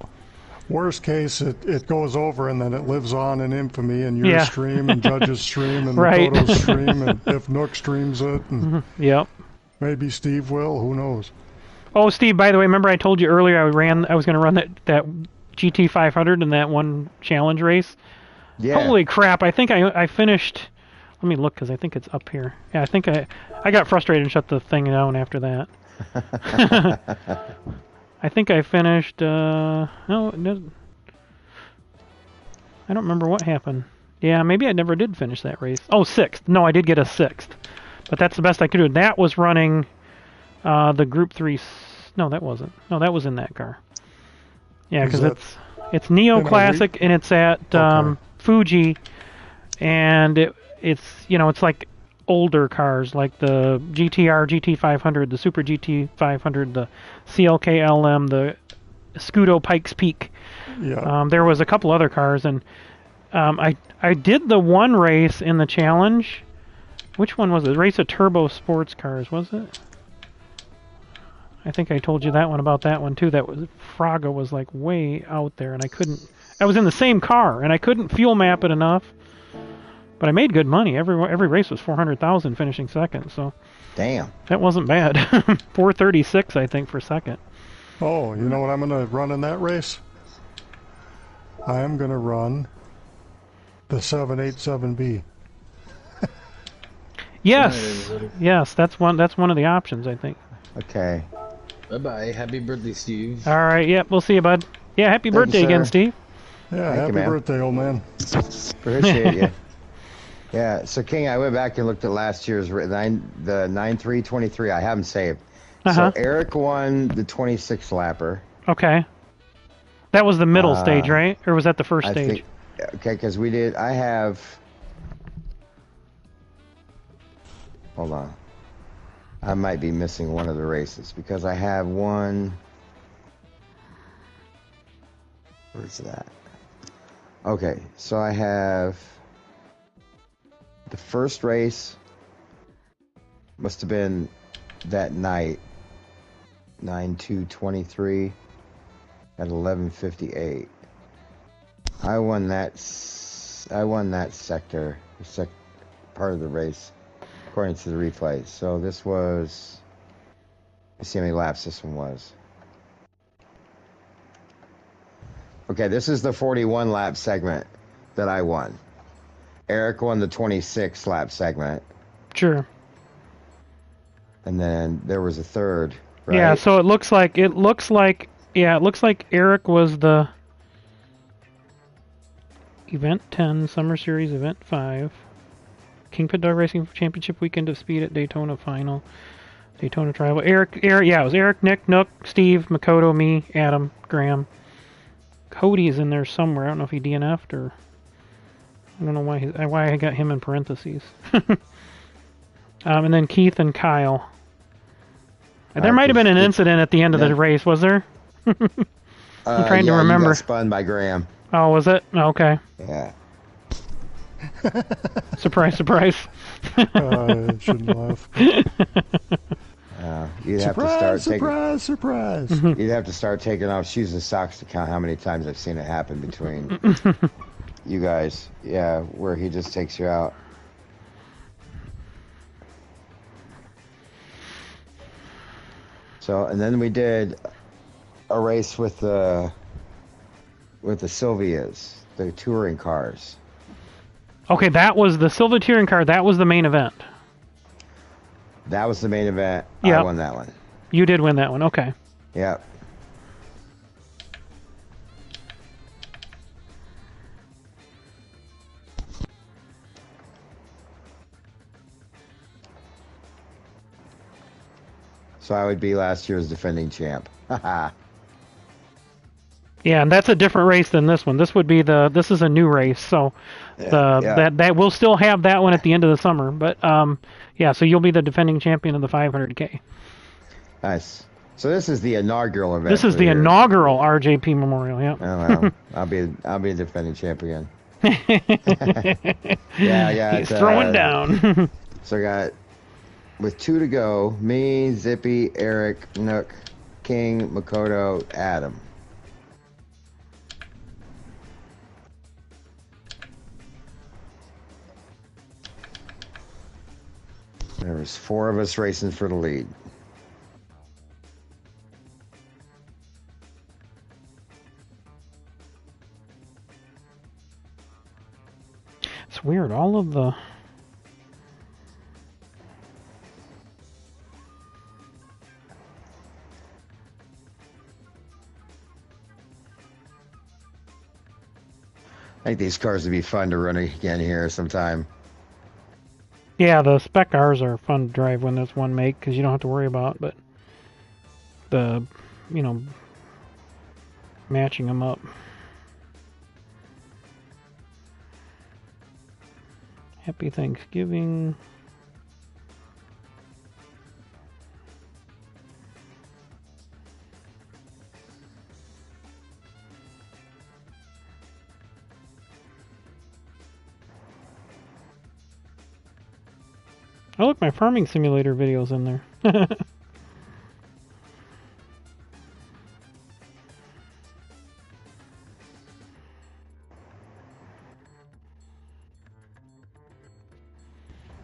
Worst case, it goes over and then it lives on in infamy and your Yeah. stream and Judge's stream and Right. Makoto's stream and if Nook streams it and Yep. maybe Steve will, who knows. Oh, Steve, by the way, remember I told you earlier I was going to run that GT500 in that one challenge race? Yeah. Holy crap, I think I finished... Let me look, because I think it's up here. Yeah, I think I got frustrated and shut the thing down after that. I think I finished... no, it doesn't... I don't remember what happened. Yeah, maybe I never did finish that race. Oh, 6th. No, I did get a 6th. But that's the best I could do. That was running the Group 3... No, that wasn't. No, that was in that car. Yeah, Is because that it's Neo in a Classic, and it's at Okay. Fuji, and it's it's like older cars, like the GTR GT500, the Super GT500, the CLK LM, the Scudo Pikes Peak. Yeah. There was a couple other cars, and I did the one race in the challenge. Which one was it? Race of Turbo Sports Cars, was it? I think I told you that one about that one too. That was Fraga was like way out there, and I was in the same car, and I couldn't fuel map it enough. But I made good money. Every race was 400,000, finishing second. So Damn. that wasn't bad. 436, I think, for second. Oh, you know what I'm going to run in that race? I am going to run the 787B. Yes, yes, that's one of the options, I think. Okay. Bye-bye. Happy birthday, Steve. All right, yep, we'll see you, bud. Yeah, happy Thank you, birthday again, sir. Steve. Yeah, Thank you, happy man. birthday, old man. Appreciate you. Yeah, so King, I went back and looked at last year's the 9-3-23. I have them saved. Uh-huh. So Eric won the 26 lapper. Okay. That was the middle stage, right? Or was that the first I stage? think, okay, because I have. Hold on. I might be missing one of the races because I have one. Where's that? Okay, so I have the first race. Must have been that night. 9-2-23 at 11:58. I won that sector, part of the race, according to the replay. So this was. Let's see how many laps this one was. Okay, this is the 41 lap segment that I won. Eric won the 26 lap segment, Sure. and then there was a third. Right? Yeah, so it looks like Eric was the Event 10, Summer Series Event 5, KingPittdawg Racing Championship Weekend of Speed at Daytona Final, Daytona Tribal. Eric, yeah, it was Eric, Nick, Nook, Steve, Makoto, me, Adam, Graham. Cody's in there somewhere. I don't know if he DNF'd or I don't know why I got him in parentheses. And then Keith and Kyle. There might have been an incident at the end of the race, was there? I'm trying to remember. You got spun by Graham. Oh, was it? Okay. Yeah. Surprise, surprise. I shouldn't laugh. You'd have to start Surprise! You'd have to start taking off shoes and socks to count how many times I've seen it happen between you guys. Yeah, where he just takes you out. So, and then we did a race with the Sylvias, the touring cars. Okay, that was the Silva touring car. That was the main event. That was the main event. Yep. I won that one. You did win that one. Okay. Yep. So I would be last year's defending champ. Haha. Yeah, and that's a different race than this one. This would be this is a new race, so that we'll still have that one at the end of the summer. But yeah, so you'll be the defending champion of the 500K. Nice. So this is the inaugural event. This is the inaugural RJP Memorial. Yeah. Oh well, I'll be a defending champion. Yeah. He's throwing down. So I got, with 2 to go, me, Zippy, Eric, Nook, King, Makoto, Adam. There was 4 of us racing for the lead. It's weird. All of the I think these cars would be fun to run again here sometime. Yeah, the spec cars are fun to drive when there's one make because you don't have to worry about, but the, matching them up. Happy Thanksgiving. Oh look, my farming simulator video's in there. I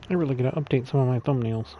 really gotta update some of my thumbnails.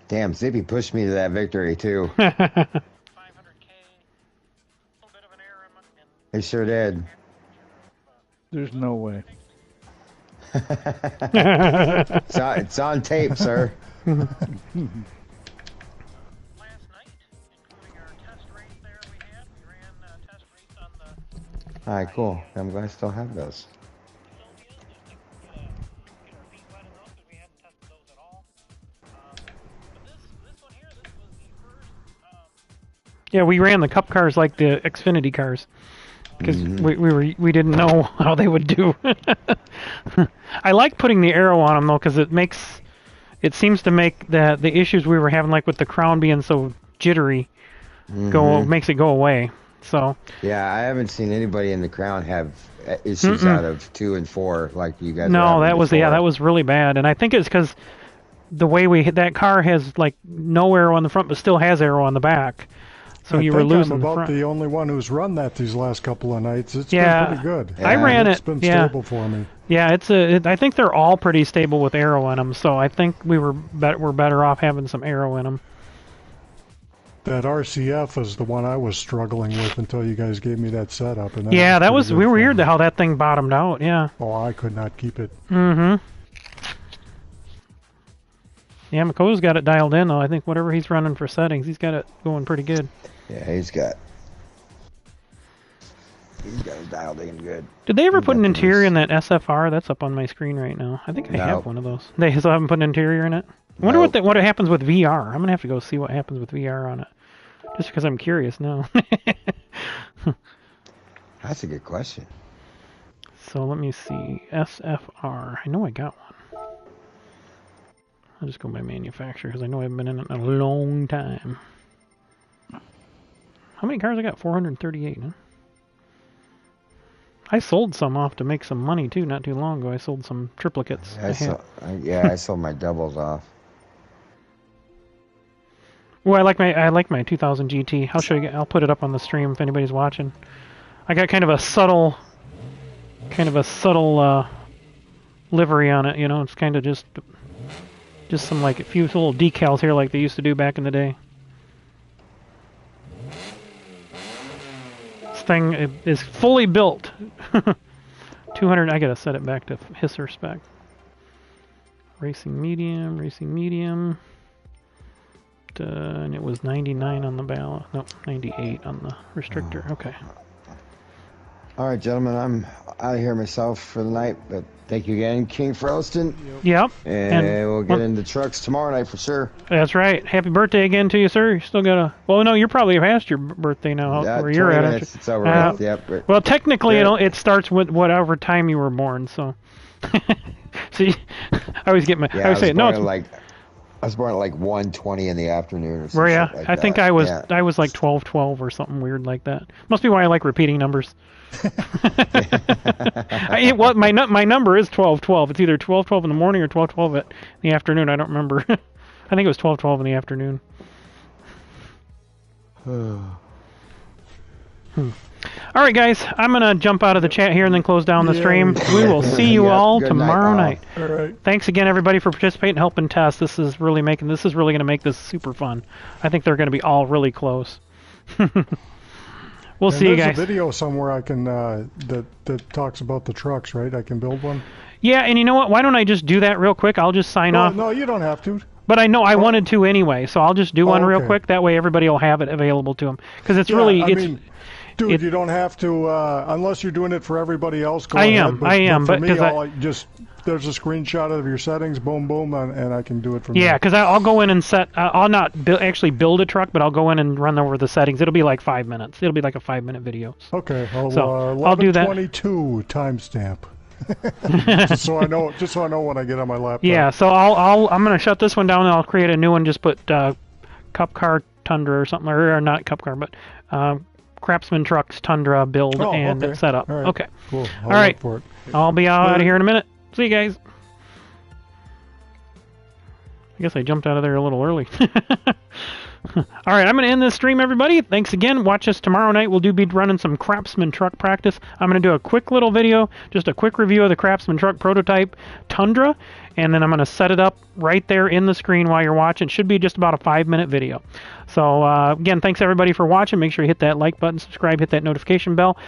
Damn, Zippy pushed me to that victory too. 500K. He sure did. There's no way. It's on tape, sir. Last night, including our test race there we ran test race on the... Alright, cool. I'm glad I still have those. Yeah, we ran the Cup cars like the Xfinity cars because we didn't know how they would do. I like putting the arrow on them though because it seems to make the issues we were having, like with the crown being so jittery, makes it go away. So yeah, I haven't seen anybody in the crown have issues out of 2 and 4 like you guys. No, that was really bad, and I think it's because the way that car has like no arrow on the front but still has arrow on the back. So you were losing. I'm about the only one who's run that these last couple of nights. It's been pretty good. I ran it. It's been stable for me. Yeah, I think they're all pretty stable with arrow in them. So I think we're better off having some arrow in them. That RCF is the one I was struggling with until you guys gave me that setup. And that was weird how that thing bottomed out. Yeah. Oh, I could not keep it. Yeah, Makoto's got it dialed in though. I think whatever he's running for settings, he's got it going pretty good. Yeah, he's got it dialed in good. Did they ever put an interior in that SFR? That's up on my screen right now. I think I have one of those. They still haven't put an interior in it? I wonder what happens with VR. I'm going to have to go see what happens with VR on it. Just because I'm curious now. That's a good question. So let me see. SFR. I know I got one. I'll just go by manufacturer because I know I haven't been in it in a long time. How many cars I got? 438, huh? I sold some off to make some money too not too long ago. I sold some triplicates. I sold my doubles off. Well, I like my 2000 GT. I'll show you. I'll put it up on the stream if anybody's watching. I got kind of a subtle livery on it. You know, it's kind of just some like a few little decals here like they used to do back in the day. This thing is fully built. 200. I gotta set it back to HSSSR spec. Racing medium. And it was 99 on the ballot. No, 98 on the restrictor. Okay. All right, gentlemen, I'm out of here myself for the night, but thank you again, King Froston. Yep. And we'll get into trucks tomorrow night for sure. That's right. Happy birthday again to you, sir. You still got a... Well, no, you're probably past your birthday now. Where you're at. Minutes, it's over with. Yep. Well, technically, it starts with whatever time you were born, so... See, I always get my... Yeah, I was born at like 1:20 in the afternoon or something. Like I think I was like 12:12 or something weird like that. Must be why I like repeating numbers. My number is 12:12. It's either 12:12 in the morning or 12:12 in the afternoon. I don't remember. I think it was 12:12 in the afternoon. All right, guys. I'm going to jump out of the chat here and then close down the stream. We will see you all tomorrow night. All right. Thanks again, everybody, for participating and helping test. This is really going to make this super fun. I think they're going to be all really close. We'll see you guys. There's a video somewhere I can that talks about the trucks, right? I can build one. Yeah, and you know what? Why don't I just do that real quick? I'll just sign off. No, you don't have to. But I know I wanted to anyway, so I'll just do one real quick. That way everybody will have it available to them. Because it's Dude, you don't have to, unless you're doing it for everybody else. I am, but for me, there's a screenshot of your settings, boom, boom, and I can do it from there. Yeah, because I'll go in and set, I'll not actually build a truck, but I'll go in and run over the settings. It'll be like 5 minutes. It'll be like a 5-minute video. Okay, I'll do that. 11:22 timestamp. just so I know when I get on my laptop. Yeah, so I'm gonna shut this one down and I'll create a new one. Just put KupKar Tundra or something, or not KupKar, but Craftsman Trucks Tundra build and setup. Right. Okay. Cool. All right. For it. I'll be out of here in a minute. See you guys. I guess I jumped out of there a little early. All right, I'm going to end this stream, everybody. Thanks again. Watch us tomorrow night. We'll be running some Craftsman truck practice. I'm going to do a quick little video, just a quick review of the Craftsman truck prototype Tundra, and then I'm going to set it up right there in the screen while you're watching. It should be just about a 5-minute video. So, again, thanks everybody for watching. Make sure you hit that like button, subscribe, hit that notification bell.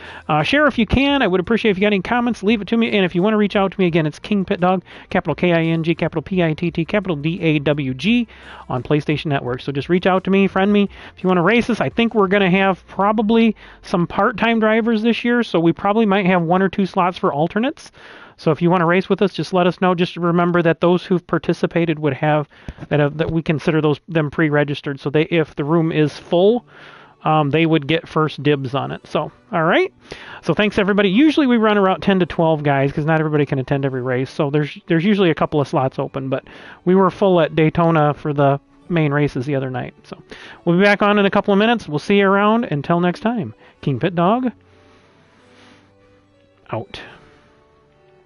Share if you can. I would appreciate if you got any comments, leave it to me. And if you want to reach out to me, again, it's KingPittdawg, capital K-I-N-G, capital P-I-T-T, capital D-A-W-G on PlayStation Network. So just reach out to me, friend me. If you want to race us, I think we're going to have probably some part-time drivers this year, so we probably might have 1 or 2 slots for alternates. So if you want to race with us, just let us know. Just remember that those who've participated would have that we consider them pre-registered. So if the room is full, they would get first dibs on it. So all right. So thanks everybody. Usually we run around 10 to 12 guys because not everybody can attend every race. So there's usually a couple of slots open, but we were full at Daytona for the main races the other night. So we'll be back on in a couple of minutes. We'll see you around. Until next time, KingPittdawg out.